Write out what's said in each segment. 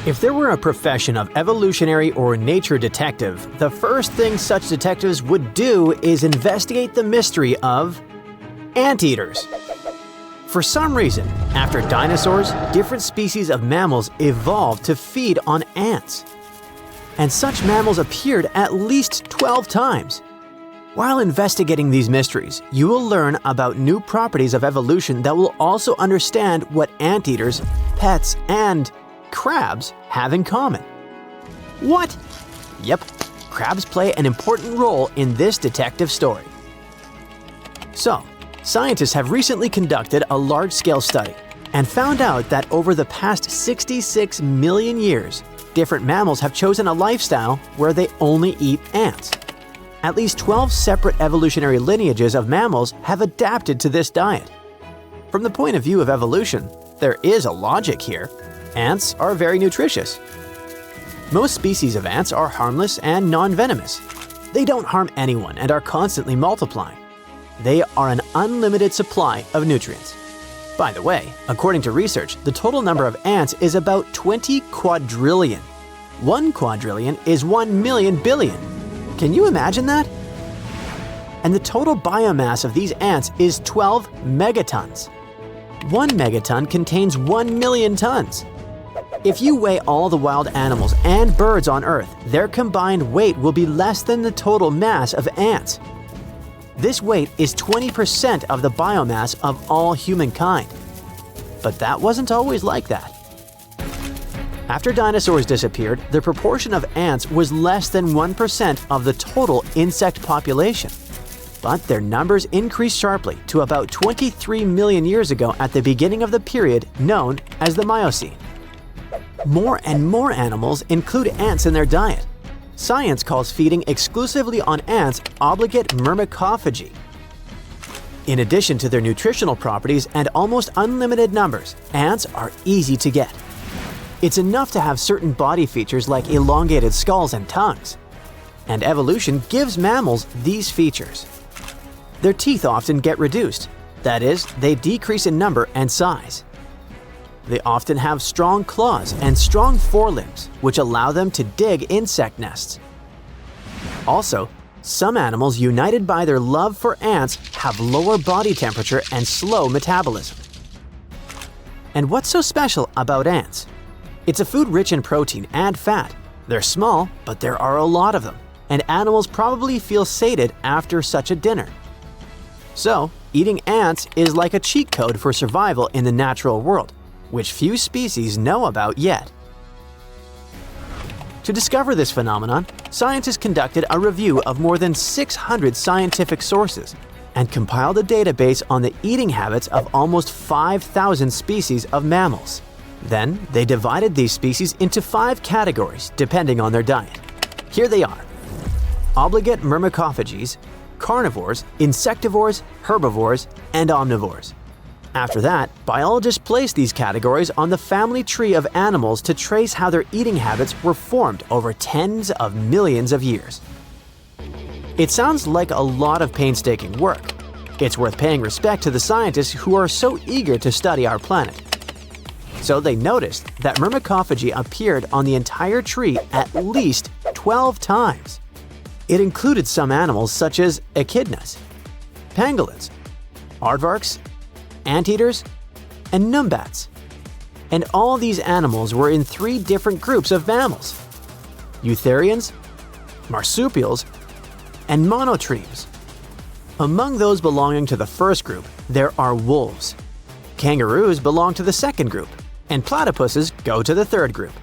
If there were a profession of evolutionary or nature detective, the first thing such detectives would do is investigate the mystery of anteaters. For some reason, after dinosaurs, different species of mammals evolved to feed on ants. And such mammals appeared at least 12 times. While investigating these mysteries, you will learn about new properties of evolution that will also understand what anteaters, pets, and crabs have in common. What? Yep, crabs play an important role in this detective story. So, scientists have recently conducted a large-scale study and found out that over the past 66 million years, different mammals have chosen a lifestyle where they only eat ants. At least 12 separate evolutionary lineages of mammals have adapted to this diet. From the point of view of evolution, there is a logic here. Ants are very nutritious. Most species of ants are harmless and non-venomous. They don't harm anyone and are constantly multiplying. They are an unlimited supply of nutrients. By the way, according to research, the total number of ants is about 20 quadrillion. 1 quadrillion is 1 million billion. Can you imagine that? And the total biomass of these ants is 12 megatons. 1 megaton contains 1 million tons. If you weigh all the wild animals and birds on Earth, their combined weight will be less than the total mass of ants. This weight is 20% of the biomass of all humankind. But that wasn't always like that. After dinosaurs disappeared, the proportion of ants was less than 1% of the total insect population. But their numbers increased sharply to about 23 million years ago at the beginning of the period known as the Miocene. More and more animals include ants in their diet. Science calls feeding exclusively on ants obligate myrmecophagy. In addition to their nutritional properties and almost unlimited numbers, ants are easy to get. It's enough to have certain body features like elongated skulls and tongues. And evolution gives mammals these features. Their teeth often get reduced. That is, they decrease in number and size. They often have strong claws and strong forelimbs, which allow them to dig insect nests. Also, some animals united by their love for ants have lower body temperature and slow metabolism. And what's so special about ants? It's a food rich in protein and fat. They're small, but there are a lot of them, and animals probably feel sated after such a dinner. So, eating ants is like a cheat code for survival in the natural world, which few species know about yet. To discover this phenomenon, scientists conducted a review of more than 600 scientific sources and compiled a database on the eating habits of almost 5,000 species of mammals. Then, they divided these species into 5 categories depending on their diet. Here they are: obligate myrmecophages, carnivores, insectivores, herbivores, and omnivores. After that, biologists placed these categories on the family tree of animals to trace how their eating habits were formed over tens of millions of years. It sounds like a lot of painstaking work. It's worth paying respect to the scientists who are so eager to study our planet. So they noticed that myrmecophagy appeared on the entire tree at least 12 times. It included some animals such as echidnas, pangolins, aardvarks, anteaters, and numbats. And all these animals were in 3 different groups of mammals: eutherians, marsupials, and monotremes. Among those belonging to the first group, there are wolves. Kangaroos belong to the second group, and platypuses go to the third group.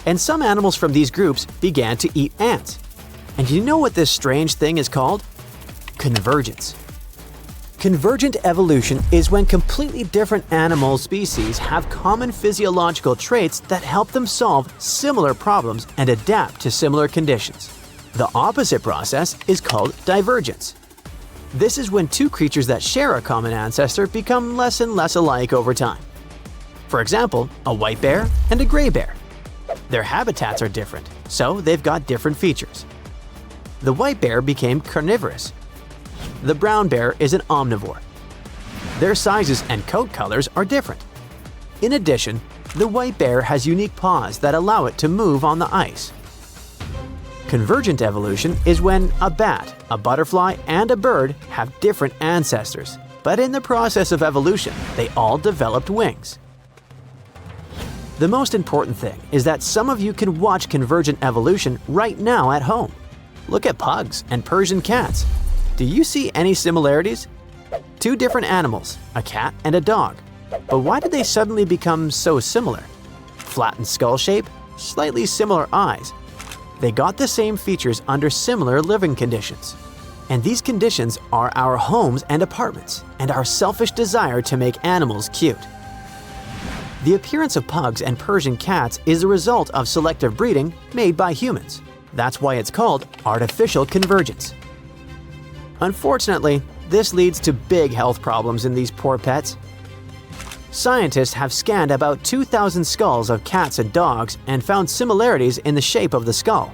And some animals from these groups began to eat ants. And you know what this strange thing is called? Convergence. Convergent evolution is when completely different animal species have common physiological traits that help them solve similar problems and adapt to similar conditions. The opposite process is called divergence. This is when 2 creatures that share a common ancestor become less and less alike over time. For example, a white bear and a gray bear. Their habitats are different, so they've got different features. The white bear became carnivorous. The brown bear is an omnivore. Their sizes and coat colors are different. In addition, The white bear has unique paws that allow it to move on the ice. Convergent evolution is when a bat, a butterfly, and a bird have different ancestors, but in the process of evolution, they all developed wings. The most important thing is that some of you can watch convergent evolution right now at home. Look at pugs and Persian cats. Do you see any similarities? Two different animals, a cat and a dog. But why did they suddenly become so similar? Flattened skull shape, slightly similar eyes. They got the same features under similar living conditions. And these conditions are our homes and apartments, and our selfish desire to make animals cute. The appearance of pugs and Persian cats is a result of selective breeding made by humans. That's why it's called artificial convergence. Unfortunately, this leads to big health problems in these poor pets. Scientists have scanned about 2,000 skulls of cats and dogs and found similarities in the shape of the skull.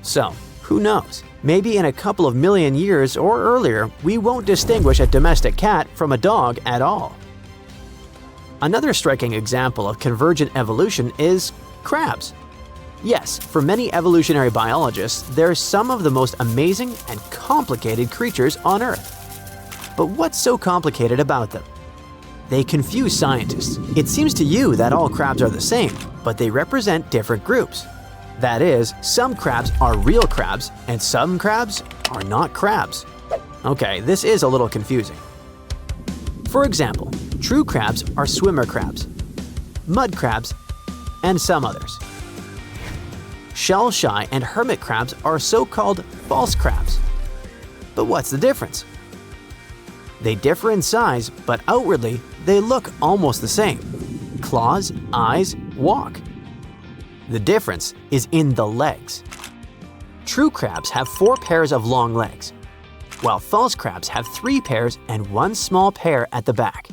So, who knows? Maybe in a couple of million years or earlier, we won't distinguish a domestic cat from a dog at all. Another striking example of convergent evolution is crabs. Yes, for many evolutionary biologists, they're some of the most amazing and complicated creatures on Earth. But what's so complicated about them? They confuse scientists. It seems to you that all crabs are the same, but they represent different groups. That is, some crabs are real crabs and some crabs are not crabs. Okay, this is a little confusing. For example, true crabs are swimmer crabs, mud crabs, and some others. Shell-shy and hermit crabs are so-called false crabs. But what's the difference? They differ in size, but outwardly, they look almost the same. Claws, eyes, walk. The difference is in the legs. True crabs have 4 pairs of long legs, while false crabs have 3 pairs and 1 small pair at the back.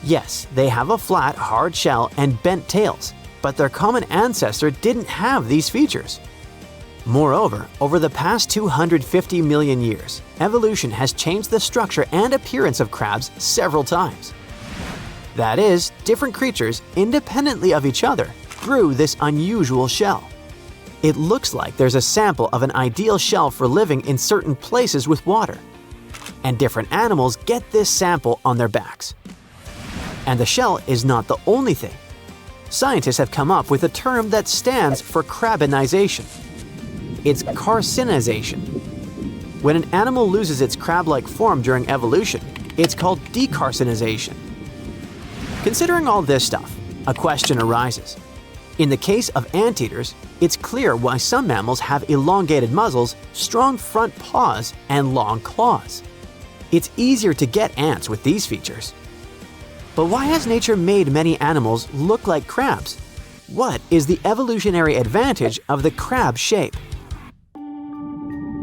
Yes, they have a flat, hard shell and bent tails, but their common ancestor didn't have these features. Moreover, over the past 250 million years, evolution has changed the structure and appearance of crabs several times. That is, different creatures, independently of each other, grew this unusual shell. It looks like there's a sample of an ideal shell for living in certain places with water. And different animals get this sample on their backs. And the shell is not the only thing. Scientists have come up with a term that stands for crabinization. It's carcinization. When an animal loses its crab-like form during evolution, it's called decarcinization. Considering all this stuff, a question arises. In the case of anteaters, it's clear why some mammals have elongated muzzles, strong front paws, and long claws. It's easier to get ants with these features. But why has nature made many animals look like crabs? What is the evolutionary advantage of the crab shape?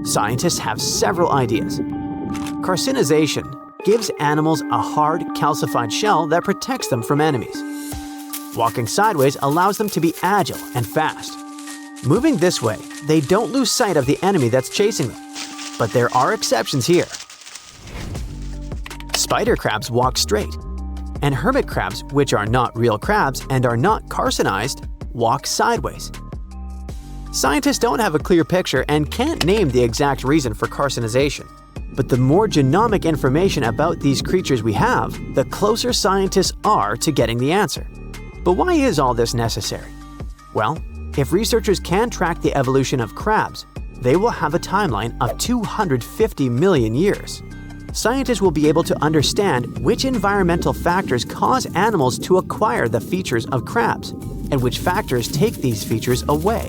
Scientists have several ideas. Carcinization gives animals a hard, calcified shell that protects them from enemies. Walking sideways allows them to be agile and fast. Moving this way, they don't lose sight of the enemy that's chasing them. But there are exceptions here. Spider crabs walk straight, and hermit crabs, which are not real crabs and are not carcinized, walk sideways. Scientists don't have a clear picture and can't name the exact reason for carcinization. But the more genomic information about these creatures we have, the closer scientists are to getting the answer. But why is all this necessary? Well, if researchers can track the evolution of crabs, they will have a timeline of 250 million years. Scientists will be able to understand which environmental factors cause animals to acquire the features of crabs, and which factors take these features away.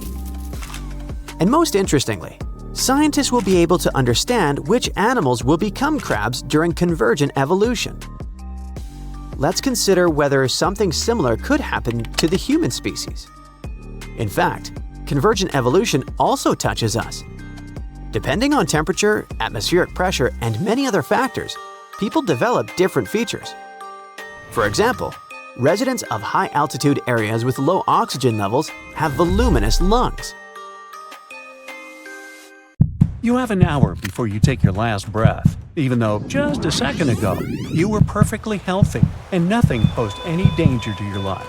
And most interestingly, scientists will be able to understand which animals will become crabs during convergent evolution. Let's consider whether something similar could happen to the human species. In fact, convergent evolution also touches us. Depending on temperature, atmospheric pressure, and many other factors, people develop different features. For example, residents of high-altitude areas with low oxygen levels have voluminous lungs. You have an hour before you take your last breath, even though just a second ago you were perfectly healthy and nothing posed any danger to your life.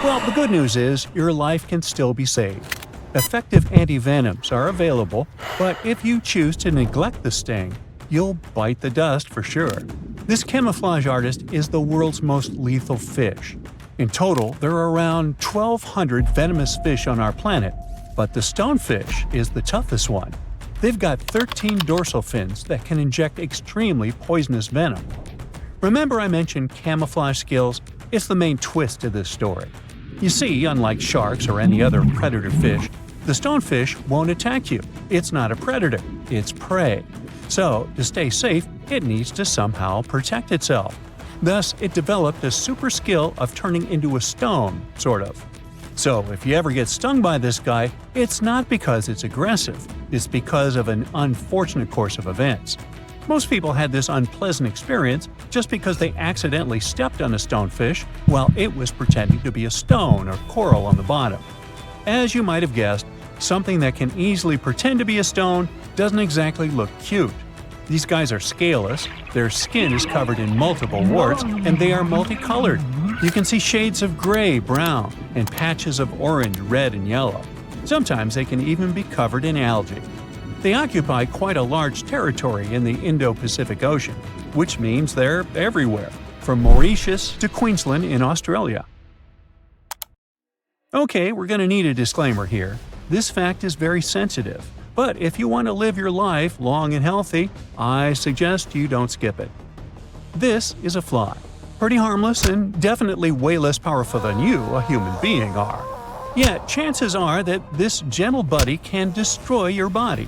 Well, the good news is your life can still be saved. Effective antivenoms are available, but if you choose to neglect the sting, you'll bite the dust for sure. This camouflage artist is the world's most lethal fish. In total, there are around 1,200 venomous fish on our planet, but the stonefish is the toughest one. They've got 13 dorsal fins that can inject extremely poisonous venom. Remember I mentioned camouflage skills? It's the main twist to this story. You see, unlike sharks or any other predator fish, the stonefish won't attack you. It's not a predator, it's prey. So, to stay safe, it needs to somehow protect itself. Thus, it developed a super skill of turning into a stone, sort of. So, if you ever get stung by this guy, it's not because it's aggressive, it's because of an unfortunate course of events. Most people had this unpleasant experience just because they accidentally stepped on a stonefish while it was pretending to be a stone or coral on the bottom. As you might have guessed, something that can easily pretend to be a stone doesn't exactly look cute. These guys are scaleless, their skin is covered in multiple warts, and they are multicolored. You can see shades of gray, brown, and patches of orange, red, and yellow. Sometimes they can even be covered in algae. They occupy quite a large territory in the Indo-Pacific Ocean, which means they're everywhere, from Mauritius to Queensland in Australia. Okay, we're going to need a disclaimer here. This fact is very sensitive, but if you want to live your life long and healthy, I suggest you don't skip it. This is a fly. Pretty harmless and definitely way less powerful than you, a human being, are. Yet, chances are that this gentle buddy can destroy your body.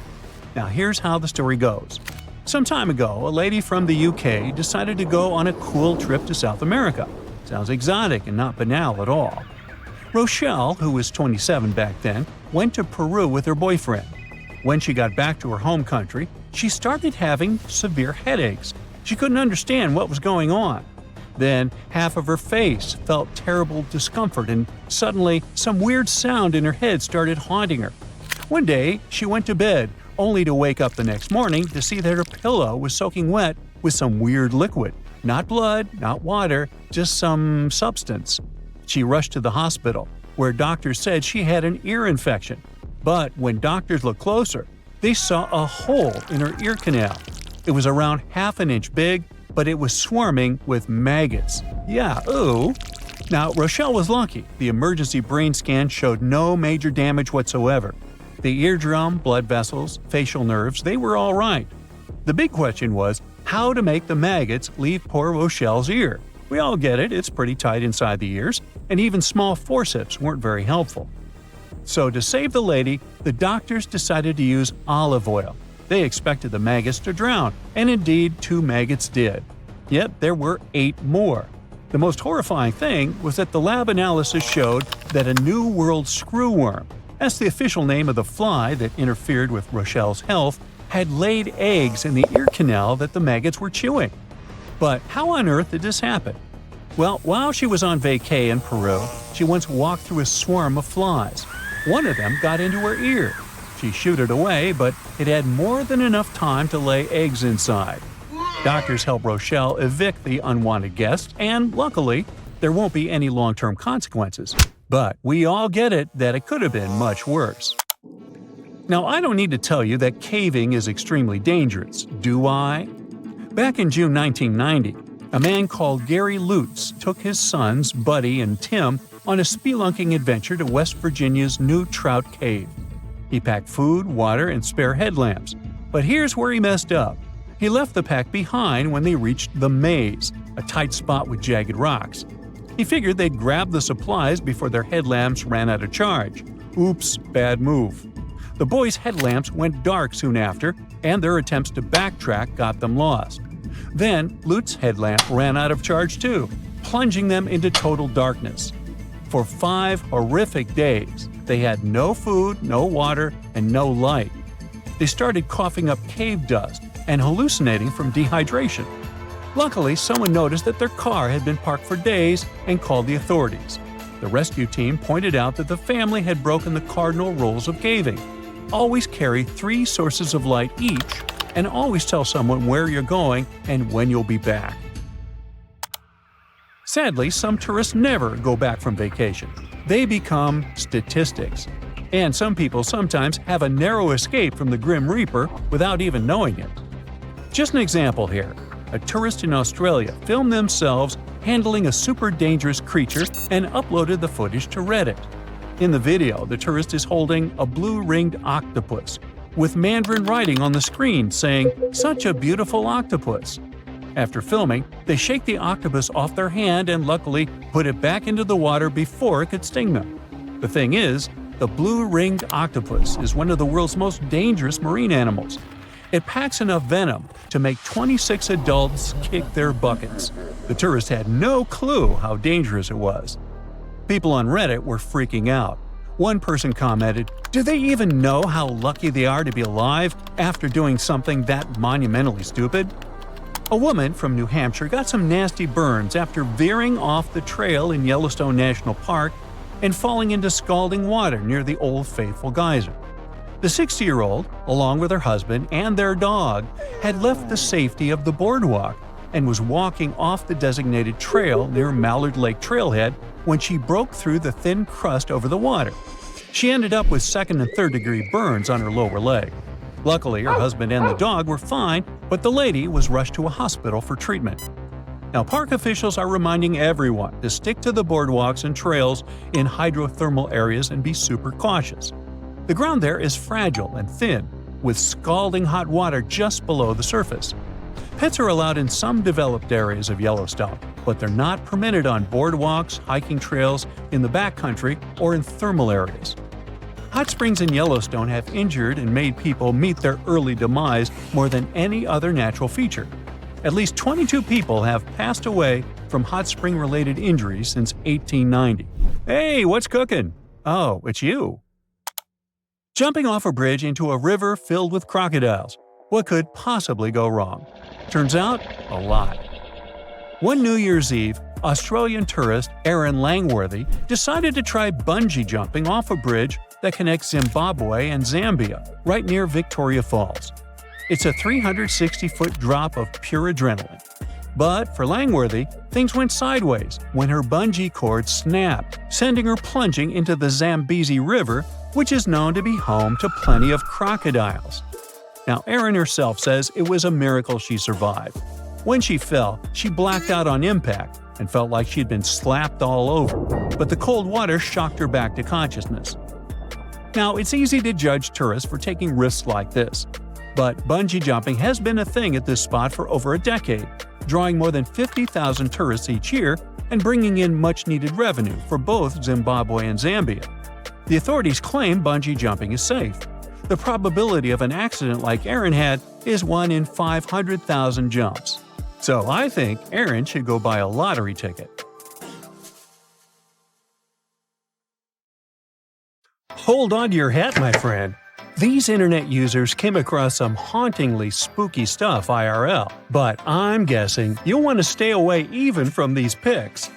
Now here's how the story goes. Some time ago, a lady from the UK decided to go on a cool trip to South America. Sounds exotic and not banal at all. Rochelle, who was 27 back then, went to Peru with her boyfriend. When she got back to her home country, she started having severe headaches. She couldn't understand what was going on. Then, half of her face felt terrible discomfort, and suddenly, some weird sound in her head started haunting her. One day, she went to bed, only to wake up the next morning to see that her pillow was soaking wet with some weird liquid. Not blood, not water, just some substance. She rushed to the hospital, where doctors said she had an ear infection. But when doctors looked closer, they saw a hole in her ear canal. It was around half an inch big, but it was swarming with maggots. Yeah, ooh. Now, Rochelle was lucky. The emergency brain scan showed no major damage whatsoever. The eardrum, blood vessels, facial nerves, they were all right. The big question was how to make the maggots leave poor Rochelle's ear. We all get it, it's pretty tight inside the ears, and even small forceps weren't very helpful. So to save the lady, the doctors decided to use olive oil. They expected the maggots to drown, and indeed 2 maggots did. Yet there were 8 more. The most horrifying thing was that the lab analysis showed that a New World screwworm, that's the official name of the fly that interfered with Rochelle's health, had laid eggs in the ear canal that the maggots were chewing. But how on earth did this happen? Well, while she was on vacay in Peru, she once walked through a swarm of flies. One of them got into her ear. She shooed it away, but it had more than enough time to lay eggs inside. Doctors helped Rochelle evict the unwanted guest, and luckily, there won't be any long-term consequences. But we all get it that it could have been much worse. Now, I don't need to tell you that caving is extremely dangerous, do I? Back in June 1990, a man called Gary Lutz took his sons, Buddy and Tim, on a spelunking adventure to West Virginia's New Trout Cave. He packed food, water, and spare headlamps. But here's where he messed up. He left the pack behind when they reached the maze, a tight spot with jagged rocks. He figured they'd grab the supplies before their headlamps ran out of charge. Oops, bad move. The boys' headlamps went dark soon after, and their attempts to backtrack got them lost. Then, Lutz's headlamp ran out of charge too, plunging them into total darkness. For 5 horrific days, they had no food, no water, and no light. They started coughing up cave dust and hallucinating from dehydration. Luckily, someone noticed that their car had been parked for days and called the authorities. The rescue team pointed out that the family had broken the cardinal rules of caving. Always carry 3 sources of light each, and always tell someone where you're going and when you'll be back. Sadly, some tourists never go back from vacation. They become statistics. And some people sometimes have a narrow escape from the Grim Reaper without even knowing it. Just an example here. A tourist in Australia filmed themselves handling a super dangerous creature and uploaded the footage to Reddit. In the video, the tourist is holding a blue-ringed octopus, with Mandarin writing on the screen saying, "Such a beautiful octopus." After filming, they shake the octopus off their hand and luckily put it back into the water before it could sting them. The thing is, the blue-ringed octopus is one of the world's most dangerous marine animals. It packs enough venom to make 26 adults kick their buckets. The tourist had no clue how dangerous it was. People on Reddit were freaking out. One person commented, "Do they even know how lucky they are to be alive after doing something that monumentally stupid?" A woman from New Hampshire got some nasty burns after veering off the trail in Yellowstone National Park and falling into scalding water near the Old Faithful geyser. The 60-year-old, along with her husband and their dog, had left the safety of the boardwalk and was walking off the designated trail near Mallard Lake Trailhead when she broke through the thin crust over the water. She ended up with second- and third-degree burns on her lower leg. Luckily, her husband and the dog were fine, but the lady was rushed to a hospital for treatment. Now, park officials are reminding everyone to stick to the boardwalks and trails in hydrothermal areas and be super cautious. The ground there is fragile and thin, with scalding hot water just below the surface. Pets are allowed in some developed areas of Yellowstone, but they're not permitted on boardwalks, hiking trails, in the backcountry, or in thermal areas. Hot springs in Yellowstone have injured and made people meet their early demise more than any other natural feature. At least 22 people have passed away from hot spring-related injuries since 1890. Hey, what's cooking? Oh, it's you. Jumping off a bridge into a river filled with crocodiles. What could possibly go wrong? Turns out, a lot. One New Year's Eve, Australian tourist Aaron Langworthy decided to try bungee jumping off a bridge that connects Zimbabwe and Zambia, right near Victoria Falls. It's a 360-foot drop of pure adrenaline. But for Langworthy, things went sideways when her bungee cord snapped, sending her plunging into the Zambezi River, which is known to be home to plenty of crocodiles. Now, Erin herself says it was a miracle she survived. When she fell, she blacked out on impact and felt like she'd been slapped all over, but the cold water shocked her back to consciousness. Now, it's easy to judge tourists for taking risks like this, but bungee jumping has been a thing at this spot for over a decade, drawing more than 50,000 tourists each year and bringing in much-needed revenue for both Zimbabwe and Zambia. The authorities claim bungee jumping is safe. The probability of an accident like Aaron had is 1 in 500,000 jumps. So I think Aaron should go buy a lottery ticket. Hold on to your hat, my friend. These internet users came across some hauntingly spooky stuff IRL, but I'm guessing you'll want to stay away even from these pics.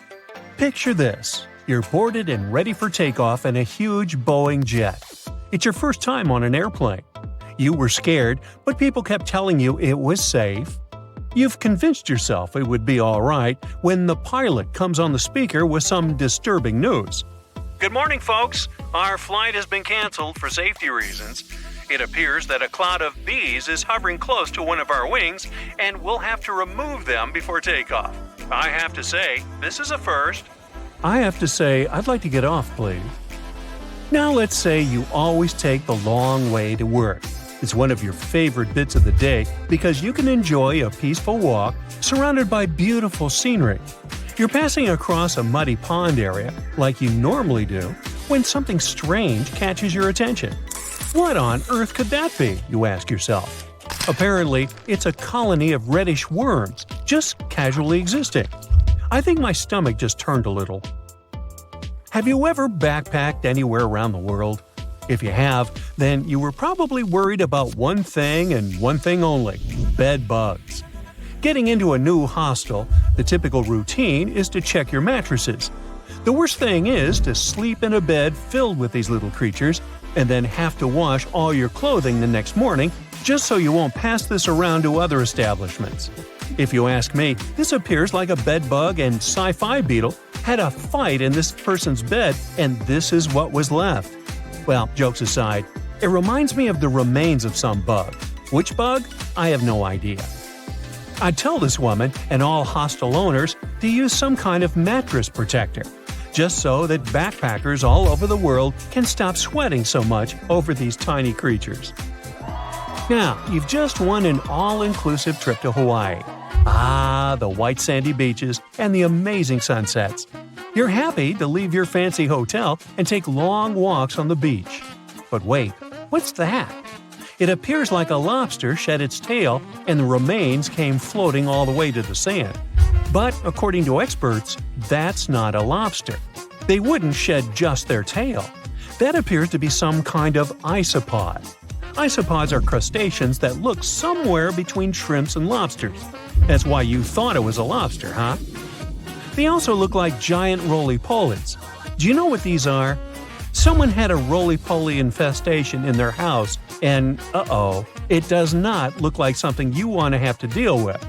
Picture this. You're boarded and ready for takeoff in a huge Boeing jet. It's your first time on an airplane. You were scared, but people kept telling you it was safe. You've convinced yourself it would be alright when the pilot comes on the speaker with some disturbing news. Good morning, folks. Our flight has been canceled for safety reasons. It appears that a cloud of bees is hovering close to one of our wings, and we'll have to remove them before takeoff. I have to say, this is a first. I have to say, I'd like to get off, please. Now let's say you always take the long way to work. It's one of your favorite bits of the day because you can enjoy a peaceful walk surrounded by beautiful scenery. You're passing across a muddy pond area, like you normally do, when something strange catches your attention. What on earth could that be, you ask yourself? Apparently, it's a colony of reddish worms, just casually existing. I think my stomach just turned a little. Have you ever backpacked anywhere around the world? If you have, then you were probably worried about one thing and one thing only – bed bugs. Getting into a new hostel, the typical routine is to check your mattresses. The worst thing is to sleep in a bed filled with these little creatures and then have to wash all your clothing the next morning just so you won't pass this around to other establishments. If you ask me, this appears like a bed bug and sci-fi beetle had a fight in this person's bed and this is what was left. Well, jokes aside, it reminds me of the remains of some bug. Which bug? I have no idea. I'd tell this woman and all hostile owners to use some kind of mattress protector, just so that backpackers all over the world can stop sweating so much over these tiny creatures. Now, you've just won an all-inclusive trip to Hawaii. Ah, the white sandy beaches and the amazing sunsets. You're happy to leave your fancy hotel and take long walks on the beach. But wait, what's that? It appears like a lobster shed its tail and the remains came floating all the way to the sand. But according to experts, that's not a lobster. They wouldn't shed just their tail. That appears to be some kind of isopod. Isopods are crustaceans that look somewhere between shrimps and lobsters. That's why you thought it was a lobster, huh? They also look like giant roly-polies. Do you know what these are? Someone had a roly-poly infestation in their house, and it does not look like something you want to have to deal with.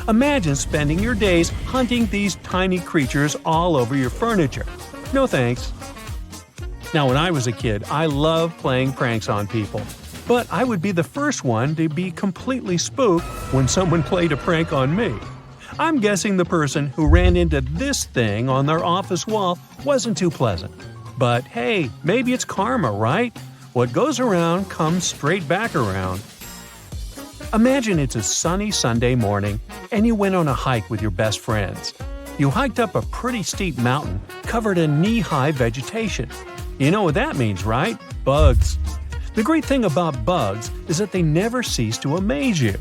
Imagine spending your days hunting these tiny creatures all over your furniture. No thanks. Now, when I was a kid, I loved playing pranks on people. But I would be the first one to be completely spooked when someone played a prank on me. I'm guessing the person who ran into this thing on their office wall wasn't too pleasant. But hey, maybe it's karma, right? What goes around comes straight back around. Imagine it's a sunny Sunday morning and you went on a hike with your best friends. You hiked up a pretty steep mountain covered in knee-high vegetation. You know what that means, right? Bugs. The great thing about bugs is that they never cease to amaze you.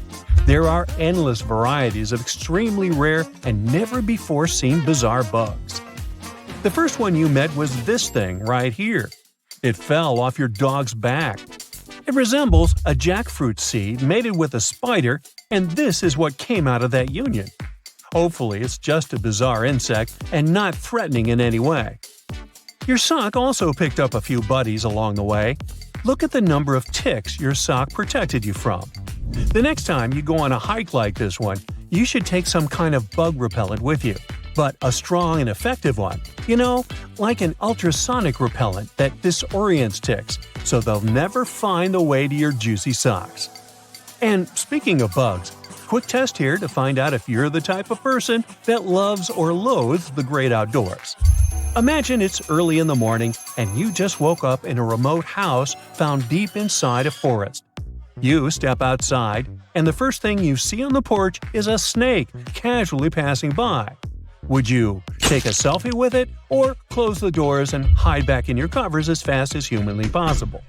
There are endless varieties of extremely rare and never-before-seen bizarre bugs. The first one you met was this thing right here. It fell off your dog's back. It resembles a jackfruit seed mated with a spider, and this is what came out of that union. Hopefully, it's just a bizarre insect and not threatening in any way. Your sock also picked up a few buddies along the way. Look at the number of ticks your sock protected you from. The next time you go on a hike like this one, you should take some kind of bug repellent with you, but a strong and effective one. You know, like an ultrasonic repellent that disorients ticks, so they'll never find the way to your juicy socks. And speaking of bugs, quick test here to find out if you're the type of person that loves or loathes the great outdoors. Imagine it's early in the morning and you just woke up in a remote house found deep inside a forest. You step outside, and the first thing you see on the porch is a snake casually passing by. Would you take a selfie with it, or close the doors and hide back in your covers as fast as humanly possible?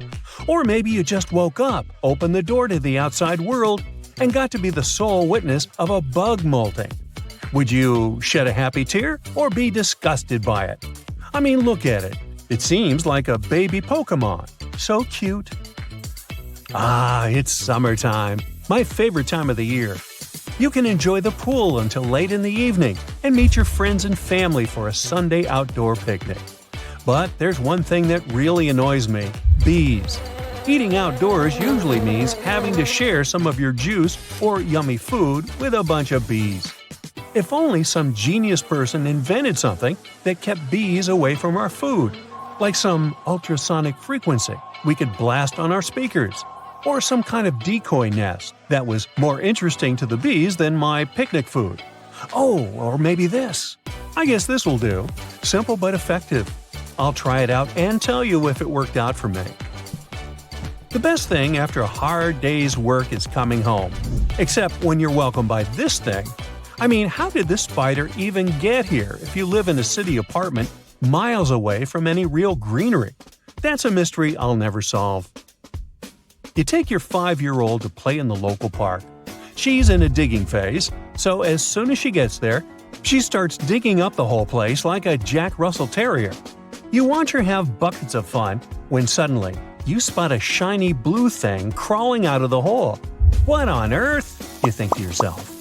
Or maybe you just woke up, opened the door to the outside world, and got to be the sole witness of a bug molting. Would you shed a happy tear or be disgusted by it? I mean, look at it. It seems like a baby Pokemon. So cute. Ah, it's summertime. My favorite time of the year. You can enjoy the pool until late in the evening and meet your friends and family for a Sunday outdoor picnic. But there's one thing that really annoys me: bees. Eating outdoors usually means having to share some of your juice or yummy food with a bunch of bees. If only some genius person invented something that kept bees away from our food, like some ultrasonic frequency we could blast on our speakers, or some kind of decoy nest that was more interesting to the bees than my picnic food. Oh, or maybe this. I guess this will do. Simple but effective. I'll try it out and tell you if it worked out for me. The best thing after a hard day's work is coming home. Except when you're welcomed by this thing. I mean, how did this spider even get here if you live in a city apartment miles away from any real greenery? That's a mystery I'll never solve. You take your 5-year-old to play in the local park. She's in a digging phase, so as soon as she gets there, she starts digging up the whole place like a Jack Russell Terrier. You watch her have buckets of fun when suddenly you spot a shiny blue thing crawling out of the hole. What on earth? You think to yourself.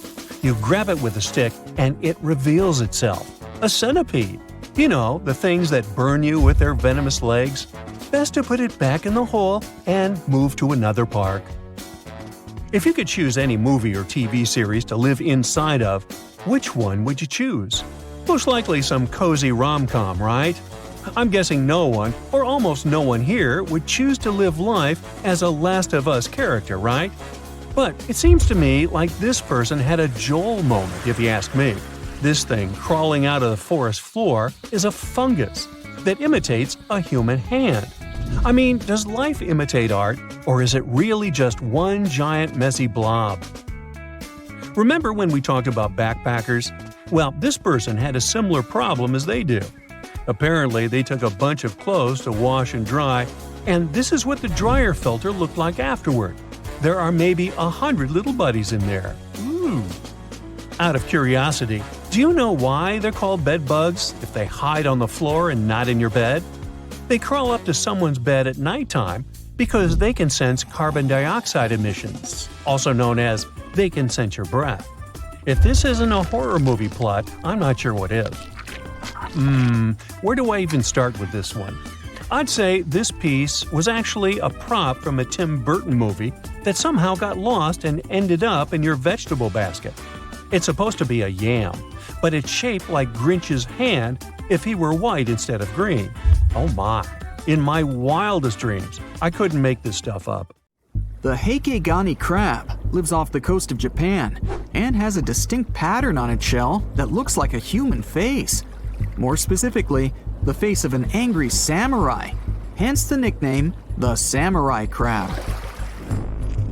You grab it with a stick and it reveals itself. A centipede. You know, the things that burn you with their venomous legs. Best to put it back in the hole and move to another park. If you could choose any movie or TV series to live inside of, which one would you choose? Most likely some cozy rom-com, right? I'm guessing no one, or almost no one here, would choose to live life as a Last of Us character, right? But it seems to me like this person had a Joel moment, if you ask me. This thing crawling out of the forest floor is a fungus that imitates a human hand. I mean, does life imitate art, or is it really just one giant messy blob? Remember when we talked about backpackers? Well, this person had a similar problem as they do. Apparently, they took a bunch of clothes to wash and dry, and this is what the dryer filter looked like afterward. There are maybe 100 little buddies in there. Ooh. Out of curiosity, do you know why they're called bed bugs if they hide on the floor and not in your bed? They crawl up to someone's bed at nighttime because they can sense carbon dioxide emissions, also known as they can sense your breath. If this isn't a horror movie plot, I'm not sure what is. Where do I even start with this one? I'd say this piece was actually a prop from a Tim Burton movie that somehow got lost and ended up in your vegetable basket. It's supposed to be a yam, but it's shaped like Grinch's hand if he were white instead of green. Oh my. In my wildest dreams, I couldn't make this stuff up. The Heikegani crab lives off the coast of Japan and has a distinct pattern on its shell that looks like a human face. More specifically, the face of an angry samurai, hence the nickname the samurai crab.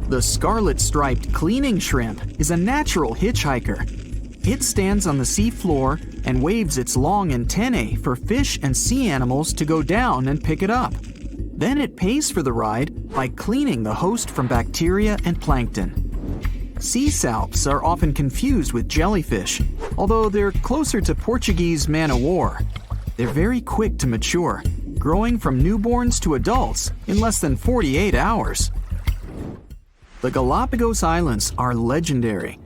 The scarlet-striped cleaning shrimp is a natural hitchhiker. It stands on the sea floor and waves its long antennae for fish and sea animals to go down and pick it up. Then it pays for the ride by cleaning the host from bacteria and plankton. Sea salps are often confused with jellyfish, although they're closer to Portuguese man-o'-war. They're very quick to mature, growing from newborns to adults in less than 48 hours. The Galapagos Islands are legendary.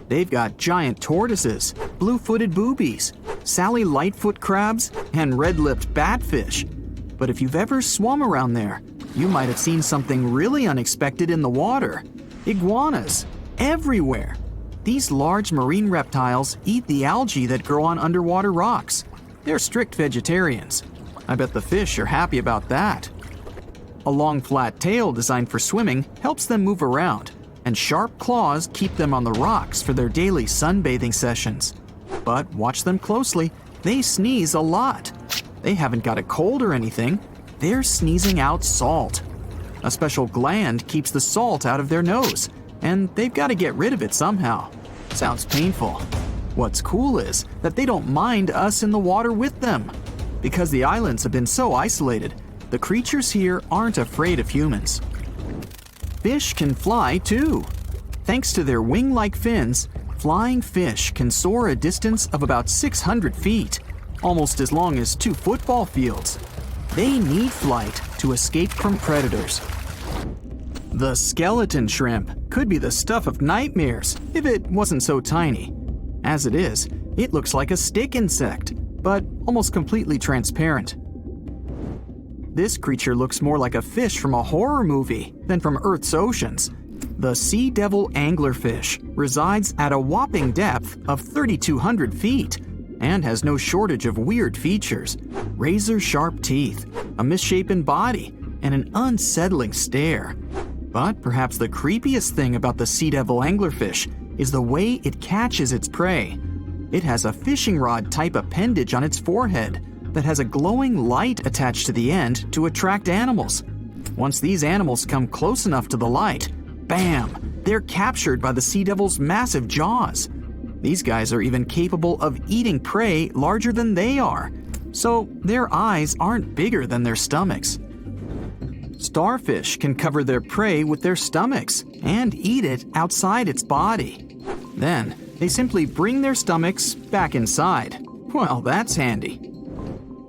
They've got giant tortoises, blue-footed boobies, Sally Lightfoot crabs, and red-lipped batfish. But if you've ever swum around there, you might have seen something really unexpected in the water. Iguanas. Everywhere. These large marine reptiles eat the algae that grow on underwater rocks. They're strict vegetarians. I bet the fish are happy about that. A long flat tail designed for swimming helps them move around, and sharp claws keep them on the rocks for their daily sunbathing sessions. But watch them closely, they sneeze a lot. They haven't got a cold or anything, they're sneezing out salt. A special gland keeps the salt out of their nose, and they've got to get rid of it somehow. Sounds painful. What's cool is that they don't mind us in the water with them. Because the islands have been so isolated, the creatures here aren't afraid of humans. Fish can fly too. Thanks to their wing-like fins, flying fish can soar a distance of about 600 feet, almost as long as 2 football fields. They need flight to escape from predators. The skeleton shrimp could be the stuff of nightmares if it wasn't so tiny. As it is, it looks like a stick insect, but almost completely transparent. This creature looks more like a fish from a horror movie than from Earth's oceans. The sea devil anglerfish resides at a whopping depth of 3,200 feet and has no shortage of weird features: razor-sharp teeth, a misshapen body, and an unsettling stare. But perhaps the creepiest thing about the sea devil anglerfish is the way it catches its prey. It has a fishing rod-type appendage on its forehead that has a glowing light attached to the end to attract animals. Once these animals come close enough to the light, bam! They're captured by the sea devil's massive jaws. These guys are even capable of eating prey larger than they are, so their eyes aren't bigger than their stomachs. Starfish can cover their prey with their stomachs and eat it outside its body. Then, they simply bring their stomachs back inside. Well, that's handy.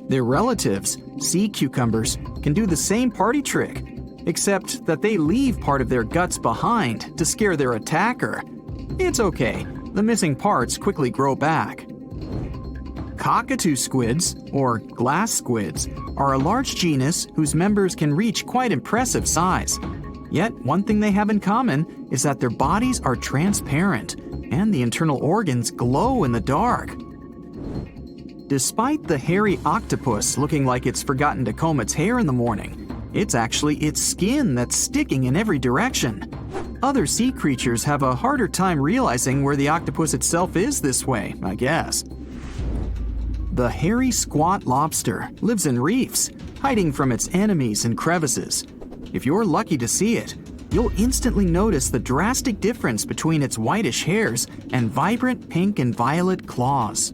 Their relatives, sea cucumbers, can do the same party trick, except that they leave part of their guts behind to scare their attacker. It's okay, the missing parts quickly grow back. Cockatoo squids, or glass squids, are a large genus whose members can reach quite impressive size. Yet, one thing they have in common is that their bodies are transparent, and the internal organs glow in the dark. Despite the hairy octopus looking like it's forgotten to comb its hair in the morning, it's actually its skin that's sticking in every direction. Other sea creatures have a harder time realizing where the octopus itself is this way, I guess. The hairy squat lobster lives in reefs, hiding from its enemies in crevices. If you're lucky to see it, you'll instantly notice the drastic difference between its whitish hairs and vibrant pink and violet claws.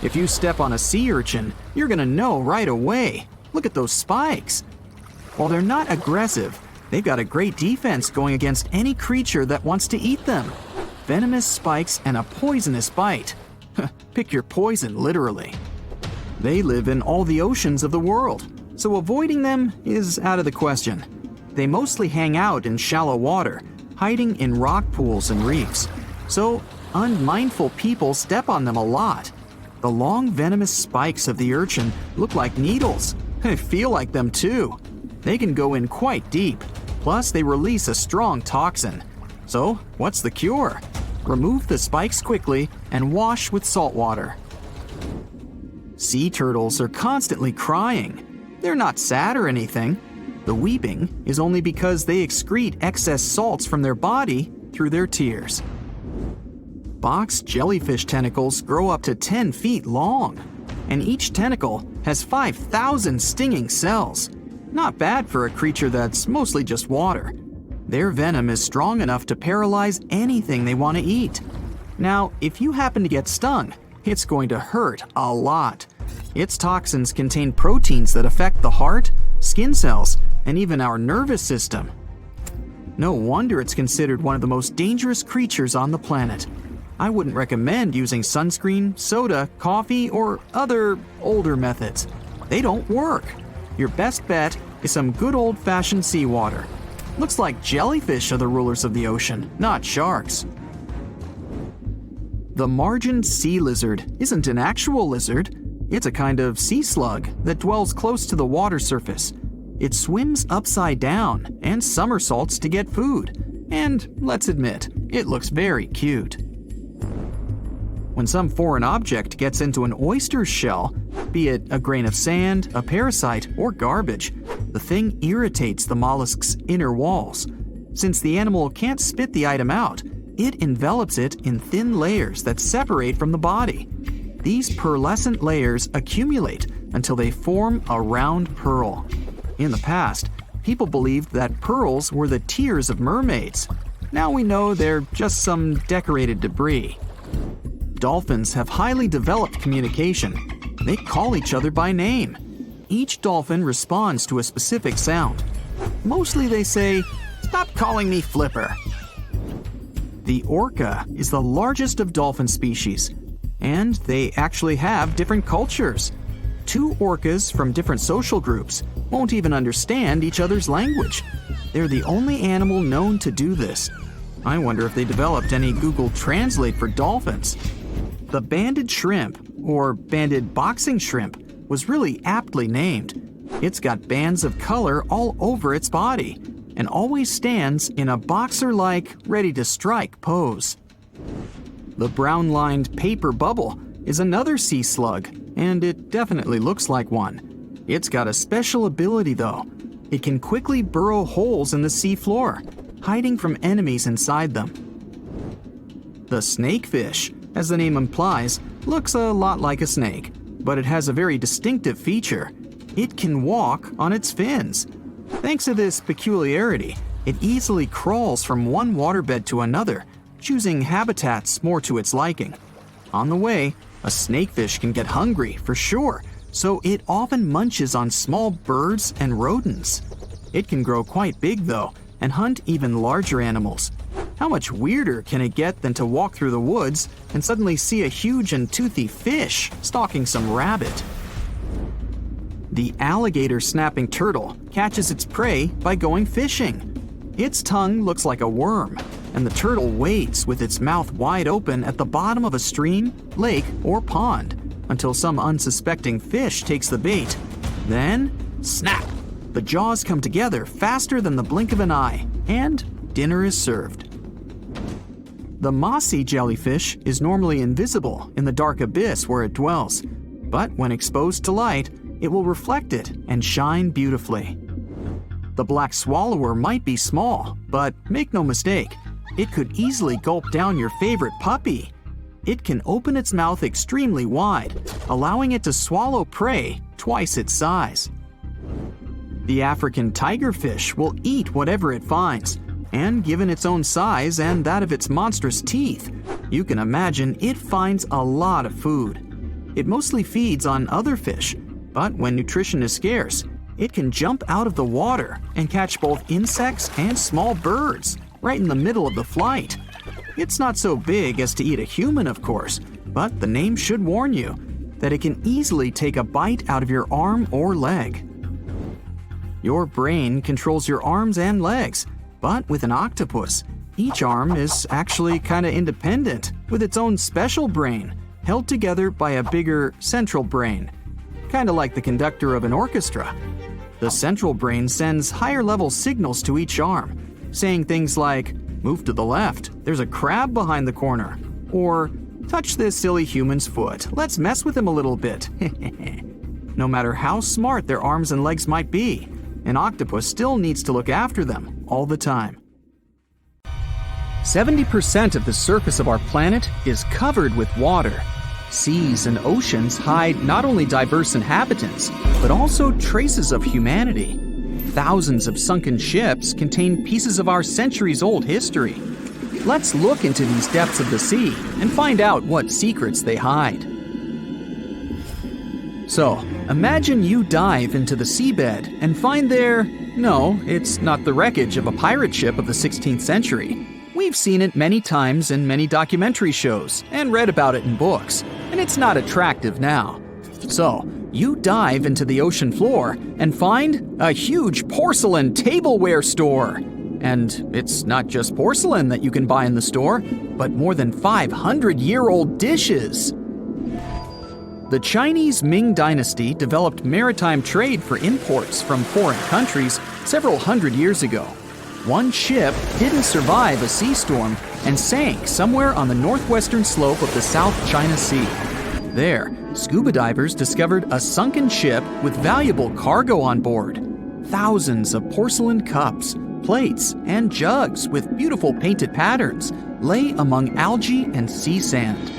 If you step on a sea urchin, you're gonna know right away. Look at those spikes. While they're not aggressive, they've got a great defense going against any creature that wants to eat them. Venomous spikes and a poisonous bite. Pick your poison, literally. They live in all the oceans of the world, so avoiding them is out of the question. They mostly hang out in shallow water, hiding in rock pools and reefs. So, unmindful people step on them a lot. The long venomous spikes of the urchin look like needles. They feel like them too. They can go in quite deep. Plus, they release a strong toxin. So, what's the cure? Remove the spikes quickly and wash with salt water. Sea turtles are constantly crying. They're not sad or anything. The weeping is only because they excrete excess salts from their body through their tears. Box jellyfish tentacles grow up to 10 feet long, and each tentacle has 5,000 stinging cells. Not bad for a creature that's mostly just water. Their venom is strong enough to paralyze anything they want to eat. Now, if you happen to get stung, it's going to hurt a lot. Its toxins contain proteins that affect the heart, skin cells, and even our nervous system. No wonder it's considered one of the most dangerous creatures on the planet. I wouldn't recommend using sunscreen, soda, coffee, or other older methods. They don't work. Your best bet is some good old-fashioned seawater. Looks like jellyfish are the rulers of the ocean, not sharks. The margin sea lizard isn't an actual lizard. It's a kind of sea slug that dwells close to the water surface. It swims upside down and somersaults to get food. And let's admit, it looks very cute. When some foreign object gets into an oyster's shell, be it a grain of sand, a parasite, or garbage, the thing irritates the mollusk's inner walls. Since the animal can't spit the item out, it envelops it in thin layers that separate from the body. These pearlescent layers accumulate until they form a round pearl. In the past, people believed that pearls were the tears of mermaids. Now we know they're just some decorated debris. Dolphins have highly developed communication. They call each other by name. Each dolphin responds to a specific sound. Mostly they say, "Stop calling me Flipper." The orca is the largest of dolphin species, and they actually have different cultures. Two orcas from different social groups won't even understand each other's language. They're the only animal known to do this. I wonder if they developed any Google Translate for dolphins. The banded shrimp, or banded boxing shrimp, was really aptly named. It's got bands of color all over its body, and always stands in a boxer-like, ready-to-strike pose. The brown-lined paper bubble is another sea slug, and it definitely looks like one. It's got a special ability, though. It can quickly burrow holes in the sea floor, hiding from enemies inside them. The snakefish, as the name implies, looks a lot like a snake, but it has a very distinctive feature. It can walk on its fins. Thanks to this peculiarity, it easily crawls from one waterbed to another, choosing habitats more to its liking. On the way, a snakefish can get hungry, for sure, so it often munches on small birds and rodents. It can grow quite big, though, and hunt even larger animals. How much weirder can it get than to walk through the woods and suddenly see a huge and toothy fish stalking some rabbit? The alligator snapping turtle catches its prey by going fishing. Its tongue looks like a worm, and the turtle waits with its mouth wide open at the bottom of a stream, lake, or pond until some unsuspecting fish takes the bait. Then, snap! The jaws come together faster than the blink of an eye, and dinner is served. The mossy jellyfish is normally invisible in the dark abyss where it dwells, but when exposed to light, it will reflect it and shine beautifully. The black swallower might be small, but make no mistake, it could easily gulp down your favorite puppy. It can open its mouth extremely wide, allowing it to swallow prey twice its size. The African tigerfish will eat whatever it finds, and given its own size and that of its monstrous teeth, you can imagine it finds a lot of food. It mostly feeds on other fish, but when nutrition is scarce, it can jump out of the water and catch both insects and small birds right in the middle of the flight. It's not so big as to eat a human, of course, but the name should warn you that it can easily take a bite out of your arm or leg. Your brain controls your arms and legs, but with an octopus, each arm is actually kind of independent with its own special brain, held together by a bigger central brain, kind of like the conductor of an orchestra. The central brain sends higher-level signals to each arm, saying things like, "Move to the left, there's a crab behind the corner," or "Touch this silly human's foot, let's mess with him a little bit." No matter how smart their arms and legs might be, an octopus still needs to look after them all the time. 70% of the surface of our planet is covered with water. Seas and oceans hide not only diverse inhabitants, but also traces of humanity. Thousands of sunken ships contain pieces of our centuries-old history. Let's look into these depths of the sea and find out what secrets they hide. So, imagine you dive into the seabed and find there, no, it's not the wreckage of a pirate ship of the 16th century. We've seen it many times in many documentary shows and read about it in books, and it's not attractive now. So, you dive into the ocean floor and find a huge porcelain tableware store. And it's not just porcelain that you can buy in the store, but more than 500-year-old dishes. The Chinese Ming Dynasty developed maritime trade for imports from foreign countries several hundred years ago. One ship didn't survive a sea storm and sank somewhere on the northwestern slope of the South China Sea. There, scuba divers discovered a sunken ship with valuable cargo on board. Thousands of porcelain cups, plates, and jugs with beautiful painted patterns lay among algae and sea sand.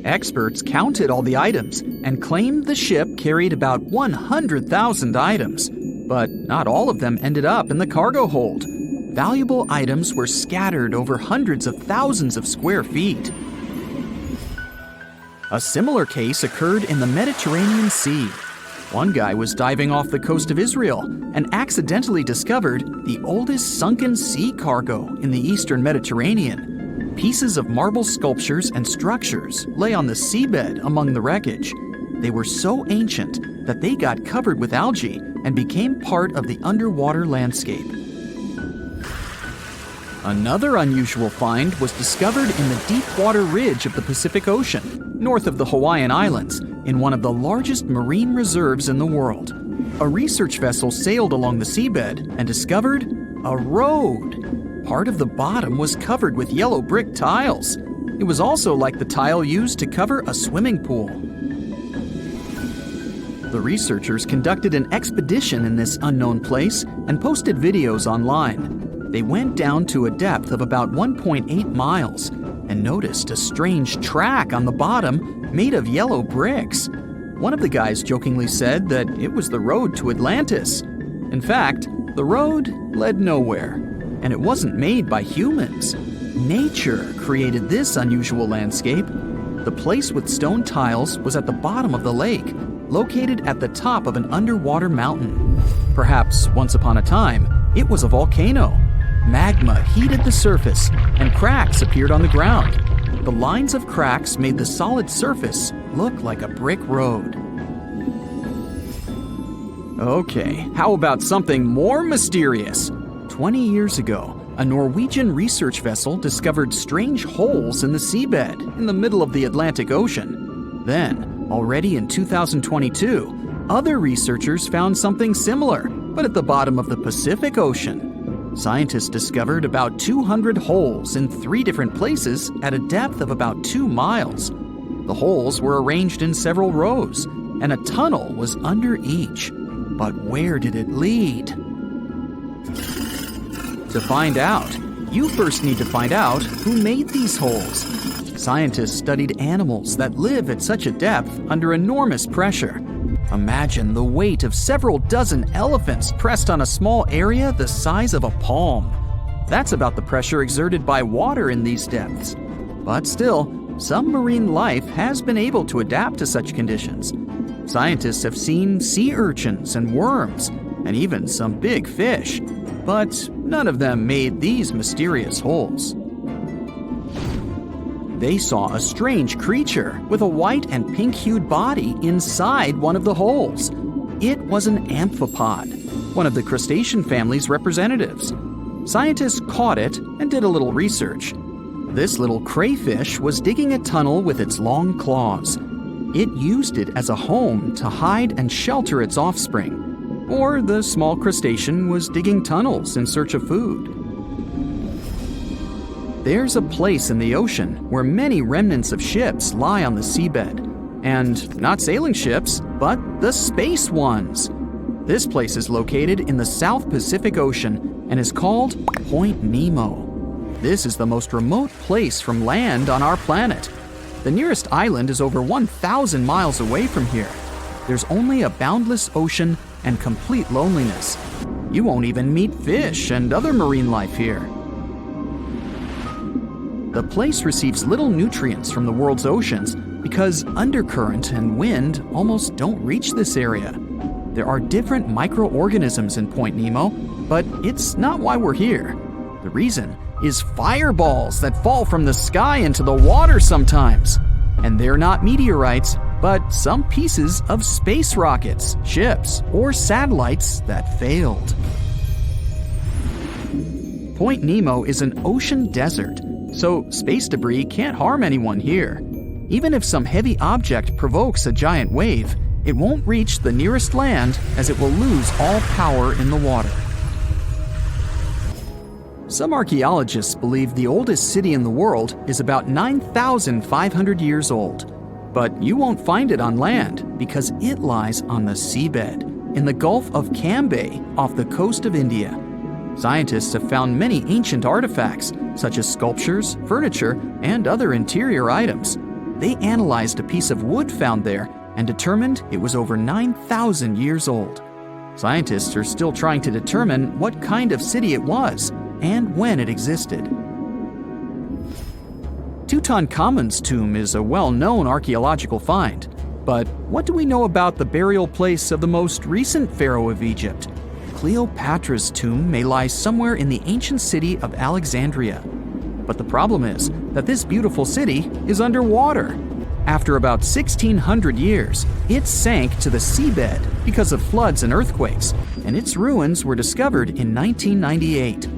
Experts counted all the items and claimed the ship carried about 100,000 items, but not all of them ended up in the cargo hold. Valuable items were scattered over hundreds of thousands of square feet. A similar case occurred in the Mediterranean Sea. One guy was diving off the coast of Israel and accidentally discovered the oldest sunken sea cargo in the eastern Mediterranean. Pieces of marble sculptures and structures lay on the seabed among the wreckage. They were so ancient that they got covered with algae and became part of the underwater landscape. Another unusual find was discovered in the deep water ridge of the Pacific Ocean, north of the Hawaiian Islands, in one of the largest marine reserves in the world. A research vessel sailed along the seabed and discovered a road. Part of the bottom was covered with yellow brick tiles. It was also like the tile used to cover a swimming pool. The researchers conducted an expedition in this unknown place and posted videos online. They went down to a depth of about 1.8 miles and noticed a strange track on the bottom made of yellow bricks. One of the guys jokingly said that it was the road to Atlantis. In fact, the road led nowhere. And it wasn't made by humans. Nature created this unusual landscape. The place with stone tiles was at the bottom of the lake, located at the top of an underwater mountain. Perhaps once upon a time, it was a volcano. Magma heated the surface, and cracks appeared on the ground. The lines of cracks made the solid surface look like a brick road. Okay, how about something more mysterious? 20 years ago, a Norwegian research vessel discovered strange holes in the seabed in the middle of the Atlantic Ocean. Then, already in 2022, Other researchers found something similar, but at the bottom of the Pacific Ocean. Scientists discovered about 200 holes in 3 different places at a depth of about 2 miles. The holes were arranged in several rows, and a tunnel was under each. But where did it lead? To find out, you first need to find out who made these holes. Scientists studied animals that live at such a depth under enormous pressure. Imagine the weight of several dozen elephants pressed on a small area the size of a palm. That's about the pressure exerted by water in these depths. But still, some marine life has been able to adapt to such conditions. Scientists have seen sea urchins and worms, and even some big fish, but none of them made these mysterious holes. They saw a strange creature with a white and pink-hued body inside one of the holes. It was an amphipod, one of the crustacean family's representatives. Scientists caught it and did a little research. This little crayfish was digging a tunnel with its long claws. It used it as a home to hide and shelter its offspring. Or the small crustacean was digging tunnels in search of food. There's a place in the ocean where many remnants of ships lie on the seabed. And not sailing ships, but the space ones. This place is located in the South Pacific Ocean and is called Point Nemo. This is the most remote place from land on our planet. The nearest island is over 1,000 miles away from here. There's only a boundless ocean and complete loneliness. You won't even meet fish and other marine life here. The place receives little nutrients from the world's oceans because undercurrent and wind almost don't reach this area. There are different microorganisms in Point Nemo, but it's not why we're here. The reason is fireballs that fall from the sky into the water sometimes. And they're not meteorites, but some pieces of space rockets, ships, or satellites that failed. Point Nemo is an ocean desert, so space debris can't harm anyone here. Even if some heavy object provokes a giant wave, it won't reach the nearest land as it will lose all power in the water. Some archaeologists believe the oldest city in the world is about 9,500 years old. But you won't find it on land because it lies on the seabed in the Gulf of Cambay off the coast of India. Scientists have found many ancient artifacts, such as sculptures, furniture, and other interior items. They analyzed a piece of wood found there and determined it was over 9,000 years old. Scientists are still trying to determine what kind of city it was and when it existed. Tutankhamun's tomb is a well-known archaeological find. But what do we know about the burial place of the most recent pharaoh of Egypt? Cleopatra's tomb may lie somewhere in the ancient city of Alexandria. But the problem is that this beautiful city is underwater. After about 1,600 years, it sank to the seabed because of floods and earthquakes, and its ruins were discovered in 1998.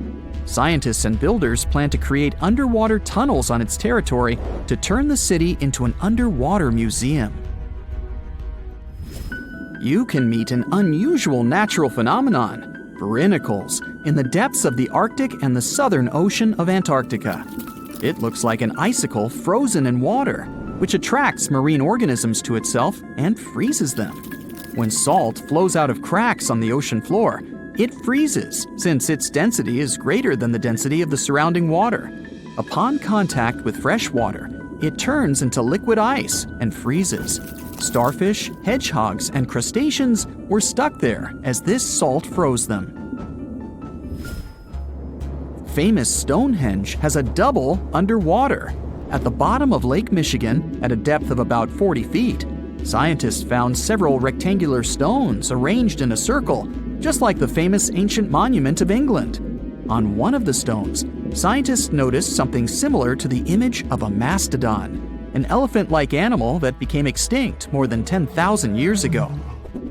Scientists and builders plan to create underwater tunnels on its territory to turn the city into an underwater museum. You can meet an unusual natural phenomenon, barnacles, in the depths of the Arctic and the southern ocean of Antarctica. It looks like an icicle frozen in water, which attracts marine organisms to itself and freezes them. When salt flows out of cracks on the ocean floor, it freezes since its density is greater than the density of the surrounding water. Upon contact with fresh water, it turns into liquid ice and freezes. Starfish, hedgehogs, and crustaceans were stuck there as this salt froze them. Famous Stonehenge has a double underwater. At the bottom of Lake Michigan, at a depth of about 40 feet, scientists found several rectangular stones arranged in a circle, just like the famous ancient monument of England. On one of the stones, scientists noticed something similar to the image of a mastodon, an elephant-like animal that became extinct more than 10,000 years ago.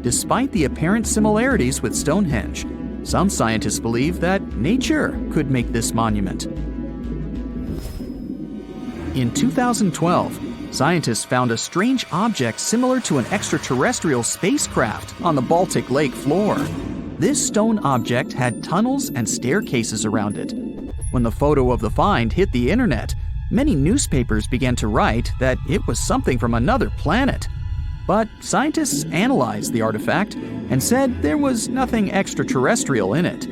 Despite the apparent similarities with Stonehenge, some scientists believe that nature could make this monument. In 2012, Scientists found a strange object similar to an extraterrestrial spacecraft on the Baltic Lake floor. This stone object had tunnels and staircases around it. When the photo of the find hit the internet, many newspapers began to write that it was something from another planet. But scientists analyzed the artifact and said there was nothing extraterrestrial in it.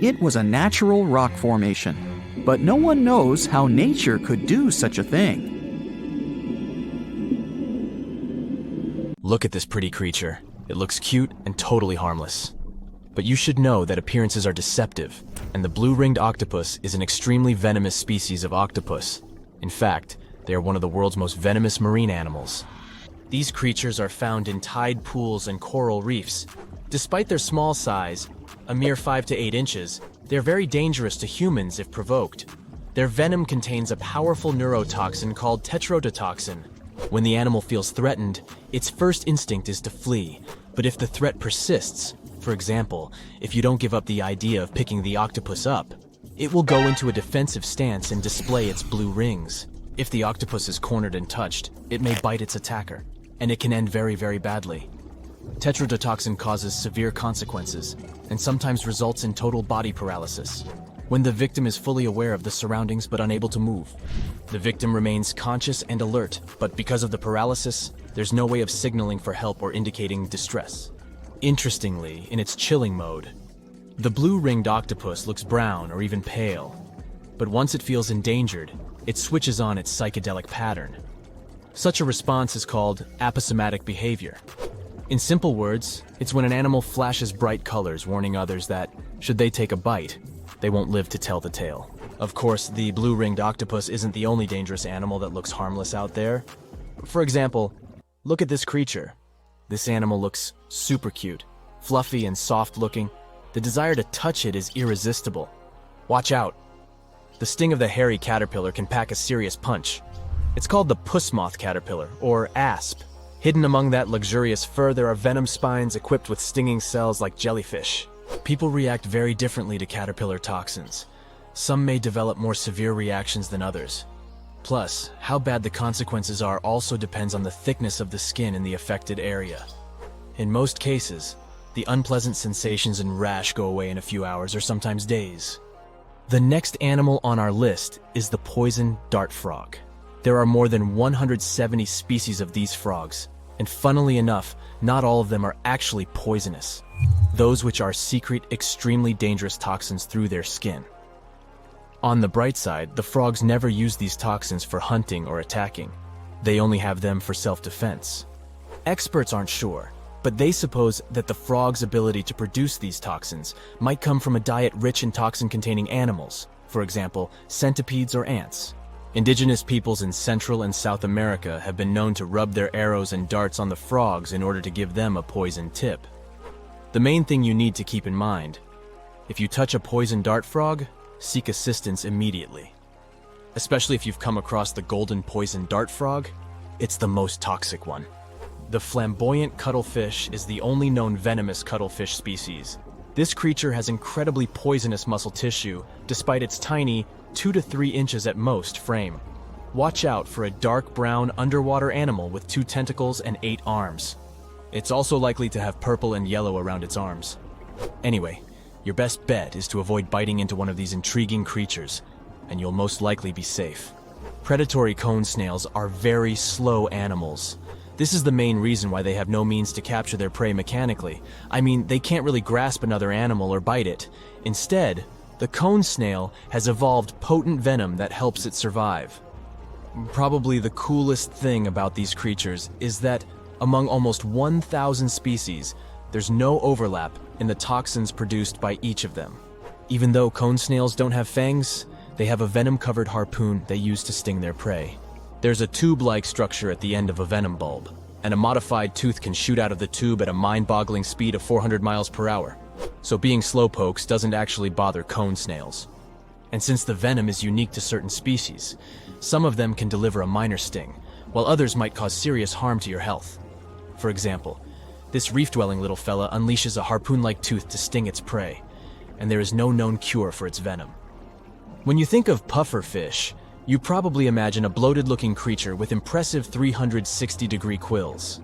It was a natural rock formation, but no one knows how nature could do such a thing. Look at this pretty creature. It looks cute and totally harmless. But you should know that appearances are deceptive, and the blue-ringed octopus is an extremely venomous species of octopus. In fact, they are one of the world's most venomous marine animals. These creatures are found in tide pools and coral reefs. Despite their small size, a mere 5 to 8 inches, they're very dangerous to humans if provoked. Their venom contains a powerful neurotoxin called tetrodotoxin. When the animal feels threatened, its first instinct is to flee. But if the threat persists, for example, if you don't give up the idea of picking the octopus up, it will go into a defensive stance and display its blue rings. If the octopus is cornered and touched, it may bite its attacker, and it can end very, very badly. Tetrodotoxin causes severe consequences, and sometimes results in total body paralysis, when the victim is fully aware of the surroundings but unable to move. The victim remains conscious and alert, but because of the paralysis, there's no way of signaling for help or indicating distress. Interestingly, in its chilling mode, the blue-ringed octopus looks brown or even pale, but once it feels endangered, it switches on its psychedelic pattern. Such a response is called aposematic behavior. In simple words, it's when an animal flashes bright colors, warning others that, should they take a bite, they won't live to tell the tale. Of course, the blue-ringed octopus isn't the only dangerous animal that looks harmless out there. For example, look at this creature. This animal looks super cute, fluffy and soft-looking. The desire to touch it is irresistible. Watch out. The sting of the hairy caterpillar can pack a serious punch. It's called the puss moth caterpillar, or asp. Hidden among that luxurious fur, there are venom spines equipped with stinging cells like jellyfish. People react very differently to caterpillar toxins. Some may develop more severe reactions than others. Plus, how bad the consequences are also depends on the thickness of the skin in the affected area. In most cases, the unpleasant sensations and rash go away in a few hours or sometimes days. The next animal on our list is the poison dart frog. There are more than 170 species of these frogs, and funnily enough, not all of them are actually poisonous. Those which are secrete extremely dangerous toxins through their skin. On the bright side, the frogs never use these toxins for hunting or attacking. They only have them for self-defense. Experts aren't sure, but they suppose that the frog's ability to produce these toxins might come from a diet rich in toxin-containing animals, for example, centipedes or ants. Indigenous peoples in Central and South America have been known to rub their arrows and darts on the frogs in order to give them a poison tip. The main thing you need to keep in mind: if you touch a poison dart frog, seek assistance immediately. Especially if you've come across the golden poison dart frog, it's the most toxic one. The flamboyant cuttlefish is the only known venomous cuttlefish species. This creature has incredibly poisonous muscle tissue, despite its tiny 2 to 3 inches at most frame. Watch out for a dark brown underwater animal with 2 tentacles and 8 arms. It's also likely to have purple and yellow around its arms. Anyway, your best bet is to avoid biting into one of these intriguing creatures, and you'll most likely be safe. Predatory cone snails are very slow animals. This is the main reason why they have no means to capture their prey mechanically. I mean, they can't really grasp another animal or bite it. Instead, the cone snail has evolved potent venom that helps it survive. Probably the coolest thing about these creatures is that among almost 1,000 species, there's no overlap in the toxins produced by each of them. Even though cone snails don't have fangs, they have a venom-covered harpoon they use to sting their prey. There's a tube-like structure at the end of a venom bulb, and a modified tooth can shoot out of the tube at a mind-boggling speed of 400 miles per hour. So being slowpokes doesn't actually bother cone snails. And since the venom is unique to certain species, some of them can deliver a minor sting, while others might cause serious harm to your health. For example, this reef-dwelling little fella unleashes a harpoon-like tooth to sting its prey, and there is no known cure for its venom. When you think of pufferfish, You probably imagine a bloated-looking creature with impressive 360-degree quills.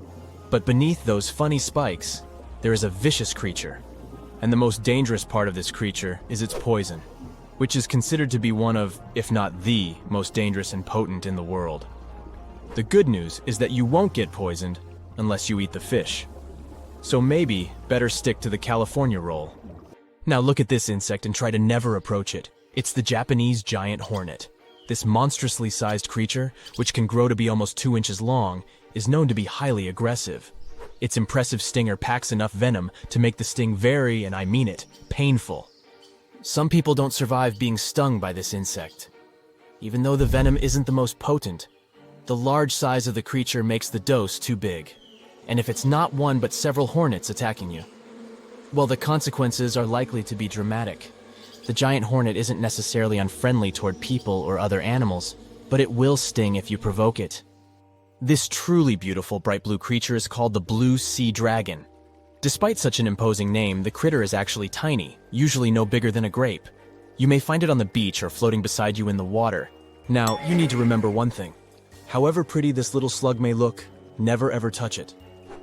But beneath those funny spikes, there is a vicious creature. And the most dangerous part of this creature is its poison, which is considered to be one of, if not the, most dangerous and potent in the world. The good news is that you won't get poisoned unless you eat the fish. So maybe better stick to the California roll. Now look at this insect and try to never approach it. It's the Japanese giant hornet. This monstrously sized creature, which can grow to be almost 2 inches long, is known to be highly aggressive. Its impressive stinger packs enough venom to make the sting very, and I mean it, painful. Some people don't survive being stung by this insect. Even though the venom isn't the most potent, the large size of the creature makes the dose too big. And if it's not one but several hornets attacking you, well, the consequences are likely to be dramatic. The giant hornet isn't necessarily unfriendly toward people or other animals, but it will sting if you provoke it. This truly beautiful bright blue creature is called the blue sea dragon. Despite such an imposing name, the critter is actually tiny, usually no bigger than a grape. You may find it on the beach or floating beside you in the water. Now, you need to remember one thing. However pretty this little slug may look, never ever touch it.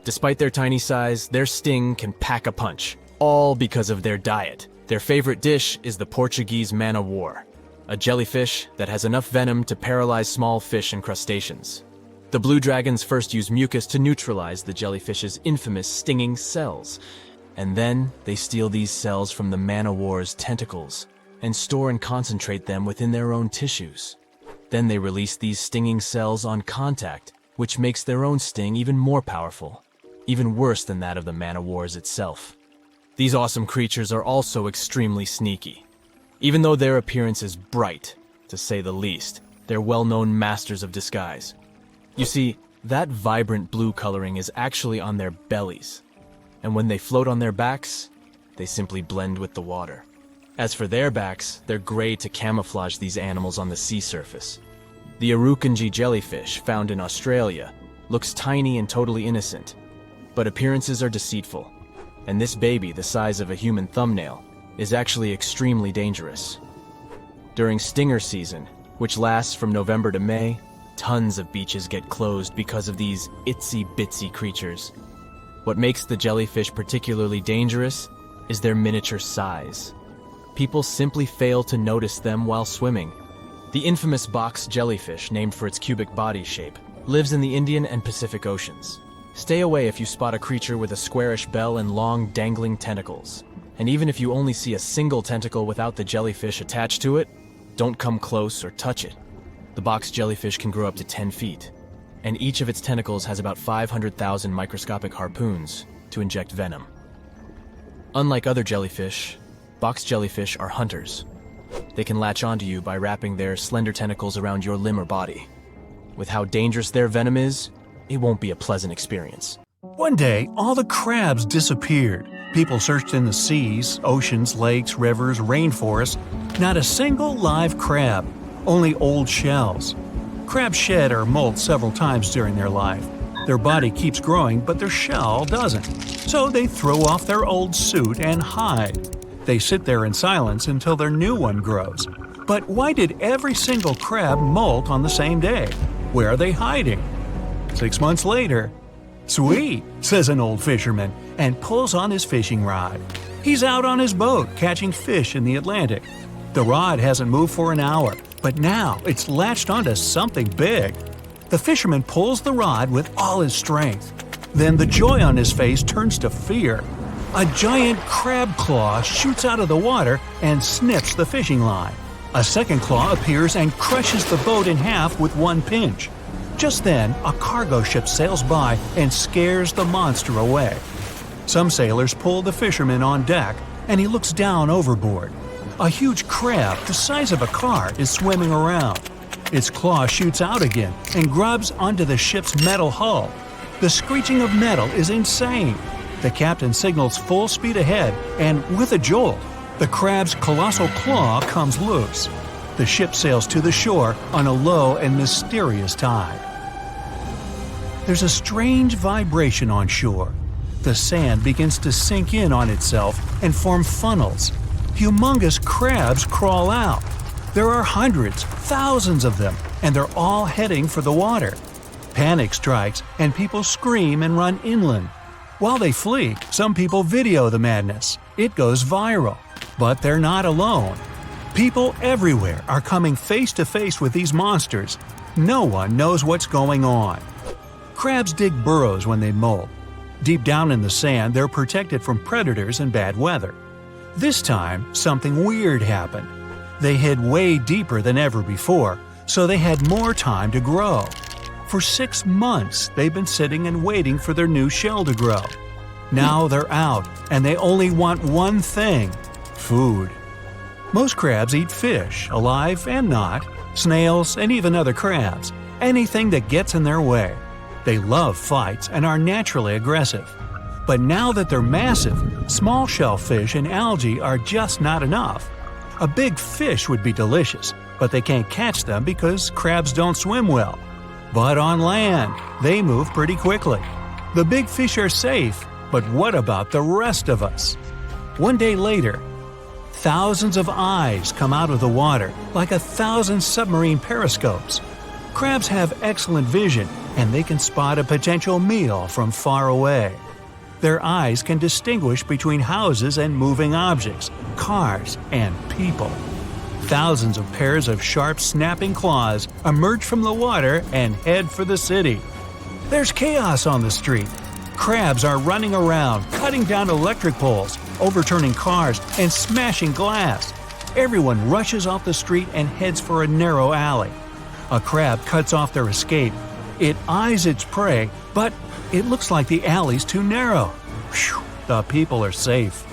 Despite their tiny size, their sting can pack a punch, all because of their diet. Their favorite dish is the Portuguese man-o'-war, a jellyfish that has enough venom to paralyze small fish and crustaceans. The blue dragons first use mucus to neutralize the jellyfish's infamous stinging cells, and then they steal these cells from the man-o'-war's tentacles and store and concentrate them within their own tissues. Then they release these stinging cells on contact, which makes their own sting even more powerful, even worse than that of the man-o'-wars itself. These awesome creatures are also extremely sneaky. Even though their appearance is bright, to say the least, they're well-known masters of disguise. You see, that vibrant blue coloring is actually on their bellies, and when they float on their backs, they simply blend with the water. As for their backs, they're gray to camouflage these animals on the sea surface. The Irukandji jellyfish, found in Australia, looks tiny and totally innocent, but appearances are deceitful. And this baby, the size of a human thumbnail, is actually extremely dangerous. During stinger season, which lasts from November to May, tons of beaches get closed because of these itsy-bitsy creatures. What makes the jellyfish particularly dangerous is their miniature size. People simply fail to notice them while swimming. The infamous box jellyfish, named for its cubic body shape, lives in the Indian and Pacific Oceans. Stay away if you spot a creature with a squarish bell and long, dangling tentacles. And even if you only see a single tentacle without the jellyfish attached to it, don't come close or touch it. The box jellyfish can grow up to 10 feet, and each of its tentacles has about 500,000 microscopic harpoons to inject venom. Unlike other jellyfish, box jellyfish are hunters. They can latch onto you by wrapping their slender tentacles around your limb or body. With how dangerous their venom is, it won't be a pleasant experience. One day, all the crabs disappeared. People searched in the seas, oceans, lakes, rivers, rainforests. Not a single live crab, only old shells. Crabs shed or molt several times during their life. Their body keeps growing, but their shell doesn't. So they throw off their old suit and hide. They sit there in silence until their new one grows. But why did every single crab molt on the same day? Where are they hiding? 6 months later, "Sweet," says an old fisherman, and pulls on his fishing rod. He's out on his boat catching fish in the Atlantic. The rod hasn't moved for an hour, but now it's latched onto something big. The fisherman pulls the rod with all his strength. Then the joy on his face turns to fear. A giant crab claw shoots out of the water and snips the fishing line. A second claw appears and crushes the boat in half with one pinch. Just then, a cargo ship sails by and scares the monster away. Some sailors pull the fisherman on deck, and he looks down overboard. A huge crab the size of a car is swimming around. Its claw shoots out again and grabs onto the ship's metal hull. The screeching of metal is insane. The captain signals full speed ahead, and with a jolt, the crab's colossal claw comes loose. The ship sails to the shore on a low and mysterious tide. There's a strange vibration on shore. The sand begins to sink in on itself and form funnels. Humongous crabs crawl out. There are hundreds, thousands of them, and they're all heading for the water. Panic strikes, and people scream and run inland. While they flee, some people video the madness. It goes viral. But they're not alone. People everywhere are coming face to face with these monsters. No one knows what's going on. Crabs dig burrows when they molt. Deep down in the sand, they're protected from predators and bad weather. This time, something weird happened. They hid way deeper than ever before, so they had more time to grow. For 6 months, they've been sitting and waiting for their new shell to grow. Now they're out, and they only want one thing: food. Most crabs eat fish, alive and not, snails, and even other crabs, anything that gets in their way. They love fights and are naturally aggressive. But now that they're massive, small shellfish and algae are just not enough. A big fish would be delicious, but they can't catch them because crabs don't swim well. But on land, they move pretty quickly. The big fish are safe, but what about the rest of us? One day later, thousands of eyes come out of the water, like 1,000 submarine periscopes. Crabs have excellent vision, and they can spot a potential meal from far away. Their eyes can distinguish between houses and moving objects, cars, and people. Thousands of pairs of sharp, snapping claws emerge from the water and head for the city. There's chaos on the street. Crabs are running around, cutting down electric poles, overturning cars, and smashing glass. Everyone rushes off the street and heads for a narrow alley. A crab cuts off their escape. It eyes its prey, but it looks like the alley's too narrow. Phew, the people are safe.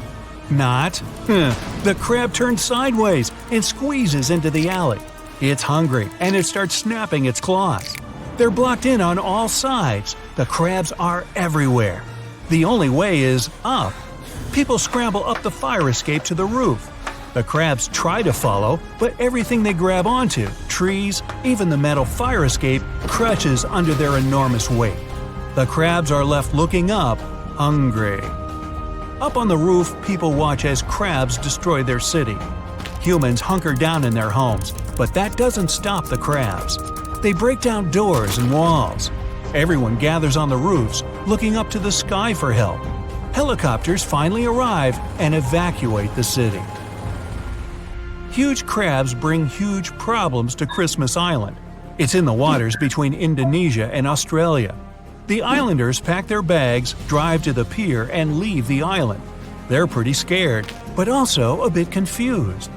Not. The crab turns sideways and squeezes into the alley. It's hungry, and it starts snapping its claws. They're blocked in on all sides. The crabs are everywhere. The only way is up. People scramble up the fire escape to the roof. The crabs try to follow, but everything they grab onto, trees, even the metal fire escape, crushes under their enormous weight. The crabs are left looking up, hungry. Up on the roof, people watch as crabs destroy their city. Humans hunker down in their homes, but that doesn't stop the crabs. They break down doors and walls. Everyone gathers on the roofs, looking up to the sky for help. Helicopters finally arrive and evacuate the city. Huge crabs bring huge problems to Christmas Island. It's in the waters between Indonesia and Australia. The islanders pack their bags, drive to the pier, and leave the island. They're pretty scared, but also a bit confused.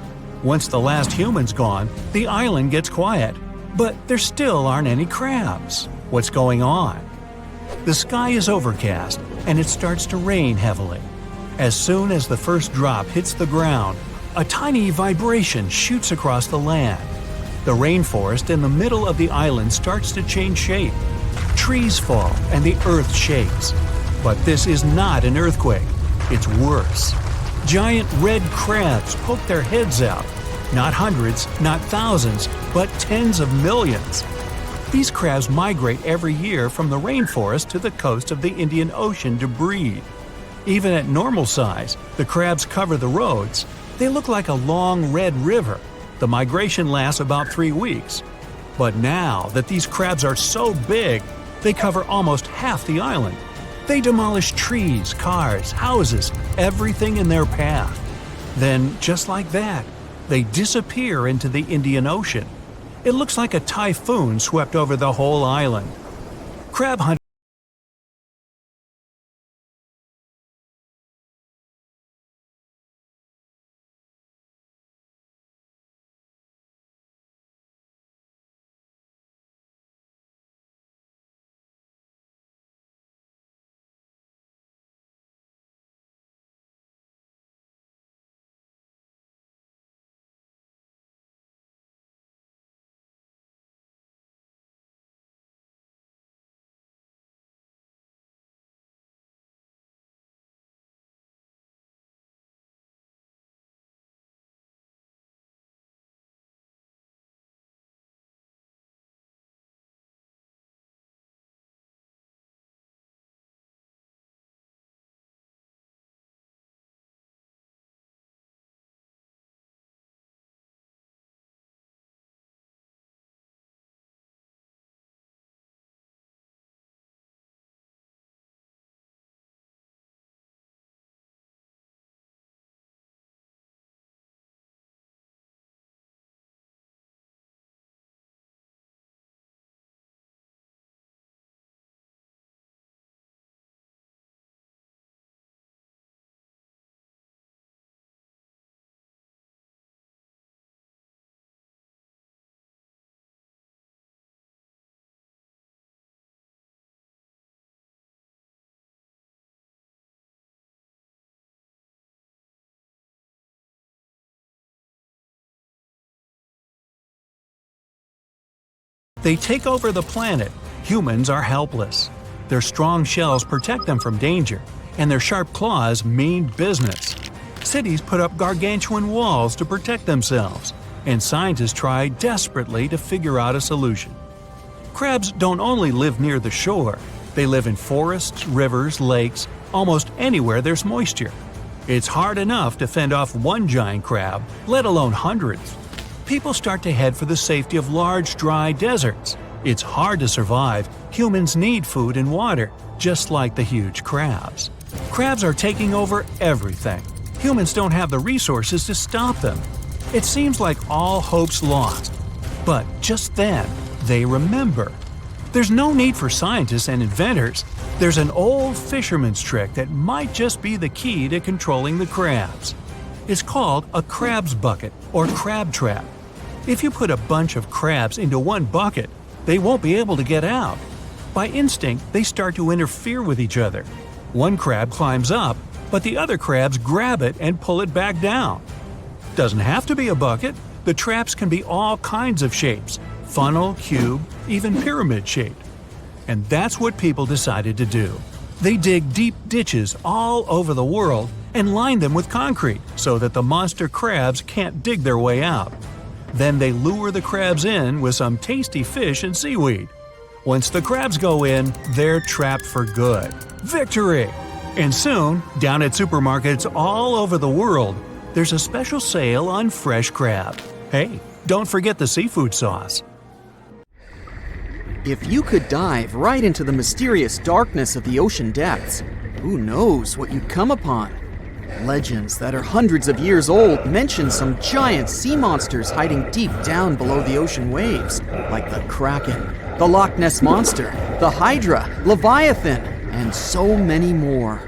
Once the last human's gone, the island gets quiet. But there still aren't any crabs. What's going on? The sky is overcast, and it starts to rain heavily. As soon as the first drop hits the ground, a tiny vibration shoots across the land. The rainforest in the middle of the island starts to change shape. Trees fall and the earth shakes. But this is not an earthquake. It's worse. Giant red crabs poke their heads out. Not hundreds, not thousands, but tens of millions. These crabs migrate every year from the rainforest to the coast of the Indian Ocean to breed. Even at normal size, the crabs cover the roads. They look like a long red river. The migration lasts about 3 weeks. But now that these crabs are so big, they cover almost half the island. They demolish trees, cars, houses, everything in their path. Then, just like that, they disappear into the Indian Ocean. It looks like a typhoon swept over the whole island. Crab hunters They take over the planet. Humans are helpless. Their strong shells protect them from danger, and their sharp claws mean business. Cities put up gargantuan walls to protect themselves, and scientists try desperately to figure out a solution. Crabs don't only live near the shore, they live in forests, rivers, lakes, almost anywhere there's moisture. It's hard enough to fend off one giant crab, let alone hundreds. People start to head for the safety of large, dry deserts. It's hard to survive. Humans need food and water, just like the huge crabs. Crabs are taking over everything. Humans don't have the resources to stop them. It seems like all hope's lost. But just then, they remember. There's no need for scientists and inventors. There's an old fisherman's trick that might just be the key to controlling the crabs. It's called a crab's bucket or crab trap. If you put a bunch of crabs into one bucket, they won't be able to get out. By instinct, they start to interfere with each other. One crab climbs up, but the other crabs grab it and pull it back down. Doesn't have to be a bucket. The traps can be all kinds of shapes: funnel, cube, even pyramid shaped. And that's what people decided to do. They dig deep ditches all over the world and line them with concrete so that the monster crabs can't dig their way out. Then they lure the crabs in with some tasty fish and seaweed. Once the crabs go in, they're trapped for good. Victory! And soon, down at supermarkets all over the world, there's a special sale on fresh crab. Hey, don't forget the seafood sauce. If you could dive right into the mysterious darkness of the ocean depths, who knows what you'd come upon? Legends that are hundreds of years old mention some giant sea monsters hiding deep down below the ocean waves, like the Kraken, the Loch Ness Monster, the Hydra, Leviathan, and so many more.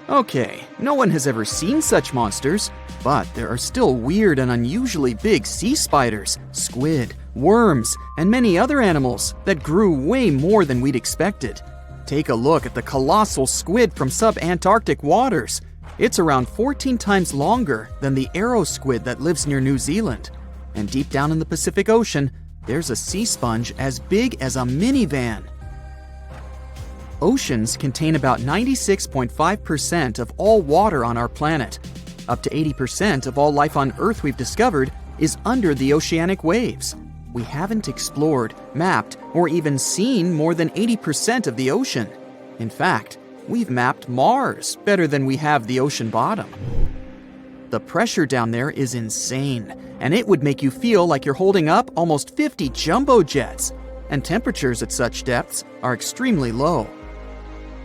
Okay, no one has ever seen such monsters, but there are still weird and unusually big sea spiders, squid, worms, and many other animals that grew way more than we'd expected. Take a look at the colossal squid from sub-Antarctic waters. It's around 14 times longer than the arrow squid that lives near New Zealand. And deep down in the Pacific Ocean, there's a sea sponge as big as a minivan. Oceans contain about 96.5% of all water on our planet. Up to 80% of all life on Earth we've discovered is under the oceanic waves. We haven't explored, mapped, or even seen more than 80% of the ocean. In fact, we've mapped Mars better than we have the ocean bottom. The pressure down there is insane, and it would make you feel like you're holding up almost 50 jumbo jets. And temperatures at such depths are extremely low.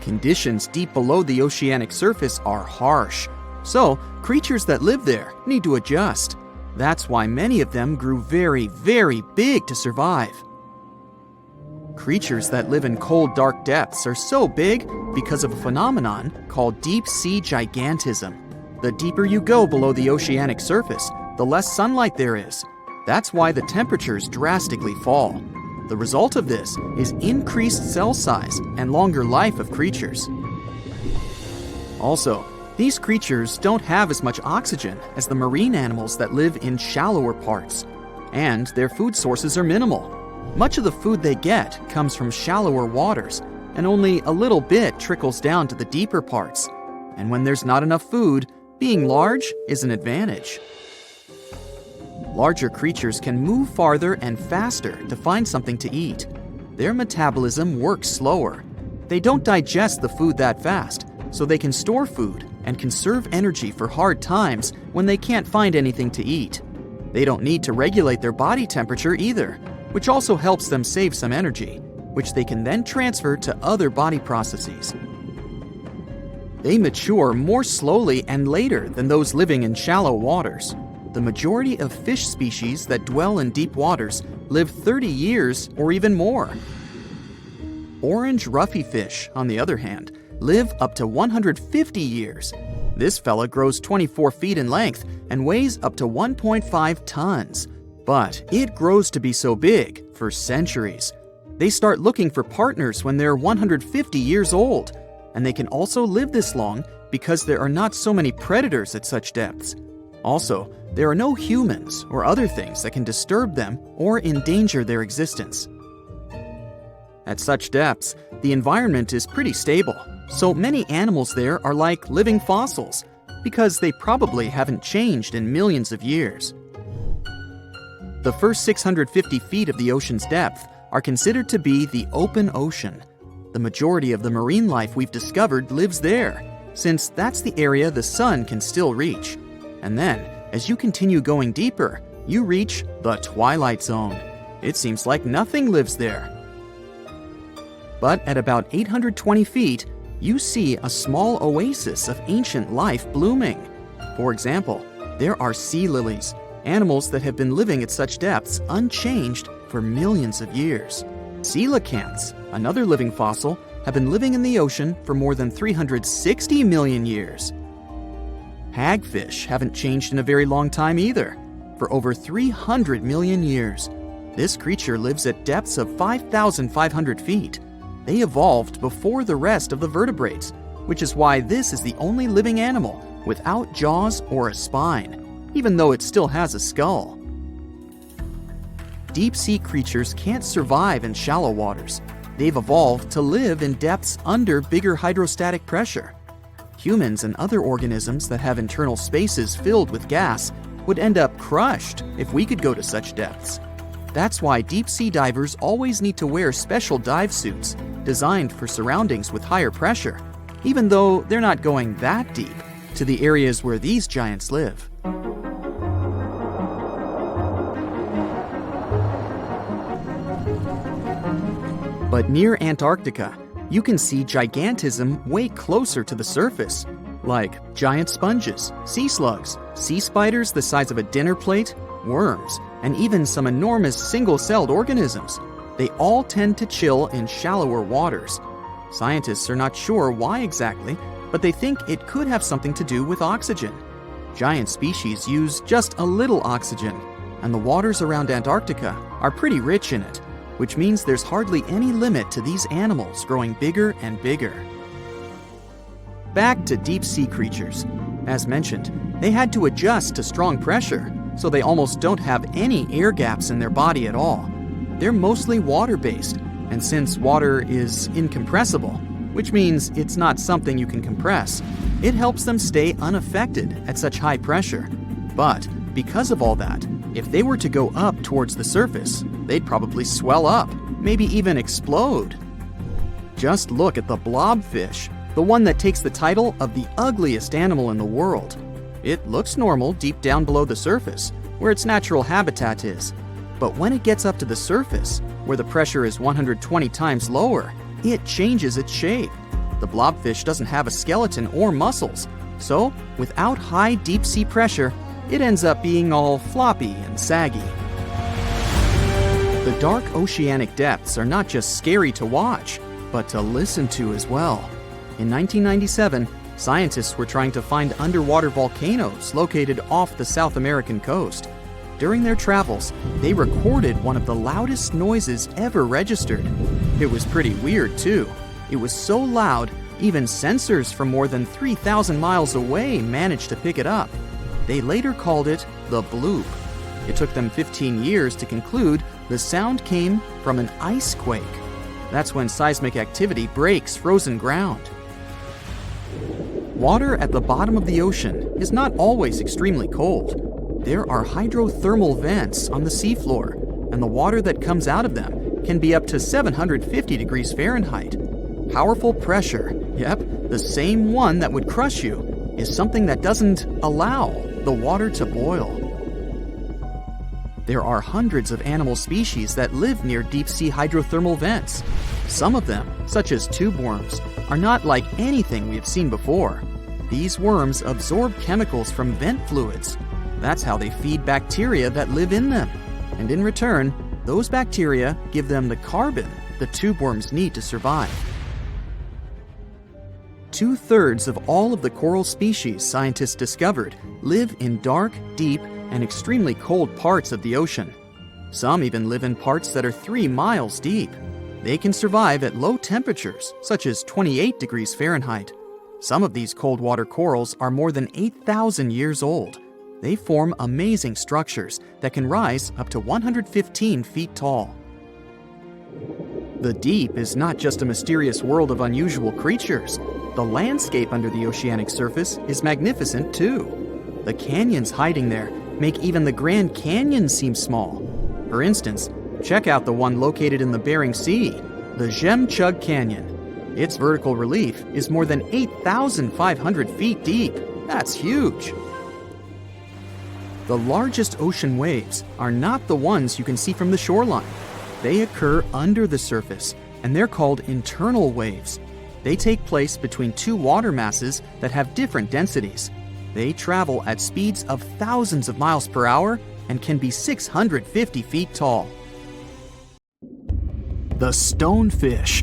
Conditions deep below the oceanic surface are harsh, so creatures that live there need to adjust. That's why many of them grew very, very big to survive. Creatures that live in cold, dark depths are so big because of a phenomenon called deep sea gigantism. The deeper you go below the oceanic surface, the less sunlight there is. That's why the temperatures drastically fall. The result of this is increased cell size and longer life of creatures. Also, these creatures don't have as much oxygen as the marine animals that live in shallower parts, and their food sources are minimal. Much of the food they get comes from shallower waters, and only a little bit trickles down to the deeper parts. And when there's not enough food, being large is an advantage. Larger creatures can move farther and faster to find something to eat. Their metabolism works slower. They don't digest the food that fast, so they can store food and conserve energy for hard times when they can't find anything to eat. They don't need to regulate their body temperature either, which also helps them save some energy, which they can then transfer to other body processes. They mature more slowly and later than those living in shallow waters. The majority of fish species that dwell in deep waters live 30 years or even more. Orange ruffy fish, on the other hand, live up to 150 years. This fella grows 24 feet in length and weighs up to 1.5 tons. But it grows to be so big for centuries. They start looking for partners when they're 150 years old, and they can also live this long because there are not so many predators at such depths. Also, There are no humans or other things that can disturb them or endanger their existence. At such depths, the environment is pretty stable, so many animals there are like living fossils, because they probably haven't changed in millions of years. The first 650 feet of the ocean's depth are considered to be the open ocean. The majority of the marine life we've discovered lives there, since that's the area the sun can still reach. And then, as you continue going deeper, you reach the twilight zone. It seems like nothing lives there. But at about 820 feet, you see a small oasis of ancient life blooming. For example, there are sea lilies, animals that have been living at such depths unchanged for millions of years. Coelacanths, another living fossil, have been living in the ocean for more than 360 million years. Hagfish haven't changed in a very long time either, for over 300 million years. This creature lives at depths of 5,500 feet. They evolved before the rest of the vertebrates, which is why this is the only living animal without jaws or a spine, even though it still has a skull. Deep-sea creatures can't survive in shallow waters. They've evolved to live in depths under bigger hydrostatic pressure. Humans and other organisms that have internal spaces filled with gas would end up crushed if we could go to such depths. That's why deep-sea divers always need to wear special dive suits designed for surroundings with higher pressure, even though they're not going that deep to the areas where these giants live. But near Antarctica, you can see gigantism way closer to the surface, like giant sponges, sea slugs, sea spiders the size of a dinner plate, worms, and even some enormous single-celled organisms. They all tend to chill in shallower waters. Scientists are not sure why exactly, but they think it could have something to do with oxygen. Giant species use just a little oxygen, and the waters around Antarctica are pretty rich in it, which means there's hardly any limit to these animals growing bigger and bigger. Back to deep-sea creatures. As mentioned, they had to adjust to strong pressure, so they almost don't have any air gaps in their body at all. They're mostly water-based, and since water is incompressible, which means it's not something you can compress, it helps them stay unaffected at such high pressure. But because of all that, if they were to go up towards the surface, they'd probably swell up, maybe even explode. Just look at the blobfish, the one that takes the title of the ugliest animal in the world. It looks normal deep down below the surface, where its natural habitat is. But when it gets up to the surface, where the pressure is 120 times lower, it changes its shape. The blobfish doesn't have a skeleton or muscles, so without high deep-sea pressure, it ends up being all floppy and saggy. The dark oceanic depths are not just scary to watch, but to listen to as well. In 1997, scientists were trying to find underwater volcanoes located off the South American coast. During their travels, they recorded one of the loudest noises ever registered. It was pretty weird, too. It was so loud, even sensors from more than 3,000 miles away managed to pick it up. They later called it the bloop. It took them 15 years to conclude the sound came from an ice quake. That's when seismic activity breaks frozen ground. Water at the bottom of the ocean is not always extremely cold. There are hydrothermal vents on the seafloor, and the water that comes out of them can be up to 750 degrees Fahrenheit. Powerful pressure, yep, the same one that would crush you, is something that doesn't allow the water to boil. There are hundreds of animal species that live near deep-sea hydrothermal vents. Some of them, such as tube worms, are not like anything we have seen before. These worms absorb chemicals from vent fluids. That's how they feed bacteria that live in them. And in return, those bacteria give them the carbon the tube worms need to survive. 2/3 of all of the coral species scientists discovered live in dark, deep, and extremely cold parts of the ocean. Some even live in parts that are 3 miles deep. They can survive at low temperatures, such as 28 degrees Fahrenheit. Some of these cold water corals are more than 8,000 years old. They form amazing structures that can rise up to 115 feet tall. The deep is not just a mysterious world of unusual creatures. The landscape under the oceanic surface is magnificent too. The canyons hiding there make even the Grand Canyon seem small. For instance, check out the one located in the Bering Sea, the Jemchug Canyon. Its vertical relief is more than 8,500 feet deep. That's huge. The largest ocean waves are not the ones you can see from the shoreline. They occur under the surface, and they're called internal waves. They take place between two water masses that have different densities. They travel at speeds of thousands of miles per hour and can be 650 feet tall. The stonefish.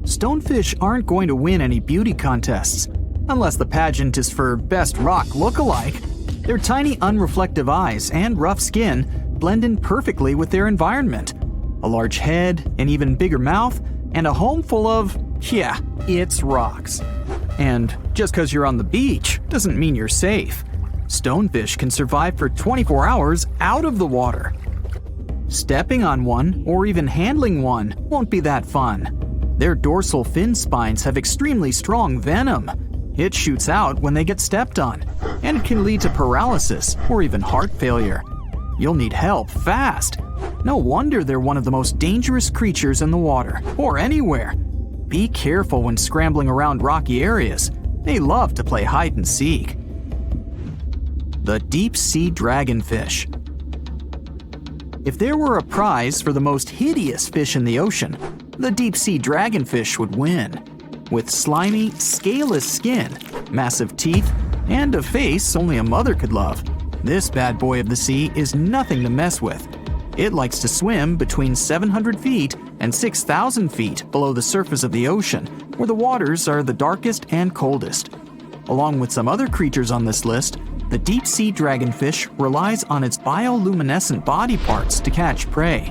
Stonefish aren't going to win any beauty contests, unless the pageant is for best rock lookalike. Their tiny unreflective eyes and rough skin blend in perfectly with their environment. A large head, an even bigger mouth, and a home full of, it's rocks. And just because you're on the beach doesn't mean you're safe. Stonefish can survive for 24 hours out of the water. Stepping on one or even handling one won't be that fun. Their dorsal fin spines have extremely strong venom. It shoots out when they get stepped on, and it can lead to paralysis or even heart failure. You'll need help fast. No wonder they're one of the most dangerous creatures in the water, or anywhere. Be careful when scrambling around rocky areas. They love to play hide and seek. The deep sea dragonfish. If there were a prize for the most hideous fish in the ocean, the deep sea dragonfish would win. With slimy, scaleless skin, massive teeth, and a face only a mother could love, this bad boy of the sea is nothing to mess with. It likes to swim between 700 feet and 6,000 feet below the surface of the ocean, where the waters are the darkest and coldest. Along with some other creatures on this list, the deep sea dragonfish relies on its bioluminescent body parts to catch prey.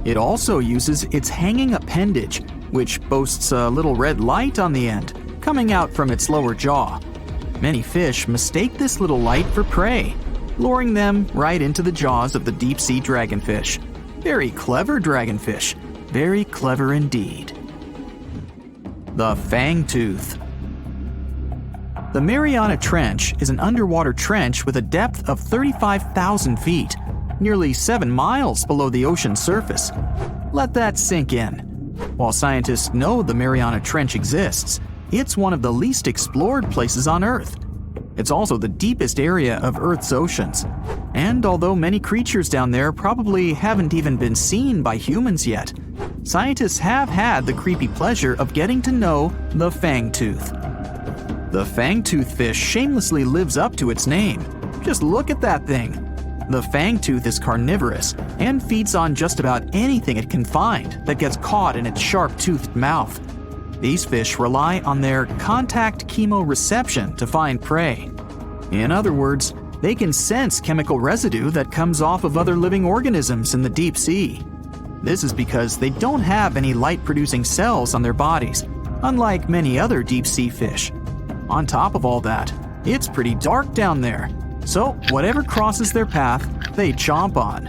It also uses its hanging appendage, which boasts a little red light on the end, coming out from its lower jaw. Many fish mistake this little light for prey, luring them right into the jaws of the deep-sea dragonfish. Very clever dragonfish. Very clever indeed. The fangtooth. The Mariana Trench is an underwater trench with a depth of 35,000 feet, nearly 7 miles below the ocean surface. Let that sink in. While scientists know the Mariana Trench exists, it's one of the least explored places on Earth. It's also the deepest area of Earth's oceans. And although many creatures down there probably haven't even been seen by humans yet, scientists have had the creepy pleasure of getting to know the fangtooth. The fangtooth fish shamelessly lives up to its name. Just look at that thing. The fangtooth is carnivorous and feeds on just about anything it can find that gets caught in its sharp-toothed mouth. These fish rely on their contact chemoreception to find prey. In other words, they can sense chemical residue that comes off of other living organisms in the deep sea. This is because they don't have any light-producing cells on their bodies, unlike many other deep-sea fish. On top of all that, it's pretty dark down there, so whatever crosses their path, they chomp on.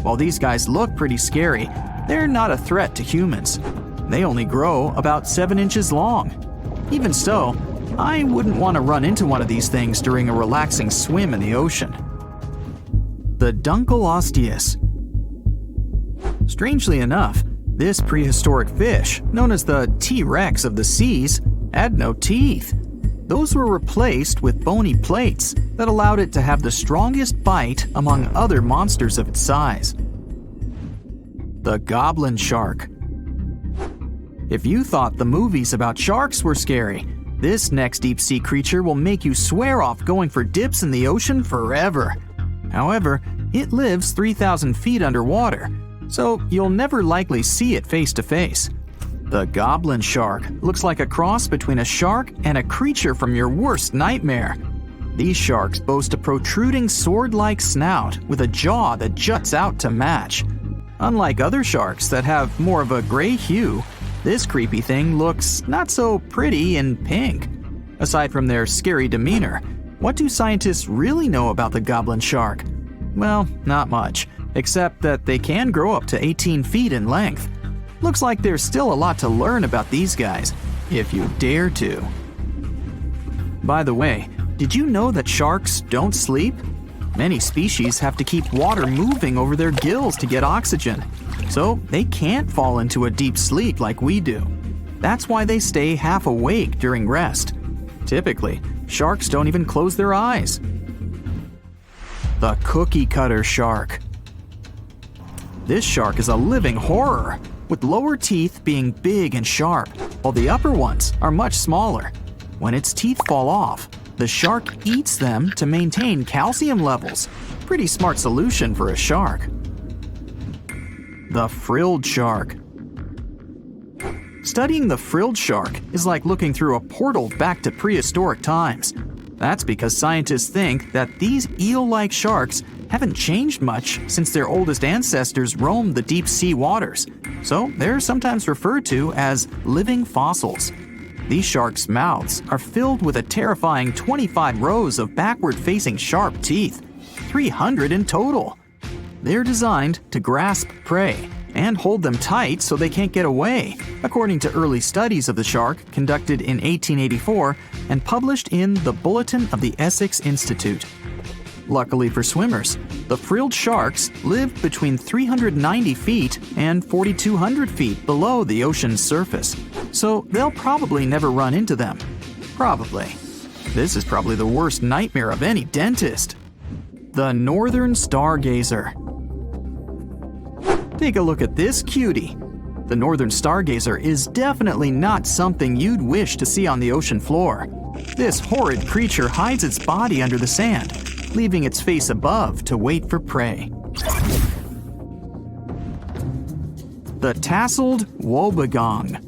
While these guys look pretty scary, they're not a threat to humans. They only grow about 7 inches long. Even so, I wouldn't want to run into one of these things during a relaxing swim in the ocean. The Dunkleosteus. Strangely enough, this prehistoric fish, known as the T-Rex of the seas, had no teeth. Those were replaced with bony plates that allowed it to have the strongest bite among other monsters of its size. The goblin shark. If you thought the movies about sharks were scary, this next deep-sea creature will make you swear off going for dips in the ocean forever. However, it lives 3,000 feet underwater, so you'll never likely see it face to face. The goblin shark looks like a cross between a shark and a creature from your worst nightmare. These sharks boast a protruding sword-like snout with a jaw that juts out to match. Unlike other sharks that have more of a gray hue, this creepy thing looks not so pretty and pink. Aside from their scary demeanor, What do scientists really know about the goblin shark? Well, not much, except that they can grow up to 18 feet in length. Looks like there's still a lot to learn about these guys, if you dare to. By the way, did you know that sharks don't sleep? Many species have to keep water moving over their gills to get oxygen, so they can't fall into a deep sleep like we do. That's why they stay half awake during rest. Typically, sharks don't even close their eyes. The cookie cutter shark. This shark is a living horror, with lower teeth being big and sharp, while the upper ones are much smaller. When its teeth fall off, the shark eats them to maintain calcium levels. Pretty smart solution for a shark. The frilled shark. Studying the frilled shark is like looking through a portal back to prehistoric times. That's because scientists think that these eel-like sharks haven't changed much since their oldest ancestors roamed the deep sea waters, so they're sometimes referred to as living fossils. These sharks' mouths are filled with a terrifying 25 rows of backward-facing sharp teeth, 300 in total. They're designed to grasp prey and hold them tight so they can't get away, according to early studies of the shark conducted in 1884 and published in the Bulletin of the Essex Institute. Luckily for swimmers, the frilled sharks live between 390 feet and 4,200 feet below the ocean's surface, so they'll probably never run into them. Probably. This is probably the worst nightmare of any dentist. The northern stargazer. Take a look at this cutie. The northern stargazer is definitely not something you'd wish to see on the ocean floor. This horrid creature hides its body under the sand, leaving its face above to wait for prey. The tasseled wobbegong.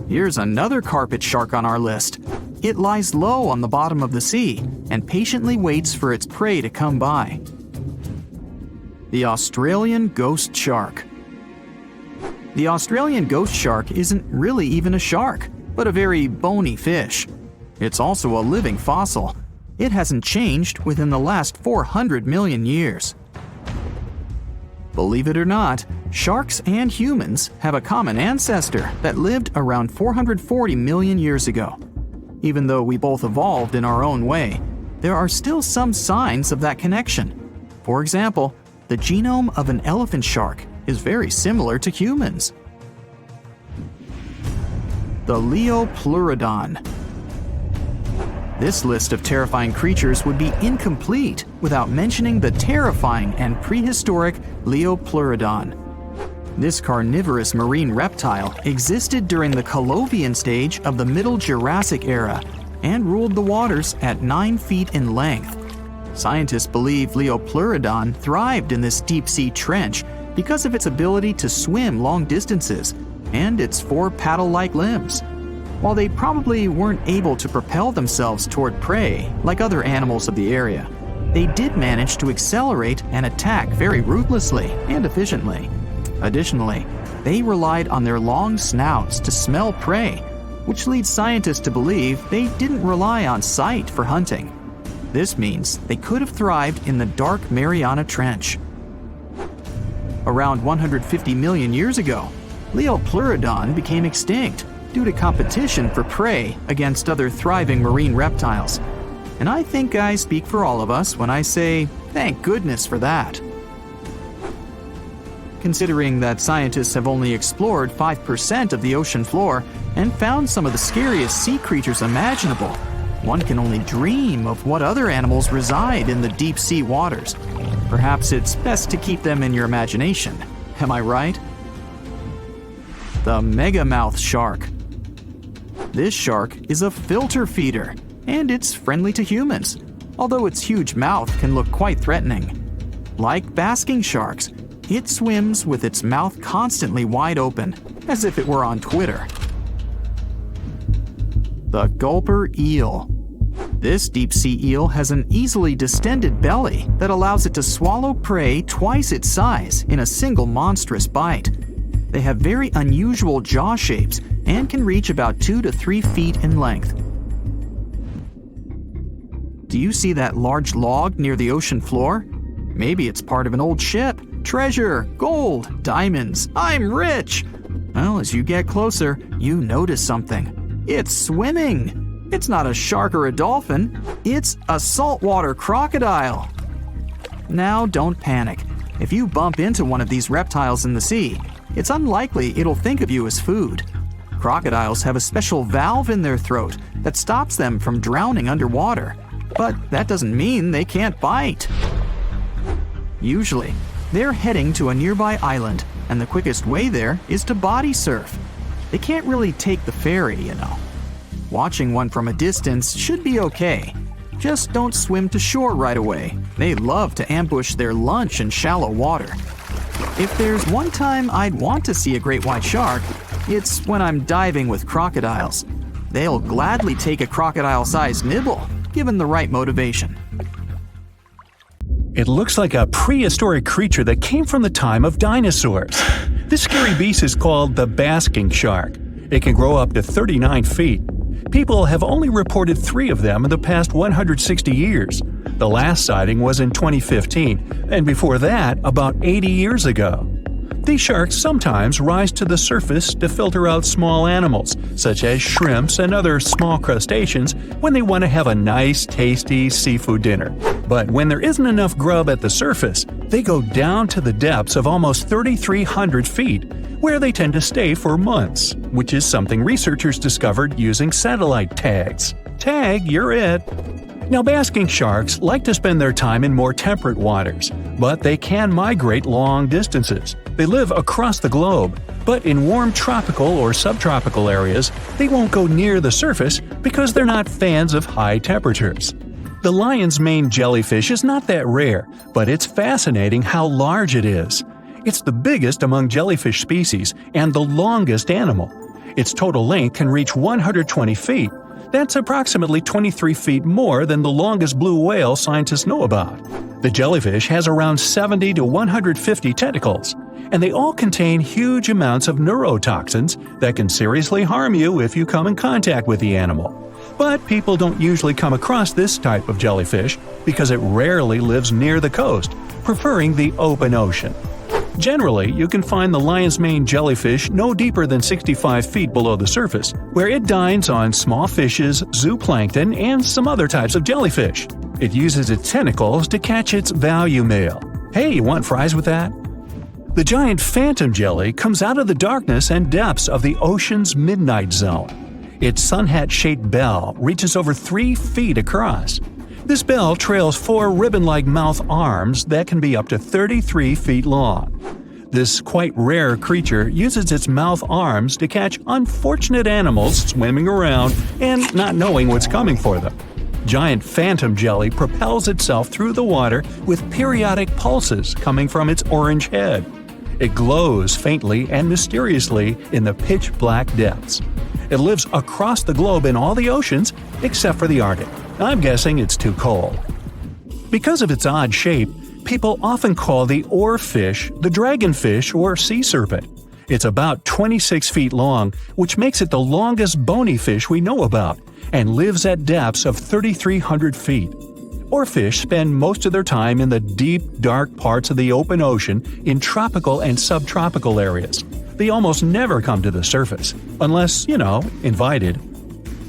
Here's another carpet shark on our list. It lies low on the bottom of the sea and patiently waits for its prey to come by. The Australian ghost shark. The Australian ghost shark isn't really even a shark, but a very bony fish. It's also a living fossil. It hasn't changed within the last 400 million years. Believe it or not, sharks and humans have a common ancestor that lived around 440 million years ago. Even though we both evolved in our own way, there are still some signs of that connection. For example, the genome of an elephant shark is very similar to humans. The Leopleurodon. This list of terrifying creatures would be incomplete without mentioning the terrifying and prehistoric Leopleurodon. This carnivorous marine reptile existed during the Colovian stage of the Middle Jurassic era and ruled the waters at 9 feet in length. Scientists believe Leopleurodon thrived in this deep-sea trench because of its ability to swim long distances and its 4 paddle-like limbs. While they probably weren't able to propel themselves toward prey like other animals of the area, they did manage to accelerate and attack very ruthlessly and efficiently. Additionally, they relied on their long snouts to smell prey, which leads scientists to believe they didn't rely on sight for hunting. This means they could have thrived in the dark Mariana Trench. Around 150 million years ago, Leopleurodon became extinct due to competition for prey against other thriving marine reptiles. And I think I speak for all of us when I say, thank goodness for that. Considering that scientists have only explored 5% of the ocean floor and found some of the scariest sea creatures imaginable, one can only dream of what other animals reside in the deep sea waters. Perhaps it's best to keep them in your imagination. Am I right? The megamouth shark. This shark is a filter feeder, and it's friendly to humans, although its huge mouth can look quite threatening. Like basking sharks, it swims with its mouth constantly wide open, as if it were on Twitter. The gulper eel. This deep-sea eel has an easily distended belly that allows it to swallow prey twice its size in a single monstrous bite. They have very unusual jaw shapes and can reach about 2 to 3 feet in length. Do you see that large log near the ocean floor? Maybe it's part of an old ship. Treasure, gold, diamonds, I'm rich! Well, as you get closer, you notice something. It's swimming! It's not a shark or a dolphin, it's a saltwater crocodile! Now don't panic. If you bump into one of these reptiles in the sea, it's unlikely it'll think of you as food. Crocodiles have a special valve in their throat that stops them from drowning underwater. But that doesn't mean they can't bite. Usually, they're heading to a nearby island, and the quickest way there is to body surf. They can't really take the ferry, you know. Watching one from a distance should be okay. Just don't swim to shore right away. They love to ambush their lunch in shallow water. If there's one time I'd want to see a great white shark, it's when I'm diving with crocodiles. They'll gladly take a crocodile-sized nibble, given the right motivation. It looks like a prehistoric creature that came from the time of dinosaurs. This scary beast is called the basking shark. It can grow up to 39 feet. People have only reported 3 of them in the past 160 years. The last sighting was in 2015, and before that, about 80 years ago. These sharks sometimes rise to the surface to filter out small animals, such as shrimps and other small crustaceans, when they want to have a nice, tasty seafood dinner. But when there isn't enough grub at the surface, they go down to the depths of almost 3,300 feet, where they tend to stay for months, which is something researchers discovered using satellite tags. Tag, you're it! Now, basking sharks like to spend their time in more temperate waters, but they can migrate long distances. They live across the globe, but in warm tropical or subtropical areas, they won't go near the surface because they're not fans of high temperatures. The lion's mane jellyfish is not that rare, but it's fascinating how large it is. It's the biggest among jellyfish species and the longest animal. Its total length can reach 120 feet. That's approximately 23 feet more than the longest blue whale scientists know about. The jellyfish has around 70 to 150 tentacles, and they all contain huge amounts of neurotoxins that can seriously harm you if you come in contact with the animal. But people don't usually come across this type of jellyfish because it rarely lives near the coast, preferring the open ocean. Generally, you can find the lion's mane jellyfish no deeper than 65 feet below the surface, where it dines on small fishes, zooplankton, and some other types of jellyfish. It uses its tentacles to catch its value meal. Hey, you want fries with that? The giant phantom jelly comes out of the darkness and depths of the ocean's midnight zone. Its sun-hat-shaped bell reaches over 3 feet across. This bell trails 4 ribbon-like mouth arms that can be up to 33 feet long. This quite rare creature uses its mouth arms to catch unfortunate animals swimming around and not knowing what's coming for them. Giant phantom jelly propels itself through the water with periodic pulses coming from its orange head. It glows faintly and mysteriously in the pitch-black depths. It lives across the globe in all the oceans except for the Arctic. I'm guessing it's too cold. Because of its odd shape, people often call the oarfish the dragonfish or sea serpent. It's about 26 feet long, which makes it the longest bony fish we know about, and lives at depths of 3,300 feet. Oarfish spend most of their time in the deep, dark parts of the open ocean in tropical and subtropical areas. They almost never come to the surface, unless, invited.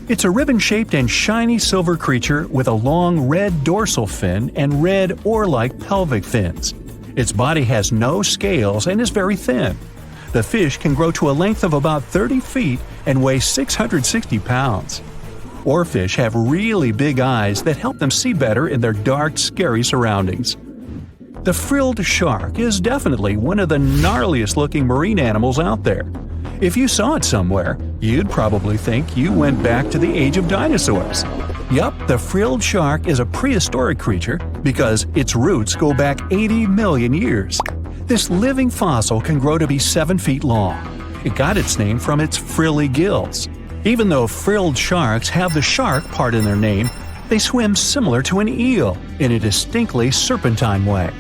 It's a ribbon-shaped and shiny silver creature with a long red dorsal fin and red oar-like pelvic fins. Its body has no scales and is very thin. The fish can grow to a length of about 30 feet and weigh 660 pounds. Oarfish have really big eyes that help them see better in their dark, scary surroundings. The frilled shark is definitely one of the gnarliest-looking marine animals out there. If you saw it somewhere, you'd probably think you went back to the age of dinosaurs. Yup, the frilled shark is a prehistoric creature because its roots go back 80 million years. This living fossil can grow to be 7 feet long. It got its name from its frilly gills. Even though frilled sharks have the shark part in their name, they swim similar to an eel in a distinctly serpentine way.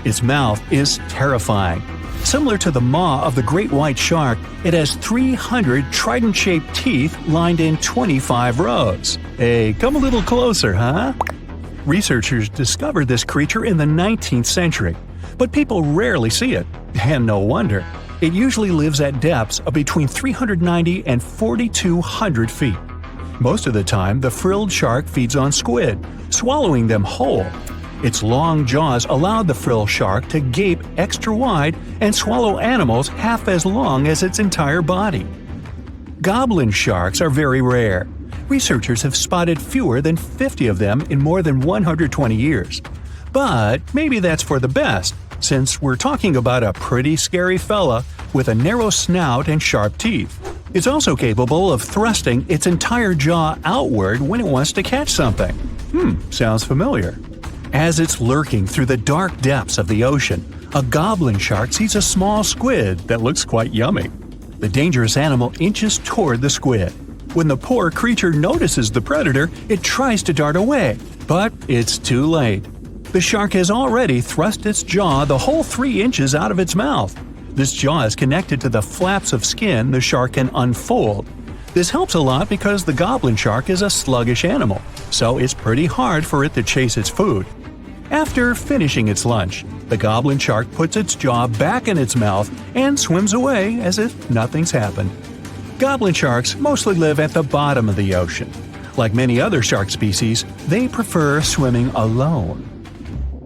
Its mouth is terrifying. Similar to the maw of the great white shark, it has 300 trident-shaped teeth lined in 25 rows. Hey, come a little closer, huh? Researchers discovered this creature in the 19th century, but people rarely see it, and no wonder. It usually lives at depths of between 390 and 4,200 feet. Most of the time, the frilled shark feeds on squid, swallowing them whole. Its long jaws allowed the frilled shark to gape extra wide and swallow animals half as long as its entire body. Goblin sharks are very rare. Researchers have spotted fewer than 50 of them in more than 120 years. But maybe that's for the best, since we're talking about a pretty scary fella with a narrow snout and sharp teeth. It's also capable of thrusting its entire jaw outward when it wants to catch something. Sounds familiar. As it's lurking through the dark depths of the ocean, a goblin shark sees a small squid that looks quite yummy. The dangerous animal inches toward the squid. When the poor creature notices the predator, it tries to dart away, but it's too late. The shark has already thrust its jaw the whole 3 inches out of its mouth. This jaw is connected to the flaps of skin the shark can unfold. This helps a lot because the goblin shark is a sluggish animal, so it's pretty hard for it to chase its food. After finishing its lunch, the goblin shark puts its jaw back in its mouth and swims away as if nothing's happened. Goblin sharks mostly live at the bottom of the ocean. Like many other shark species, they prefer swimming alone.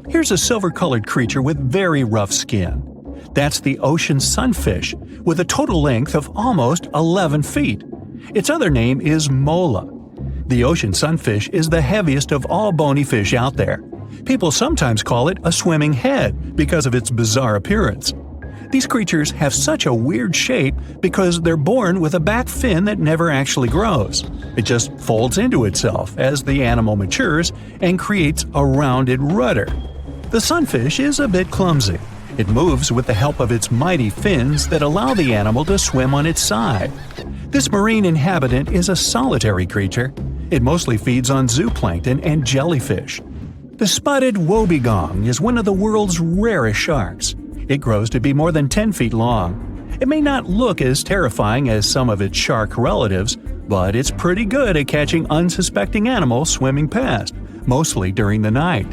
Here's a silver-colored creature with very rough skin. That's the ocean sunfish, with a total length of almost 11 feet. Its other name is mola. The ocean sunfish is the heaviest of all bony fish out there. People sometimes call it a swimming head because of its bizarre appearance. These creatures have such a weird shape because they're born with a back fin that never actually grows. It just folds into itself as the animal matures and creates a rounded rudder. The sunfish is a bit clumsy. It moves with the help of its mighty fins that allow the animal to swim on its side. This marine inhabitant is a solitary creature. It mostly feeds on zooplankton and jellyfish. The spotted wobbegong is one of the world's rarest sharks. It grows to be more than 10 feet long. It may not look as terrifying as some of its shark relatives, but it's pretty good at catching unsuspecting animals swimming past, mostly during the night.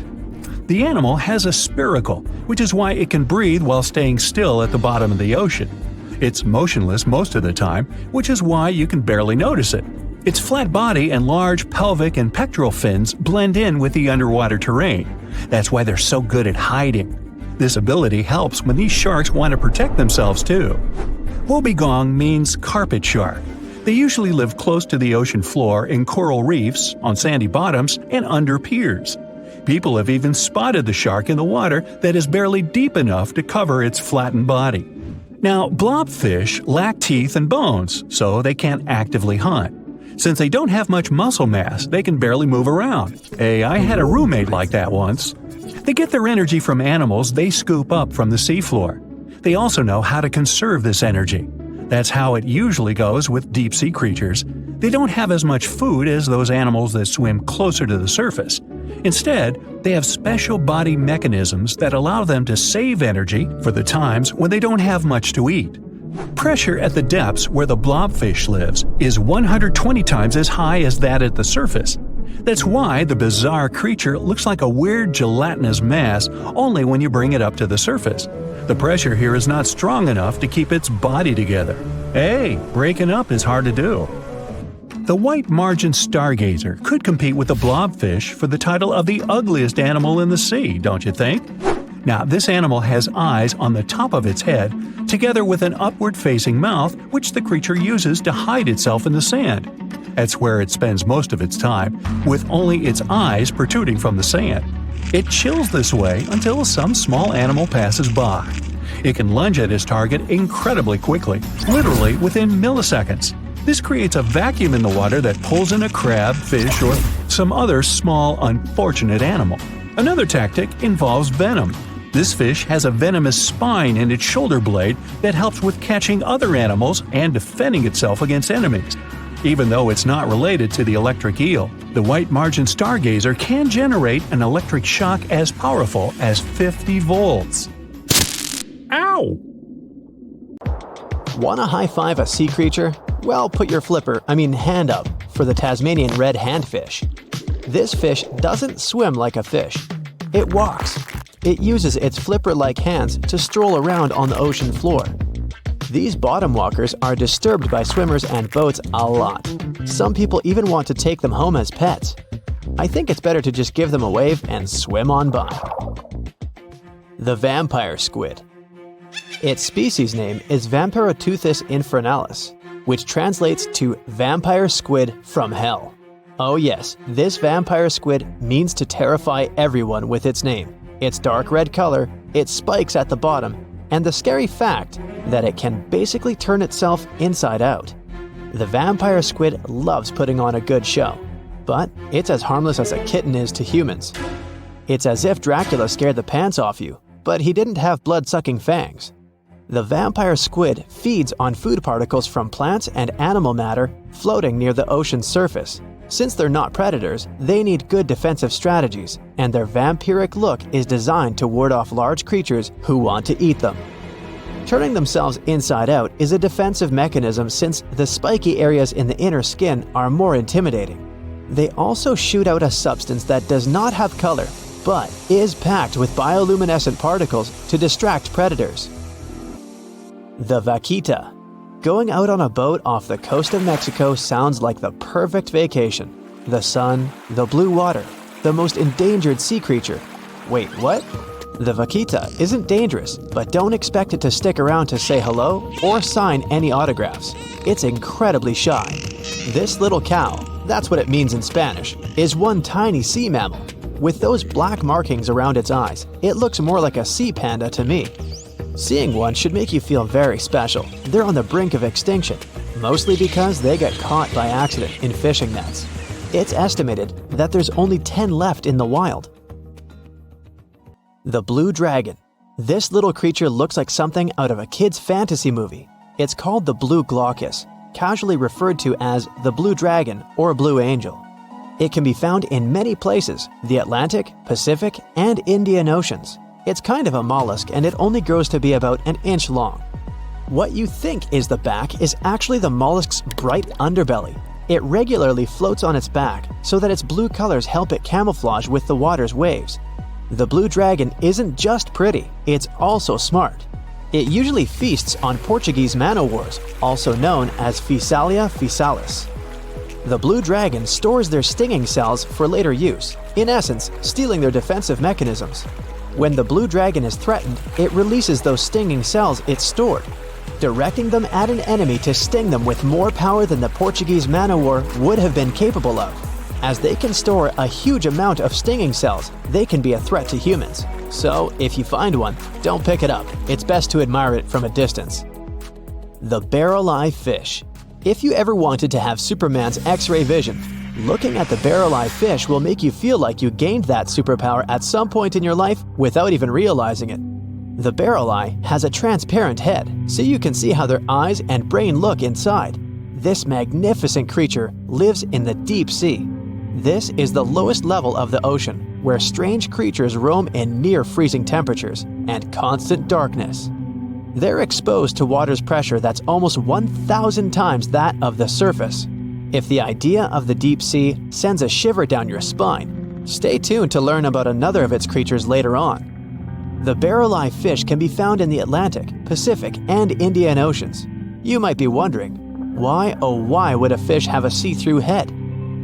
The animal has a spiracle, which is why it can breathe while staying still at the bottom of the ocean. It's motionless most of the time, which is why you can barely notice it. Its flat body and large pelvic and pectoral fins blend in with the underwater terrain. That's why they're so good at hiding. This ability helps when these sharks want to protect themselves too. Wobbegong means carpet shark. They usually live close to the ocean floor in coral reefs, on sandy bottoms, and under piers. People have even spotted the shark in the water that is barely deep enough to cover its flattened body. Now, blobfish lack teeth and bones, so they can't actively hunt. Since they don't have much muscle mass, they can barely move around. Hey, I had a roommate like that once. They get their energy from animals they scoop up from the seafloor. They also know how to conserve this energy. That's how it usually goes with deep-sea creatures. They don't have as much food as those animals that swim closer to the surface. Instead, they have special body mechanisms that allow them to save energy for the times when they don't have much to eat. Pressure at the depths where the blobfish lives is 120 times as high as that at the surface. That's why the bizarre creature looks like a weird gelatinous mass only when you bring it up to the surface. The pressure here is not strong enough to keep its body together. Hey, breaking up is hard to do. The white margin stargazer could compete with the blobfish for the title of the ugliest animal in the sea, don't you think? Now, this animal has eyes on the top of its head, together with an upward-facing mouth which the creature uses to hide itself in the sand. That's where it spends most of its time, with only its eyes protruding from the sand. It chills this way until some small animal passes by. It can lunge at its target incredibly quickly, literally within milliseconds. This creates a vacuum in the water that pulls in a crab, fish, or some other small, unfortunate animal. Another tactic involves venom. This fish has a venomous spine in its shoulder blade that helps with catching other animals and defending itself against enemies. Even though it's not related to the electric eel, the white margin stargazer can generate an electric shock as powerful as 50 volts. Ow! Want to high-five a sea creature? Well, put your hand up for the Tasmanian red handfish. This fish doesn't swim like a fish. It walks. It uses its flipper-like hands to stroll around on the ocean floor. These bottom walkers are disturbed by swimmers and boats a lot. Some people even want to take them home as pets. I think it's better to just give them a wave and swim on by. The vampire squid. Its species name is Vampiroteuthis infernales, which translates to vampire squid from hell. Oh yes, this vampire squid means to terrify everyone with its name, its dark red color, its spikes at the bottom, and the scary fact that it can basically turn itself inside out. The vampire squid loves putting on a good show, but it's as harmless as a kitten is to humans. It's as if Dracula scared the pants off you, but he didn't have blood-sucking fangs. The vampire squid feeds on food particles from plants and animal matter floating near the ocean's surface. Since they're not predators, they need good defensive strategies, and their vampiric look is designed to ward off large creatures who want to eat them. Turning themselves inside out is a defensive mechanism since the spiky areas in the inner skin are more intimidating. They also shoot out a substance that does not have color, but is packed with bioluminescent particles to distract predators. The vaquita. Going out on a boat off the coast of Mexico sounds like the perfect vacation. The sun, the blue water, the most endangered sea creature. Wait, what? The vaquita isn't dangerous, but don't expect it to stick around to say hello or sign any autographs. It's incredibly shy. This little cow, that's what it means in Spanish, is one tiny sea mammal. With those black markings around its eyes, it looks more like a sea panda to me. Seeing one should make you feel very special. They're on the brink of extinction, mostly because they got caught by accident in fishing nets. It's estimated that there's only 10 left in the wild. The blue dragon. This little creature looks like something out of a kid's fantasy movie. It's called the blue glaucus, casually referred to as the blue dragon or blue angel. It can be found in many places, the Atlantic, Pacific, and Indian Oceans. It's kind of a mollusk and it only grows to be about an inch long. What you think is the back is actually the mollusk's bright underbelly. It regularly floats on its back so that its blue colors help it camouflage with the water's waves. The blue dragon isn't just pretty, it's also smart. It usually feasts on Portuguese man-o'-wars, also known as Physalia physalis. The blue dragon stores their stinging cells for later use, in essence, stealing their defensive mechanisms. When the blue dragon is threatened, it releases those stinging cells it stored, directing them at an enemy to sting them with more power than the Portuguese man-o'-war would have been capable of. As they can store a huge amount of stinging cells, they can be a threat to humans. So, if you find one, don't pick it up. It's best to admire it from a distance. The barrel-eye fish. If you ever wanted to have Superman's X-ray vision, looking at the barrel-eye fish will make you feel like you gained that superpower at some point in your life without even realizing it. The barrel eye has a transparent head, so you can see how their eyes and brain look inside. This magnificent creature lives in the deep sea. This is the lowest level of the ocean, where strange creatures roam in near-freezing temperatures and constant darkness. They're exposed to water's pressure that's almost 1,000 times that of the surface. If the idea of the deep sea sends a shiver down your spine, stay tuned to learn about another of its creatures later on. The barrel-eye fish can be found in the Atlantic, Pacific, and Indian Oceans. You might be wondering, why oh why would a fish have a see-through head?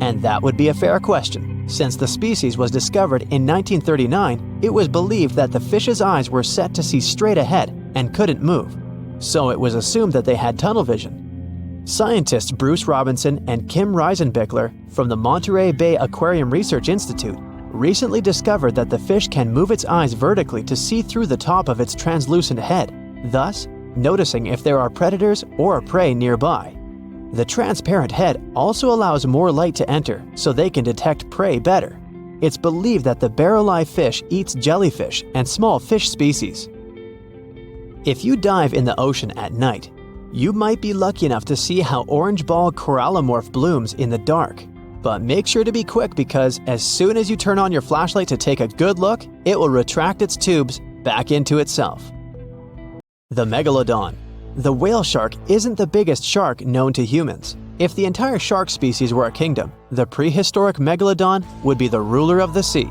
And that would be a fair question. Since the species was discovered in 1939, it was believed that the fish's eyes were set to see straight ahead and couldn't move. So it was assumed that they had tunnel vision. Scientists Bruce Robinson and Kim Reisenbichler from the Monterey Bay Aquarium Research Institute recently discovered that the fish can move its eyes vertically to see through the top of its translucent head, thus noticing if there are predators or prey nearby. The transparent head also allows more light to enter so they can detect prey better. It's believed that the barrel-eye fish eats jellyfish and small fish species. If you dive in the ocean at night, you might be lucky enough to see how orange ball corallomorph blooms in the dark. But make sure to be quick because as soon as you turn on your flashlight to take a good look, it will retract its tubes back into itself. The megalodon. The whale shark isn't the biggest shark known to humans. If the entire shark species were a kingdom, the prehistoric megalodon would be the ruler of the sea.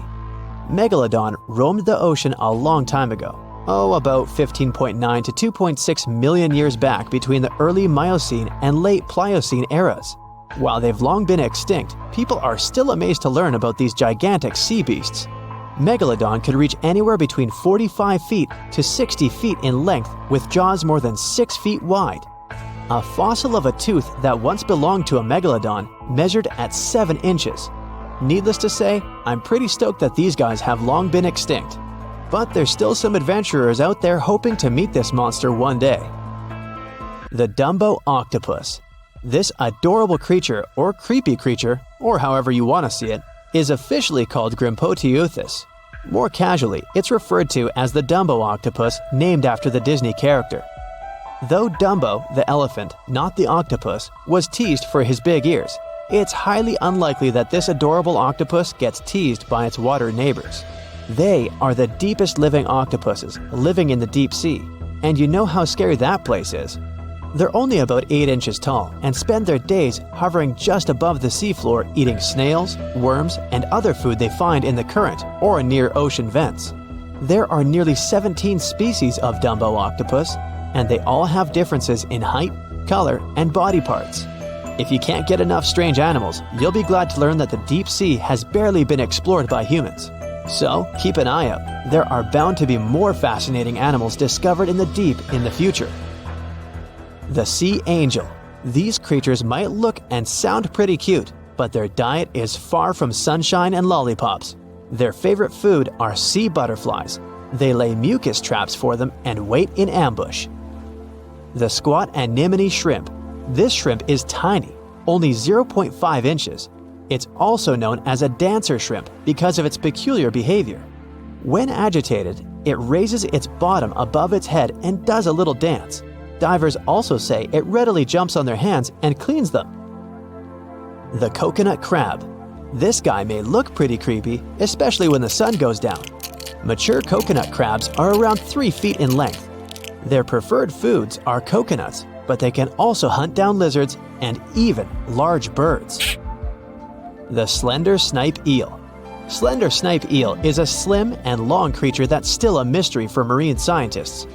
Megalodon roamed the ocean a long time ago, about 15.9 to 2.6 million years back between the early Miocene and late Pliocene eras. While they've long been extinct, people are still amazed to learn about these gigantic sea beasts. Megalodon could reach anywhere between 45 feet to 60 feet in length with jaws more than 6 feet wide. A fossil of a tooth that once belonged to a megalodon measured at 7 inches. Needless to say, I'm pretty stoked that these guys have long been extinct. But there's still some adventurers out there hoping to meet this monster one day. The Dumbo Octopus. This adorable creature, or creepy creature, or however you want to see it, is officially called Grimpoteuthis. More casually, it's referred to as the Dumbo octopus, named after the Disney character. Though Dumbo, the elephant, not the octopus, was teased for his big ears, it's highly unlikely that this adorable octopus gets teased by its water neighbors. They are the deepest living octopuses, living in the deep sea, and you know how scary that place is. They're only about 8 inches tall and spend their days hovering just above the seafloor eating snails, worms, and other food they find in the current or near ocean vents. There are nearly 17 species of Dumbo octopus, and they all have differences in height, color, and body parts. If you can't get enough strange animals, you'll be glad to learn that the deep sea has barely been explored by humans. So keep an eye out. There are bound to be more fascinating animals discovered in the deep in the future. The sea angel. These creatures might look and sound pretty cute, but their diet is far from sunshine and lollipops. Their favorite food are sea butterflies. They lay mucus traps for them and wait in ambush. The squat anemone shrimp. This shrimp is tiny, only 0.5 inches. It's also known as a dancer shrimp because of its peculiar behavior. When agitated, it raises its bottom above its head and does a little dance. Divers also say it readily jumps on their hands and cleans them. The coconut crab. This guy may look pretty creepy, especially when the sun goes down. Mature coconut crabs are around 3 feet in length. Their preferred foods are coconuts, but they can also hunt down lizards and even large birds. The slender snipe eel. Slender snipe eel is a slim and long creature that's still a mystery for marine scientists.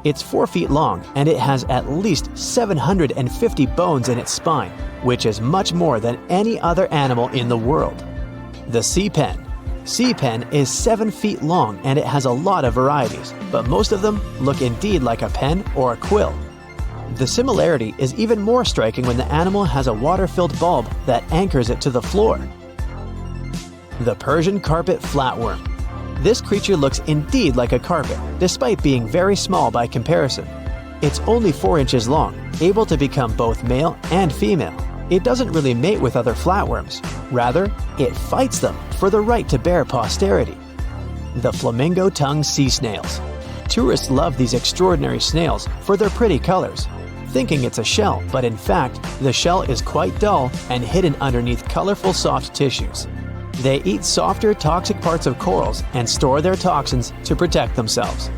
It's 4 feet long and it has at least 750 bones in its spine, which is much more than any other animal in the world. The sea pen. Sea pen is 7 feet long and it has a lot of varieties, but most of them look indeed like a pen or a quill. The similarity is even more striking when the animal has a water-filled bulb that anchors it to the floor. The Persian carpet flatworm. This creature looks indeed like a carpet, despite being very small by comparison. It's only 4 inches long, able to become both male and female. It doesn't really mate with other flatworms. Rather, it fights them for the right to bear posterity. The flamingo-tongued sea snails. Tourists love these extraordinary snails for their pretty colors, thinking it's a shell, but in fact, the shell is quite dull and hidden underneath colorful soft tissues. They eat softer, toxic parts of corals and store their toxins to protect themselves.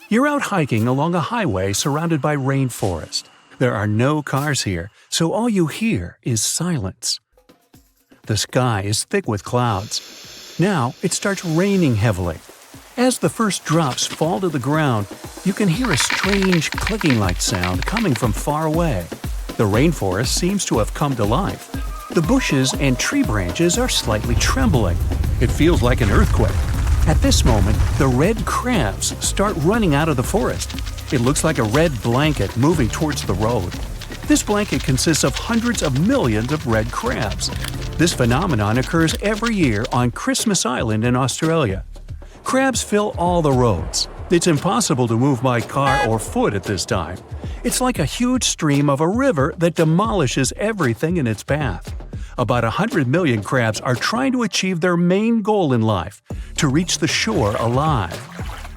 You're out hiking along a highway surrounded by rainforest. There are no cars here, so all you hear is silence. The sky is thick with clouds. Now it starts raining heavily. As the first drops fall to the ground, you can hear a strange clicking-like sound coming from far away. The rainforest seems to have come to life. The bushes and tree branches are slightly trembling. It feels like an earthquake. At this moment, the red crabs start running out of the forest. It looks like a red blanket moving towards the road. This blanket consists of hundreds of millions of red crabs. This phenomenon occurs every year on Christmas Island in Australia. Crabs fill all the roads. It's impossible to move by car or foot at this time. It's like a huge stream of a river that demolishes everything in its path. About 100 million crabs are trying to achieve their main goal in life, to reach the shore alive.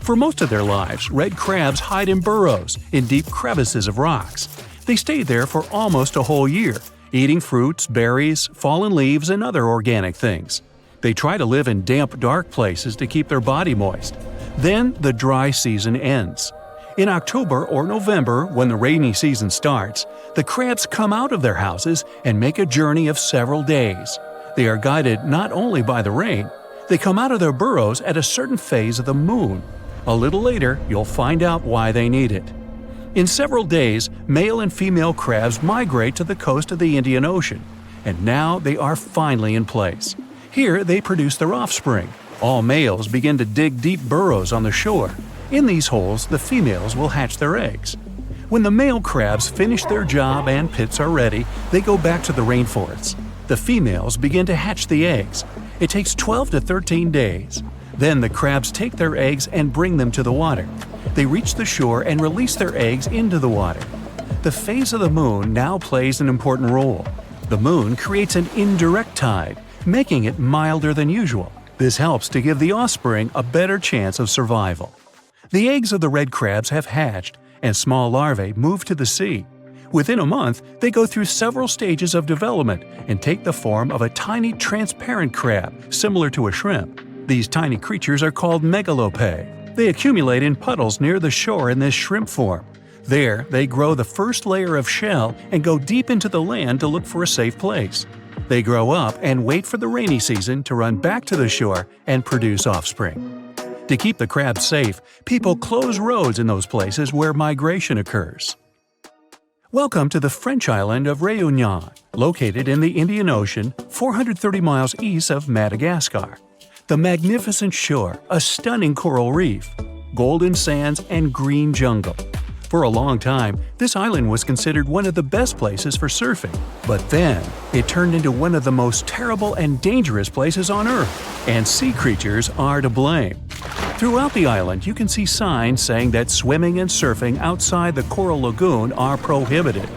For most of their lives, red crabs hide in burrows, in deep crevices of rocks. They stay there for almost a whole year, eating fruits, berries, fallen leaves, and other organic things. They try to live in damp, dark places to keep their body moist. Then the dry season ends. In October or November, when the rainy season starts, the crabs come out of their houses and make a journey of several days. They are guided not only by the rain, they come out of their burrows at a certain phase of the moon. A little later, you'll find out why they need it. In several days, male and female crabs migrate to the coast of the Indian Ocean, and now they are finally in place. Here they produce their offspring. All males begin to dig deep burrows on the shore. In these holes, the females will hatch their eggs. When the male crabs finish their job and pits are ready, they go back to the rainforests. The females begin to hatch the eggs. It takes 12 to 13 days. Then the crabs take their eggs and bring them to the water. They reach the shore and release their eggs into the water. The phase of the moon now plays an important role. The moon creates an indirect tide, making it milder than usual. This helps to give the offspring a better chance of survival. The eggs of the red crabs have hatched, and small larvae move to the sea. Within a month, they go through several stages of development and take the form of a tiny transparent crab, similar to a shrimp. These tiny creatures are called megalopae. They accumulate in puddles near the shore in this shrimp form. There, they grow the first layer of shell and go deep into the land to look for a safe place. They grow up and wait for the rainy season to run back to the shore and produce offspring. To keep the crabs safe, people close roads in those places where migration occurs. Welcome to the French island of Réunion, located in the Indian Ocean, 430 miles east of Madagascar. The magnificent shore, a stunning coral reef, golden sands, and green jungle. For a long time, this island was considered one of the best places for surfing. But then, it turned into one of the most terrible and dangerous places on Earth, and sea creatures are to blame. Throughout the island, you can see signs saying that swimming and surfing outside the coral lagoon are prohibited.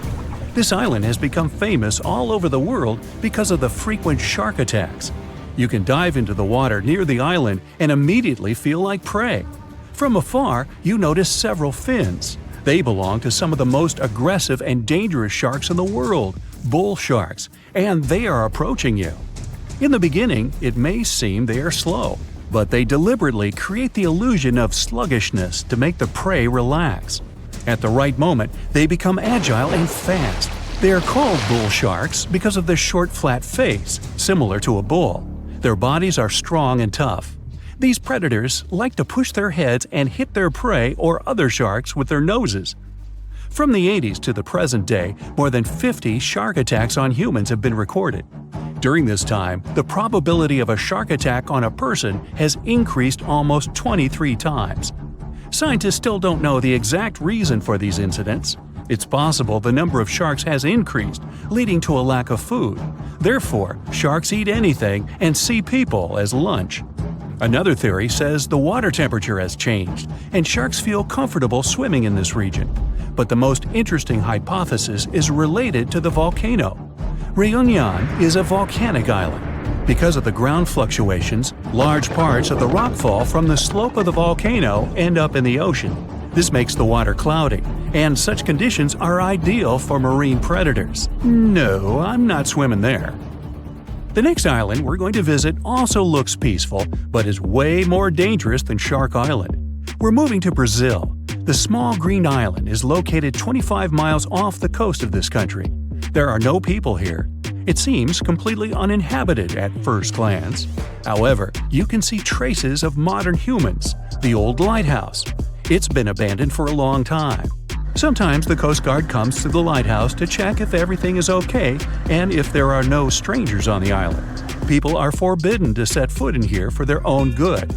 This island has become famous all over the world because of the frequent shark attacks. You can dive into the water near the island and immediately feel like prey. From afar, you notice several fins. They belong to some of the most aggressive and dangerous sharks in the world, bull sharks, and they are approaching you. In the beginning, it may seem they are slow, but they deliberately create the illusion of sluggishness to make the prey relax. At the right moment, they become agile and fast. They are called bull sharks because of their short, flat face, similar to a bull. Their bodies are strong and tough. These predators like to push their heads and hit their prey or other sharks with their noses. From the 80s to the present day, more than 50 shark attacks on humans have been recorded. During this time, the probability of a shark attack on a person has increased almost 23 times. Scientists still don't know the exact reason for these incidents. It's possible the number of sharks has increased, leading to a lack of food. Therefore, sharks eat anything and see people as lunch. Another theory says the water temperature has changed, and sharks feel comfortable swimming in this region. But the most interesting hypothesis is related to the volcano. Réunion is a volcanic island. Because of the ground fluctuations, large parts of the rock fall from the slope of the volcano end up in the ocean. This makes the water cloudy, and such conditions are ideal for marine predators. No, I'm not swimming there. The next island we're going to visit also looks peaceful, but is way more dangerous than Shark Island. We're moving to Brazil. The small green island is located 25 miles off the coast of this country. There are no people here. It seems completely uninhabited at first glance. However, you can see traces of modern humans. The old lighthouse. It's been abandoned for a long time. Sometimes the Coast Guard comes to the lighthouse to check if everything is okay and if there are no strangers on the island. People are forbidden to set foot in here for their own good.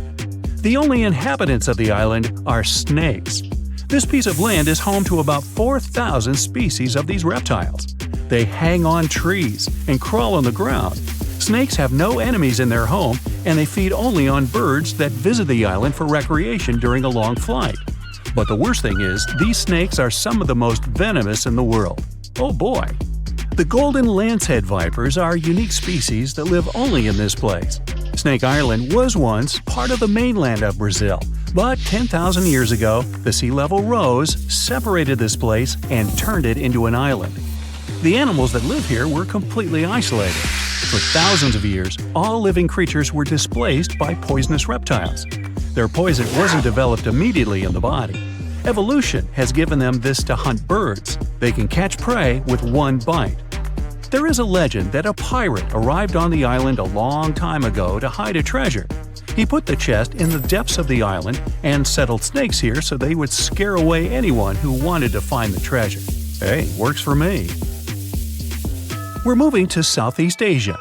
The only inhabitants of the island are snakes. This piece of land is home to about 4,000 species of these reptiles. They hang on trees and crawl on the ground. Snakes have no enemies in their home, and they feed only on birds that visit the island for recreation during a long flight. But the worst thing is, these snakes are some of the most venomous in the world. Oh boy! The golden lancehead vipers are a unique species that live only in this place. Snake Island was once part of the mainland of Brazil, but 10,000 years ago, the sea level rose, separated this place, and turned it into an island. The animals that live here were completely isolated. For thousands of years, all living creatures were displaced by poisonous reptiles. Their poison wasn't developed immediately in the body. Evolution has given them this to hunt birds. They can catch prey with one bite. There is a legend that a pirate arrived on the island a long time ago to hide a treasure. He put the chest in the depths of the island and settled snakes here so they would scare away anyone who wanted to find the treasure. Hey, works for me. We're moving to Southeast Asia.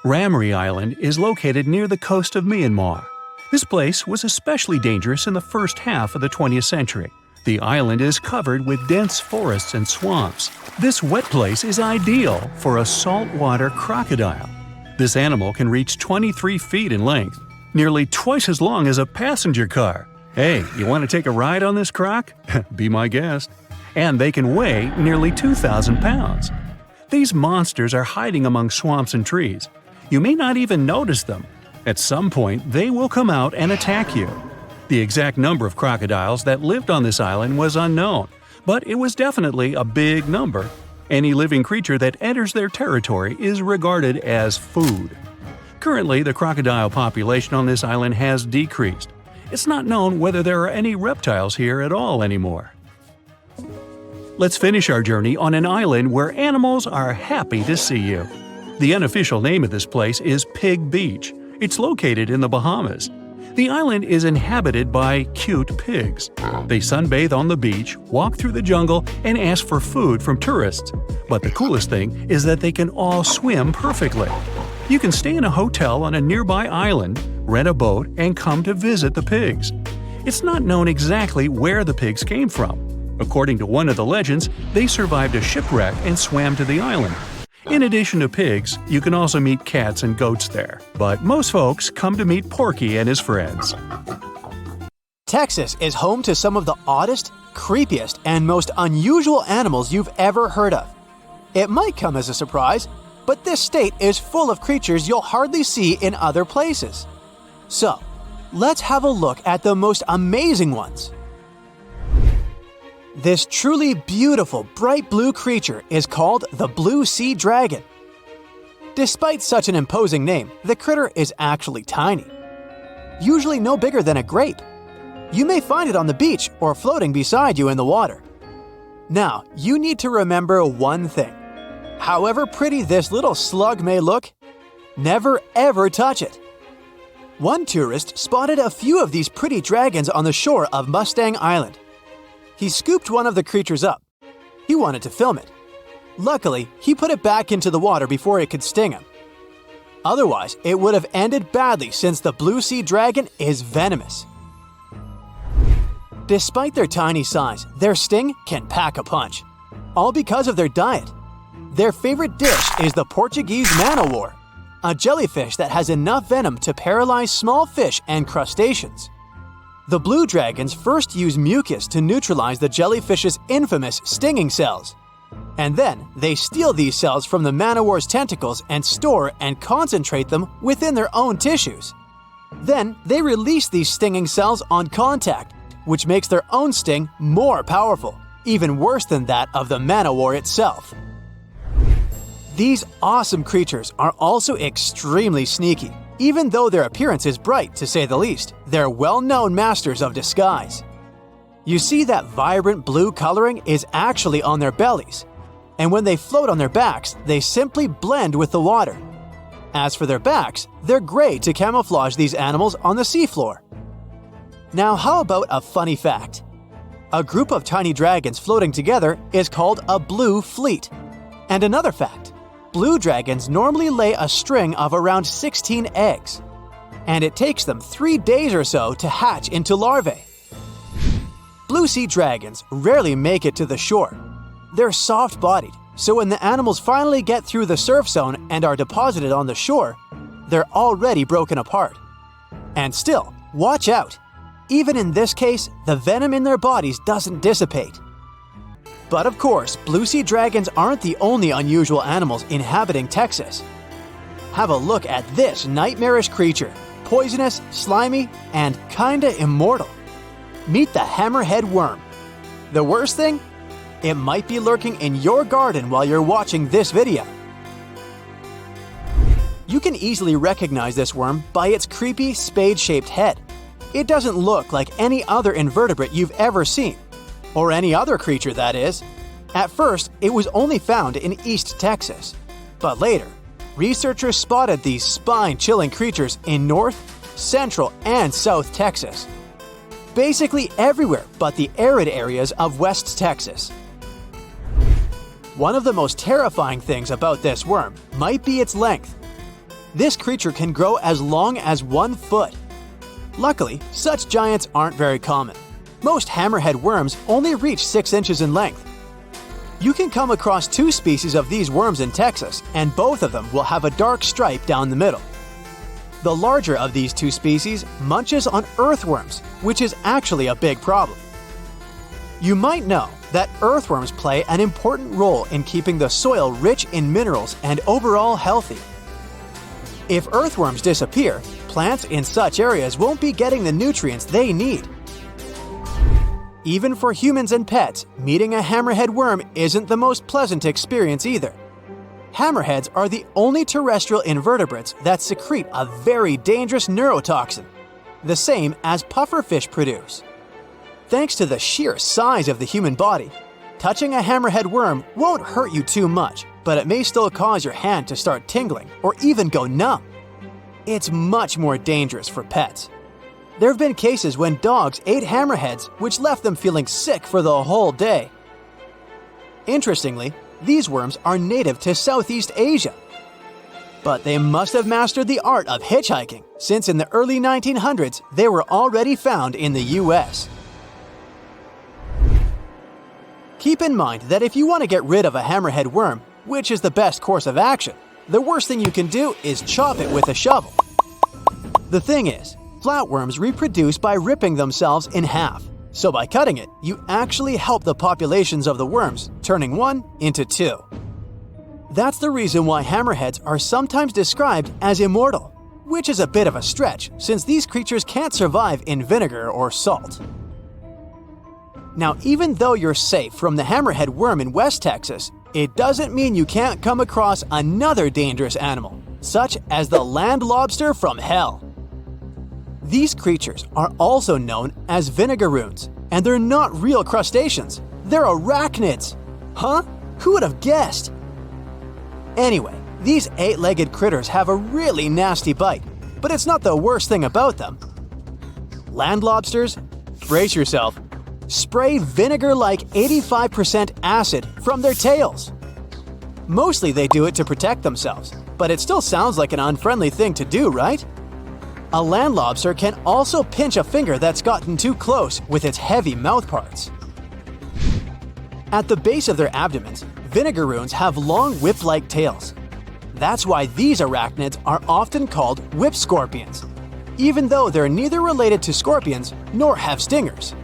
Ramri Island is located near the coast of Myanmar. This place was especially dangerous in the first half of the 20th century. The island is covered with dense forests and swamps. This wet place is ideal for a saltwater crocodile. This animal can reach 23 feet in length, nearly twice as long as a passenger car. Hey, you want to take a ride on this croc? Be my guest. And they can weigh nearly 2,000 pounds. These monsters are hiding among swamps and trees. You may not even notice them. At some point, they will come out and attack you. The exact number of crocodiles that lived on this island was unknown, but it was definitely a big number. Any living creature that enters their territory is regarded as food. Currently, the crocodile population on this island has decreased. It's not known whether there are any reptiles here at all anymore. Let's finish our journey on an island where animals are happy to see you. The unofficial name of this place is Pig Beach. It's located in the Bahamas. The island is inhabited by cute pigs. They sunbathe on the beach, walk through the jungle, and ask for food from tourists. But the coolest thing is that they can all swim perfectly. You can stay in a hotel on a nearby island, rent a boat, and come to visit the pigs. It's not known exactly where the pigs came from. According to one of the legends, they survived a shipwreck and swam to the island. In addition to pigs, you can also meet cats and goats there. But most folks come to meet Porky and his friends. Texas is home to some of the oddest, creepiest, and most unusual animals you've ever heard of. It might come as a surprise, but this state is full of creatures you'll hardly see in other places. So, let's have a look at the most amazing ones. This truly beautiful bright blue creature is called the blue sea dragon. Despite such an imposing name, the critter is actually tiny. Usually no bigger than a grape. You may find it on the beach or floating beside you in the water. Now, you need to remember one thing. However pretty this little slug may look, never ever touch it. One tourist spotted a few of these pretty dragons on the shore of Mustang Island. He scooped one of the creatures up. He wanted to film it. Luckily, he put it back into the water before it could sting him. Otherwise, it would have ended badly since the blue sea dragon is venomous. Despite their tiny size, their sting can pack a punch. All because of their diet. Their favorite dish is the Portuguese man-o-war, a jellyfish that has enough venom to paralyze small fish and crustaceans. The blue dragons first use mucus to neutralize the jellyfish's infamous stinging cells. And then, they steal these cells from the man-o-war's tentacles and store and concentrate them within their own tissues. Then, they release these stinging cells on contact, which makes their own sting more powerful, even worse than that of the man-o-war itself. These awesome creatures are also extremely sneaky. Even though their appearance is bright, to say the least, they're well-known masters of disguise. You see that vibrant blue coloring is actually on their bellies, and when they float on their backs, they simply blend with the water. As for their backs, they're gray to camouflage these animals on the seafloor. Now how about a funny fact? A group of tiny dragons floating together is called a blue fleet. And another fact, blue dragons normally lay a string of around 16 eggs, and it takes them 3 days or so to hatch into larvae. Blue sea dragons rarely make it to the shore. They're soft-bodied, so when the animals finally get through the surf zone and are deposited on the shore, they're already broken apart. And still, watch out! Even in this case, the venom in their bodies doesn't dissipate. But of course, blue sea dragons aren't the only unusual animals inhabiting Texas. Have a look at this nightmarish creature, poisonous, slimy, and kinda immortal. Meet the hammerhead worm. The worst thing? It might be lurking in your garden while you're watching this video. You can easily recognize this worm by its creepy spade-shaped head. It doesn't look like any other invertebrate you've ever seen, or any other creature that is. At first, it was only found in East Texas. But later, researchers spotted these spine-chilling creatures in North, Central, and South Texas. Basically everywhere but the arid areas of West Texas. One of the most terrifying things about this worm might be its length. This creature can grow as long as 1 foot. Luckily, such giants aren't very common. Most hammerhead worms only reach 6 inches in length. You can come across 2 species of these worms in Texas, and both of them will have a dark stripe down the middle. The larger of these 2 species munches on earthworms, which is actually a big problem. You might know that earthworms play an important role in keeping the soil rich in minerals and overall healthy. If earthworms disappear, plants in such areas won't be getting the nutrients they need. Even for humans and pets, meeting a hammerhead worm isn't the most pleasant experience either. Hammerheads are the only terrestrial invertebrates that secrete a very dangerous neurotoxin, the same as pufferfish produce. Thanks to the sheer size of the human body, touching a hammerhead worm won't hurt you too much, but it may still cause your hand to start tingling or even go numb. It's much more dangerous for pets. There have been cases when dogs ate hammerheads, which left them feeling sick for the whole day. Interestingly, these worms are native to Southeast Asia. But they must have mastered the art of hitchhiking, since in the early 1900s they were already found in the US. Keep in mind that if you want to get rid of a hammerhead worm, which is the best course of action, the worst thing you can do is chop it with a shovel. The thing is, flatworms reproduce by ripping themselves in half, so by cutting it, you actually help the populations of the worms, turning 1 into 2. That's the reason why hammerheads are sometimes described as immortal, which is a bit of a stretch since these creatures can't survive in vinegar or salt. Now, even though you're safe from the hammerhead worm in West Texas, it doesn't mean you can't come across another dangerous animal, such as the land lobster from hell. These creatures are also known as vinegaroons, and they're not real crustaceans, they're arachnids. Huh? Who would have guessed? Anyway, these 8-legged critters have a really nasty bite, but it's not the worst thing about them. Land lobsters, brace yourself, spray vinegar-like 85% acid from their tails. Mostly they do it to protect themselves, but it still sounds like an unfriendly thing to do, right? A land lobster can also pinch a finger that's gotten too close with its heavy mouth parts. At the base of their abdomens, vinegaroons have long whip-like tails. That's why these arachnids are often called whip scorpions, even though they're neither related to scorpions nor have stingers.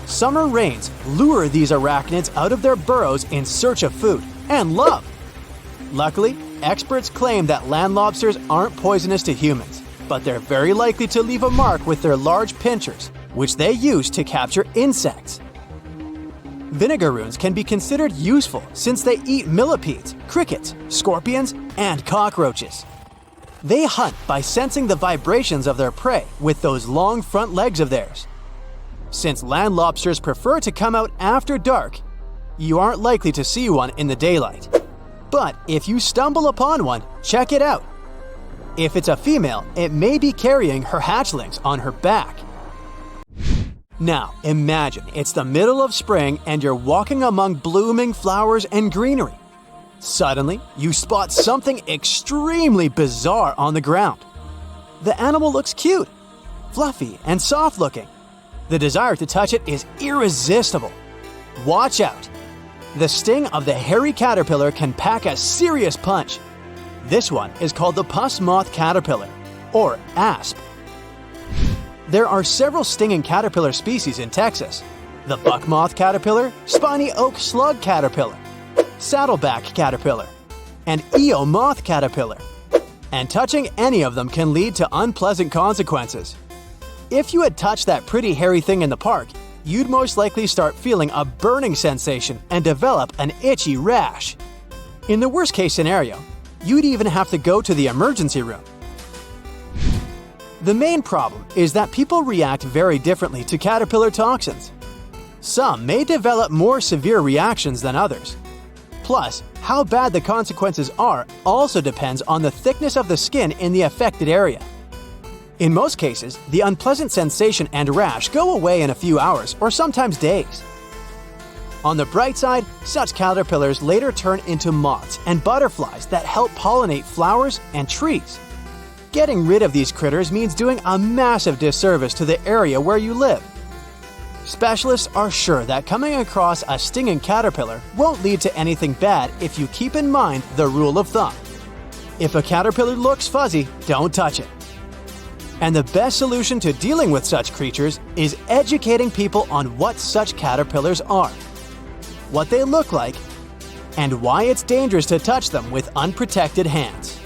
Summer rains lure these arachnids out of their burrows in search of food and love. Luckily, experts claim that land lobsters aren't poisonous to humans, but they're very likely to leave a mark with their large pinchers, which they use to capture insects. Vinegaroons can be considered useful since they eat millipedes, crickets, scorpions, and cockroaches. They hunt by sensing the vibrations of their prey with those long front legs of theirs. Since land lobsters prefer to come out after dark, you aren't likely to see one in the daylight. But if you stumble upon one, check it out. If it's a female, it may be carrying her hatchlings on her back. Now, imagine it's the middle of spring and you're walking among blooming flowers and greenery. Suddenly, you spot something extremely bizarre on the ground. The animal looks cute, fluffy, and soft-looking. The desire to touch it is irresistible. Watch out! The sting of the hairy caterpillar can pack a serious punch. This one is called the puss moth caterpillar, or asp. There are several stinging caterpillar species in Texas: the buck moth caterpillar, spiny oak slug caterpillar, saddleback caterpillar, and Eo moth caterpillar. And touching any of them can lead to unpleasant consequences. If you had touched that pretty hairy thing in the park, you'd most likely start feeling a burning sensation and develop an itchy rash. In the worst case scenario, you'd even have to go to the emergency room. The main problem is that people react very differently to caterpillar toxins. Some may develop more severe reactions than others. Plus, how bad the consequences are also depends on the thickness of the skin in the affected area. In most cases, the unpleasant sensation and rash go away in a few hours or sometimes days. On the bright side, such caterpillars later turn into moths and butterflies that help pollinate flowers and trees. Getting rid of these critters means doing a massive disservice to the area where you live. Specialists are sure that coming across a stinging caterpillar won't lead to anything bad if you keep in mind the rule of thumb. If a caterpillar looks fuzzy, don't touch it. And the best solution to dealing with such creatures is educating people on what such caterpillars are, what they look like, and why it's dangerous to touch them with unprotected hands.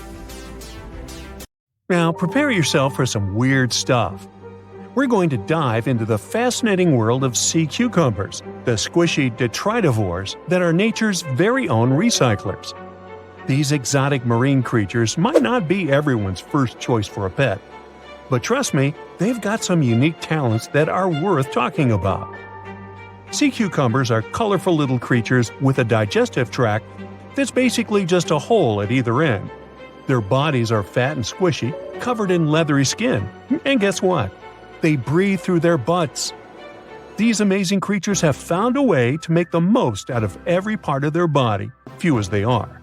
Now prepare yourself for some weird stuff. We're going to dive into the fascinating world of sea cucumbers, the squishy detritivores that are nature's very own recyclers. These exotic marine creatures might not be everyone's first choice for a pet, but trust me, they've got some unique talents that are worth talking about. Sea cucumbers are colorful little creatures with a digestive tract that's basically just a hole at either end. Their bodies are fat and squishy, covered in leathery skin, and guess what? They breathe through their butts. These amazing creatures have found a way to make the most out of every part of their body, few as they are.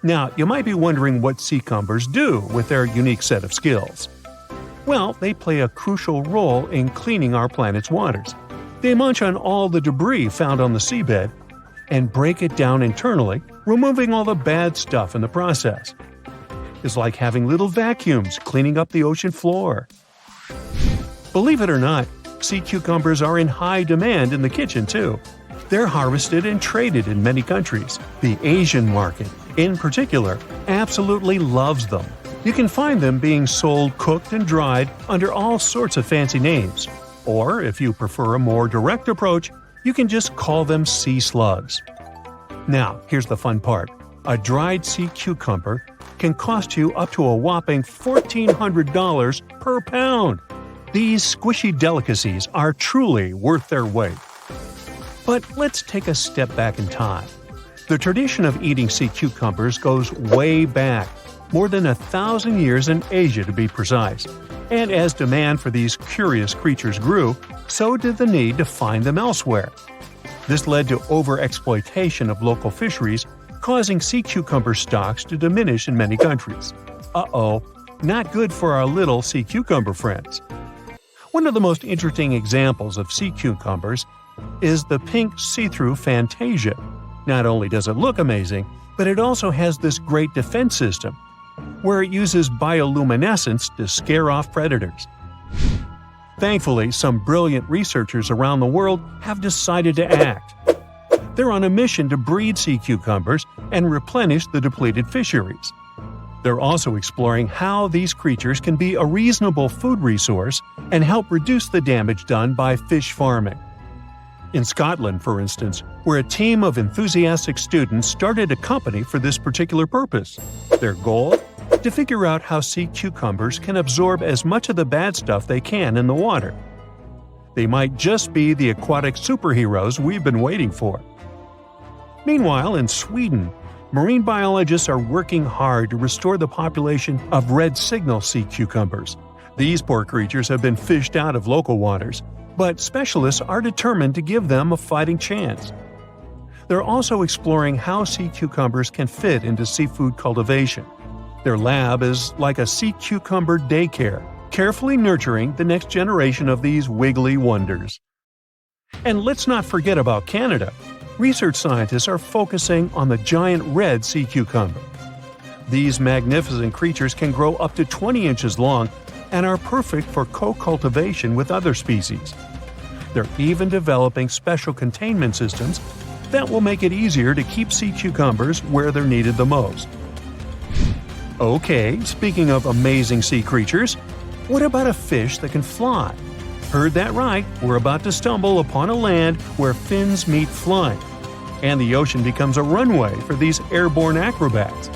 Now, you might be wondering what sea cucumbers do with their unique set of skills. Well, they play a crucial role in cleaning our planet's waters. They munch on all the debris found on the seabed and break it down internally, removing all the bad stuff in the process. It's like having little vacuums cleaning up the ocean floor. Believe it or not, sea cucumbers are in high demand in the kitchen too. They're harvested and traded in many countries. The Asian market, in particular, absolutely loves them. You can find them being sold cooked and dried under all sorts of fancy names. Or, if you prefer a more direct approach, you can just call them sea slugs. Now, here's the fun part. A dried sea cucumber can cost you up to a whopping $1,400 per pound. These squishy delicacies are truly worth their weight. But let's take a step back in time. The tradition of eating sea cucumbers goes way back, more than 1,000 years in Asia to be precise. And as demand for these curious creatures grew, so did the need to find them elsewhere. This led to overexploitation of local fisheries, causing sea cucumber stocks to diminish in many countries. Not good for our little sea cucumber friends. One of the most interesting examples of sea cucumbers is the pink see-through Fantasia. Not only does it look amazing, but it also has this great defense system, where it uses bioluminescence to scare off predators. Thankfully, some brilliant researchers around the world have decided to act. They're on a mission to breed sea cucumbers and replenish the depleted fisheries. They're also exploring how these creatures can be a reasonable food resource and help reduce the damage done by fish farming. In Scotland, for instance, where a team of enthusiastic students started a company for this particular purpose. Their goal? To figure out how sea cucumbers can absorb as much of the bad stuff they can in the water. They might just be the aquatic superheroes we've been waiting for. Meanwhile, in Sweden, marine biologists are working hard to restore the population of red signal sea cucumbers. These poor creatures have been fished out of local waters, but specialists are determined to give them a fighting chance. They're also exploring how sea cucumbers can fit into seafood cultivation. Their lab is like a sea cucumber daycare, carefully nurturing the next generation of these wiggly wonders. And let's not forget about Canada. Research scientists are focusing on the giant red sea cucumber. These magnificent creatures can grow up to 20 inches long and are perfect for co-cultivation with other species. They're even developing special containment systems that will make it easier to keep sea cucumbers where they're needed the most. Okay, speaking of amazing sea creatures, what about a fish that can fly? Heard that right, we're about to stumble upon a land where fins meet flying, and the ocean becomes a runway for these airborne acrobats.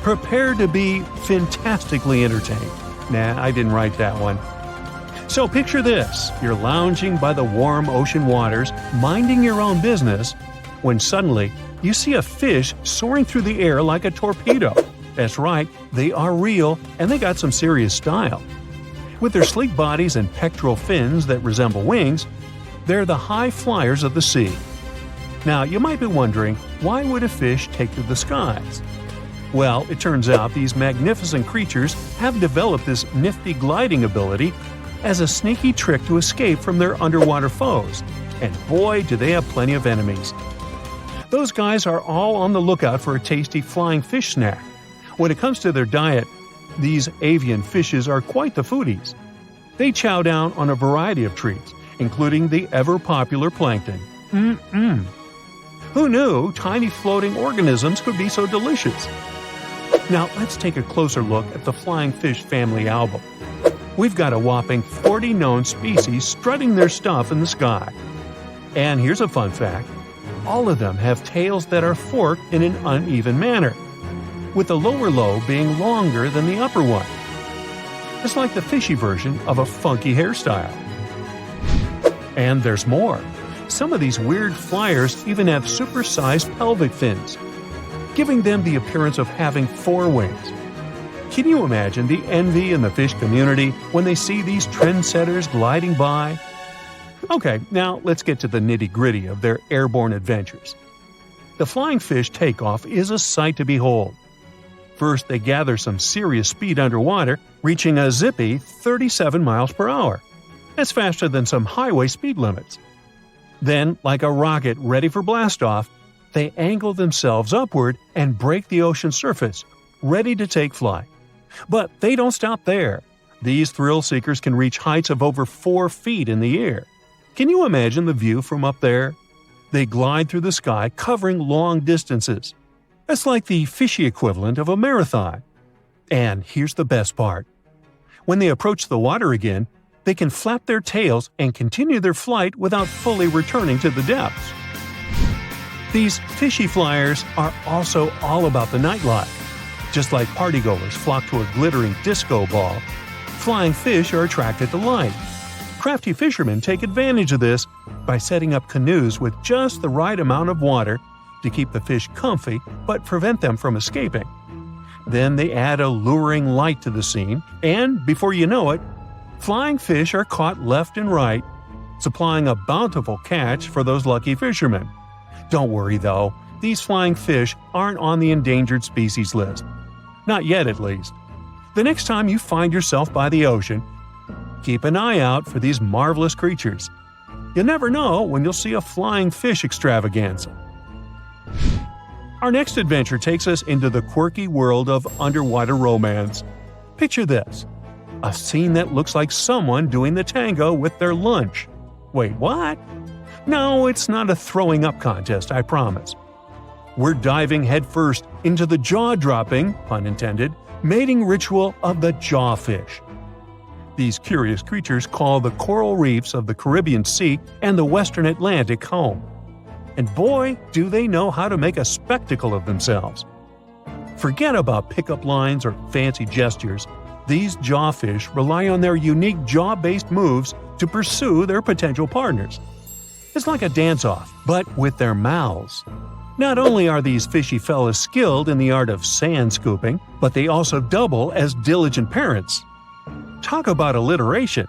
Prepare to be fantastically entertained. Nah, I didn't write that one. So picture this, you're lounging by the warm ocean waters, minding your own business, when suddenly you see a fish soaring through the air like a torpedo. That's right, they are real and they got some serious style. With their sleek bodies and pectoral fins that resemble wings, they're the high flyers of the sea. Now, you might be wondering, why would a fish take to the skies? Well, it turns out these magnificent creatures have developed this nifty gliding ability as a sneaky trick to escape from their underwater foes. And boy, do they have plenty of enemies. Those guys are all on the lookout for a tasty flying fish snack. When it comes to their diet, these avian fishes are quite the foodies. They chow down on a variety of treats, including the ever-popular plankton. Who knew tiny floating organisms could be so delicious? Now let's take a closer look at the flying fish family album. We've got a whopping 40 known species strutting their stuff in the sky. And here's a fun fact. All of them have tails that are forked in an uneven manner, with the lower lobe being longer than the upper one. It's like the fishy version of a funky hairstyle. And there's more. Some of these weird flyers even have supersized pelvic fins, giving them the appearance of having 4 wings. Can you imagine the envy in the fish community when they see these trendsetters gliding by? Okay, now let's get to the nitty-gritty of their airborne adventures. The flying fish takeoff is a sight to behold. First, they gather some serious speed underwater, reaching a zippy 37 miles per hour. That's faster than some highway speed limits. Then, like a rocket ready for blastoff, they angle themselves upward and break the ocean surface, ready to take flight. But they don't stop there. These thrill seekers can reach heights of over 4 feet in the air. Can you imagine the view from up there? They glide through the sky, covering long distances. That's like the fishy equivalent of a marathon. And here's the best part. When they approach the water again, they can flap their tails and continue their flight without fully returning to the depths. These fishy flyers are also all about the nightlife. Just like partygoers flock to a glittering disco ball, flying fish are attracted to light. Crafty fishermen take advantage of this by setting up canoes with just the right amount of water to keep the fish comfy but prevent them from escaping. Then they add a luring light to the scene, and before you know it, flying fish are caught left and right, supplying a bountiful catch for those lucky fishermen. Don't worry though, these flying fish aren't on the endangered species list. Not yet, at least. The next time you find yourself by the ocean, keep an eye out for these marvelous creatures. You'll never know when you'll see a flying fish extravaganza. Our next adventure takes us into the quirky world of underwater romance. Picture this. A scene that looks like someone doing the tango with their lunch. Wait, what? No, it's not a throwing up contest, I promise. We're diving headfirst into the jaw-dropping, pun intended, mating ritual of the jawfish. These curious creatures call the coral reefs of the Caribbean Sea and the Western Atlantic home. And boy, do they know how to make a spectacle of themselves. Forget about pickup lines or fancy gestures. These jawfish rely on their unique jaw-based moves to pursue their potential partners. It's like a dance-off, but with their mouths. Not only are these fishy fellas skilled in the art of sand scooping, but they also double as diligent parents. Talk about alliteration.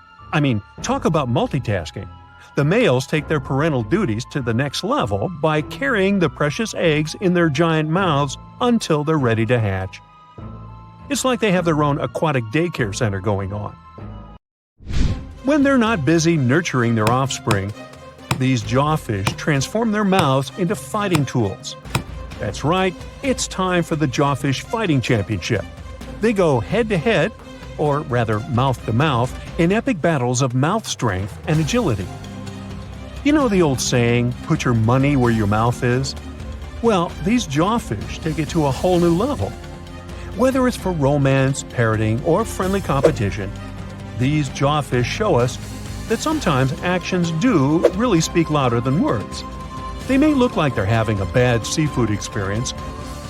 Talk about multitasking. The males take their parental duties to the next level by carrying the precious eggs in their giant mouths until they're ready to hatch. It's like they have their own aquatic daycare center going on. When they're not busy nurturing their offspring, these jawfish transform their mouths into fighting tools. That's right, it's time for the Jawfish Fighting Championship. They go head-to-head, or rather mouth-to-mouth, in epic battles of mouth strength and agility. You know the old saying, put your money where your mouth is? Well, these jawfish take it to a whole new level. Whether it's for romance, parroting, or friendly competition, these jawfish show us that sometimes actions do really speak louder than words. They may look like they're having a bad seafood experience,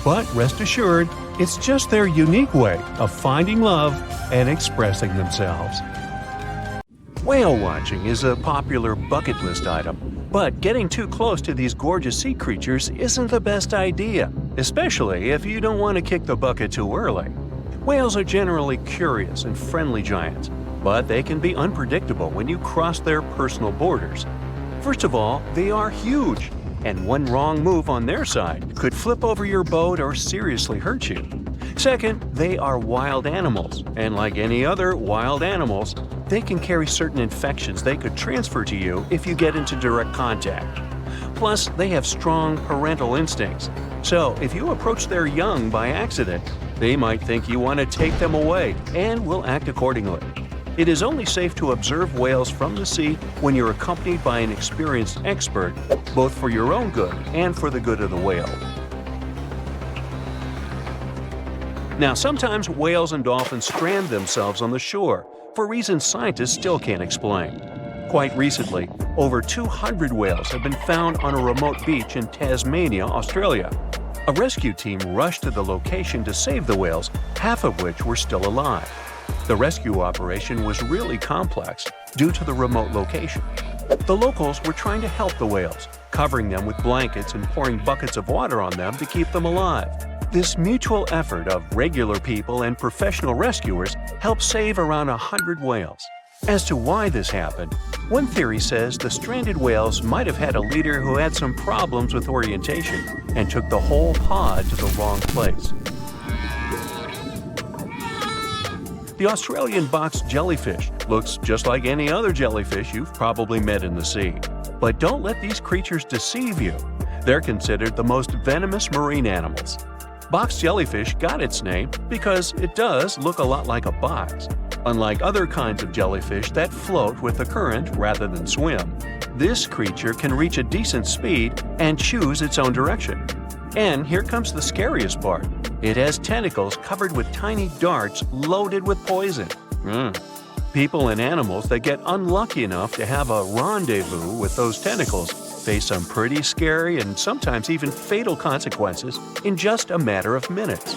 but rest assured, it's just their unique way of finding love and expressing themselves. Whale watching is a popular bucket list item, but getting too close to these gorgeous sea creatures isn't the best idea, especially if you don't want to kick the bucket too early. Whales are generally curious and friendly giants, but they can be unpredictable when you cross their personal borders. First of all, they are huge, and one wrong move on their side could flip over your boat or seriously hurt you. Second, they are wild animals, and like any other wild animals, they can carry certain infections they could transfer to you if you get into direct contact. Plus, they have strong parental instincts, so if you approach their young by accident, they might think you want to take them away and will act accordingly. It is only safe to observe whales from the sea when you're accompanied by an experienced expert, both for your own good and for the good of the whale. Now, sometimes whales and dolphins strand themselves on the shore for reasons scientists still can't explain. Quite recently, over 200 whales have been found on a remote beach in Tasmania, Australia. A rescue team rushed to the location to save the whales, half of which were still alive. The rescue operation was really complex due to the remote location. The locals were trying to help the whales, covering them with blankets and pouring buckets of water on them to keep them alive. This mutual effort of regular people and professional rescuers helped save around 100 whales. As to why this happened, one theory says the stranded whales might have had a leader who had some problems with orientation and took the whole pod to the wrong place. The Australian box jellyfish looks just like any other jellyfish you've probably met in the sea. But don't let these creatures deceive you. They're considered the most venomous marine animals. Box jellyfish got its name because it does look a lot like a box. Unlike other kinds of jellyfish that float with the current rather than swim, this creature can reach a decent speed and choose its own direction. And here comes the scariest part. It has tentacles covered with tiny darts loaded with poison. People and animals that get unlucky enough to have a rendezvous with those tentacles face some pretty scary and sometimes even fatal consequences in just a matter of minutes.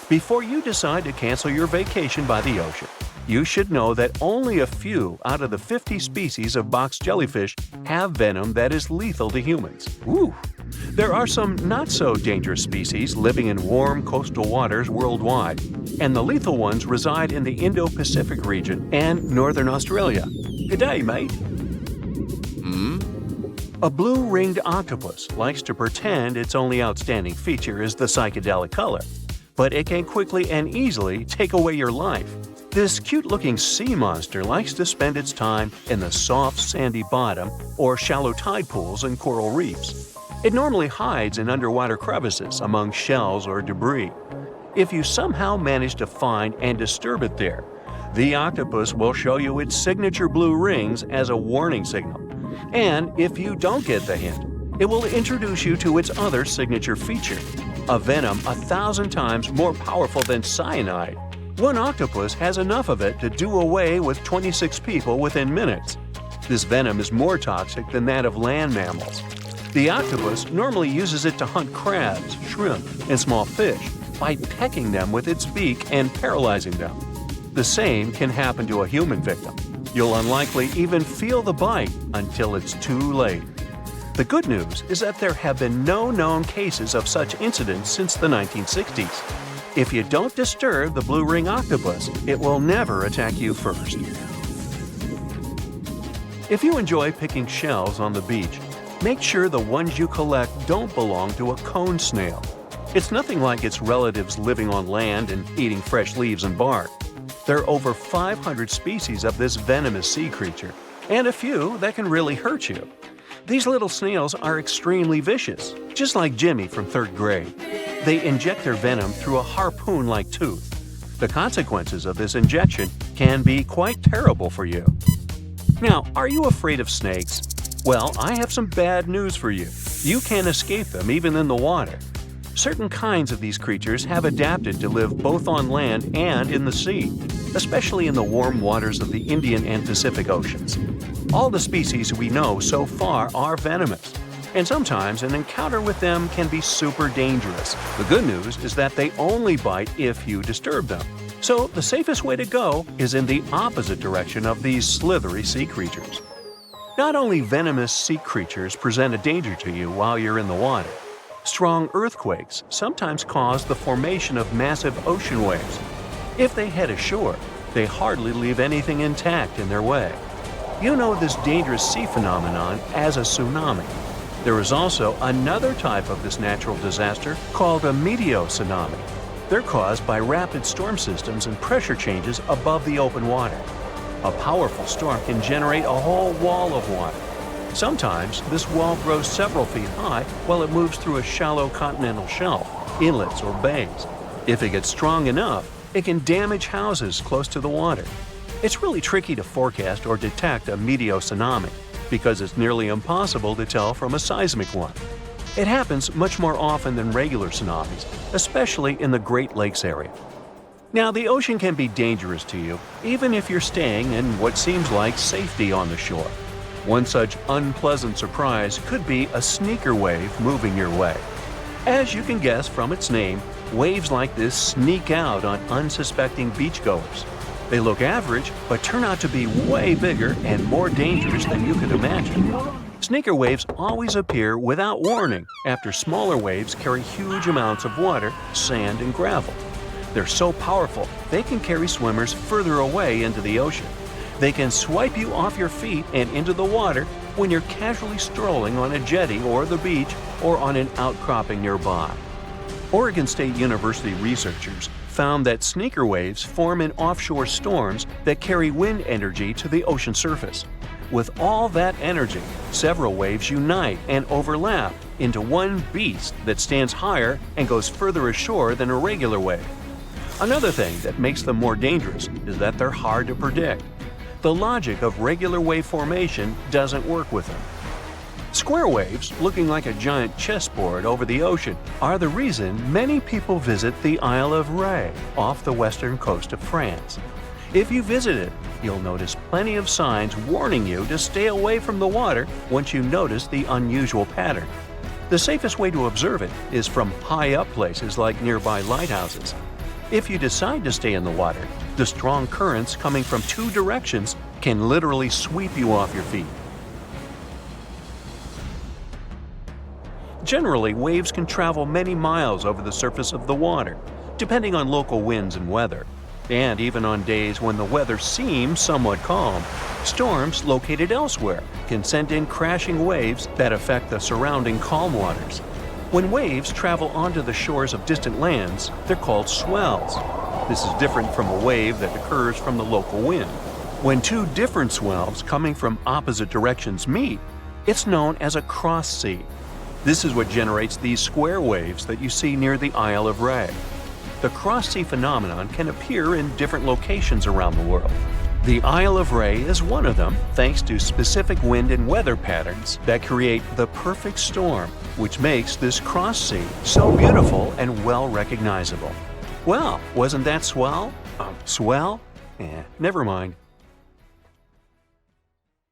Before you decide to cancel your vacation by the ocean, you should know that only a few out of the 50 species of box jellyfish have venom that is lethal to humans. Woo! There are some not-so-dangerous species living in warm coastal waters worldwide, and the lethal ones reside in the Indo-Pacific region and northern Australia. Good day, mate. A blue-ringed octopus likes to pretend its only outstanding feature is the psychedelic color, but it can quickly and easily take away your life. This cute-looking sea monster likes to spend its time in the soft, sandy bottom or shallow tide pools and coral reefs. It normally hides in underwater crevices among shells or debris. If you somehow manage to find and disturb it there, the octopus will show you its signature blue rings as a warning signal. And if you don't get the hint, it will introduce you to its other signature feature, a venom 1,000 times more powerful than cyanide. One octopus has enough of it to do away with 26 people within minutes. This venom is more toxic than that of land mammals. The octopus normally uses it to hunt crabs, shrimp, and small fish by pecking them with its beak and paralyzing them. The same can happen to a human victim. You'll unlikely even feel the bite until it's too late. The good news is that there have been no known cases of such incidents since the 1960s. If you don't disturb the blue ring octopus, it will never attack you first. If you enjoy picking shells on the beach, make sure the ones you collect don't belong to a cone snail. It's nothing like its relatives living on land and eating fresh leaves and bark. There are over 500 species of this venomous sea creature, and a few that can really hurt you. These little snails are extremely vicious, just like Jimmy from 3rd grade. They inject their venom through a harpoon-like tooth. The consequences of this injection can be quite terrible for you. Now, are you afraid of snakes? Well, I have some bad news for you. You can't escape them even in the water. Certain kinds of these creatures have adapted to live both on land and in the sea, especially in the warm waters of the Indian and Pacific Oceans. All the species we know so far are venomous, and sometimes an encounter with them can be super dangerous. The good news is that they only bite if you disturb them. So the safest way to go is in the opposite direction of these slithery sea creatures. Not only venomous sea creatures present a danger to you while you're in the water, strong earthquakes sometimes cause the formation of massive ocean waves. If they head ashore, they hardly leave anything intact in their way. You know this dangerous sea phenomenon as a tsunami. There is also another type of this natural disaster called a meteotsunami. They're caused by rapid storm systems and pressure changes above the open water. A powerful storm can generate a whole wall of water. Sometimes this wall grows several feet high while it moves through a shallow continental shelf, inlets, or bays. If it gets strong enough, it can damage houses close to the water. It's really tricky to forecast or detect a meteotsunami because it's nearly impossible to tell from a seismic one. It happens much more often than regular tsunamis, especially in the Great Lakes area. Now, the ocean can be dangerous to you, even if you're staying in what seems like safety on the shore. One such unpleasant surprise could be a sneaker wave moving your way. As you can guess from its name, waves like this sneak out on unsuspecting beachgoers. They look average, but turn out to be way bigger and more dangerous than you could imagine. Sneaker waves always appear without warning after smaller waves carry huge amounts of water, sand, and gravel. They're so powerful, they can carry swimmers further away into the ocean. They can swipe you off your feet and into the water when you're casually strolling on a jetty or the beach or on an outcropping nearby. Oregon State University researchers found that sneaker waves form in offshore storms that carry wind energy to the ocean surface. With all that energy, several waves unite and overlap into one beast that stands higher and goes further ashore than a regular wave. Another thing that makes them more dangerous is that they're hard to predict. The logic of regular wave formation doesn't work with them. Square waves, looking like a giant chessboard over the ocean, are the reason many people visit the Isle of Ré off the western coast of France. If you visit it, you'll notice plenty of signs warning you to stay away from the water once you notice the unusual pattern. The safest way to observe it is from high up places like nearby lighthouses. If you decide to stay in the water, the strong currents coming from two directions can literally sweep you off your feet. Generally, waves can travel many miles over the surface of the water, depending on local winds and weather. And even on days when the weather seems somewhat calm, storms located elsewhere can send in crashing waves that affect the surrounding calm waters. When waves travel onto the shores of distant lands, they're called swells. This is different from a wave that occurs from the local wind. When two different swells coming from opposite directions meet, it's known as a cross sea. This is what generates these square waves that you see near the Isle of Ré. The cross-sea phenomenon can appear in different locations around the world. The Isle of Ré is one of them, thanks to specific wind and weather patterns that create the perfect storm, which makes this cross-sea so beautiful and well recognizable. Well, wasn't that swell? Swell? Never mind.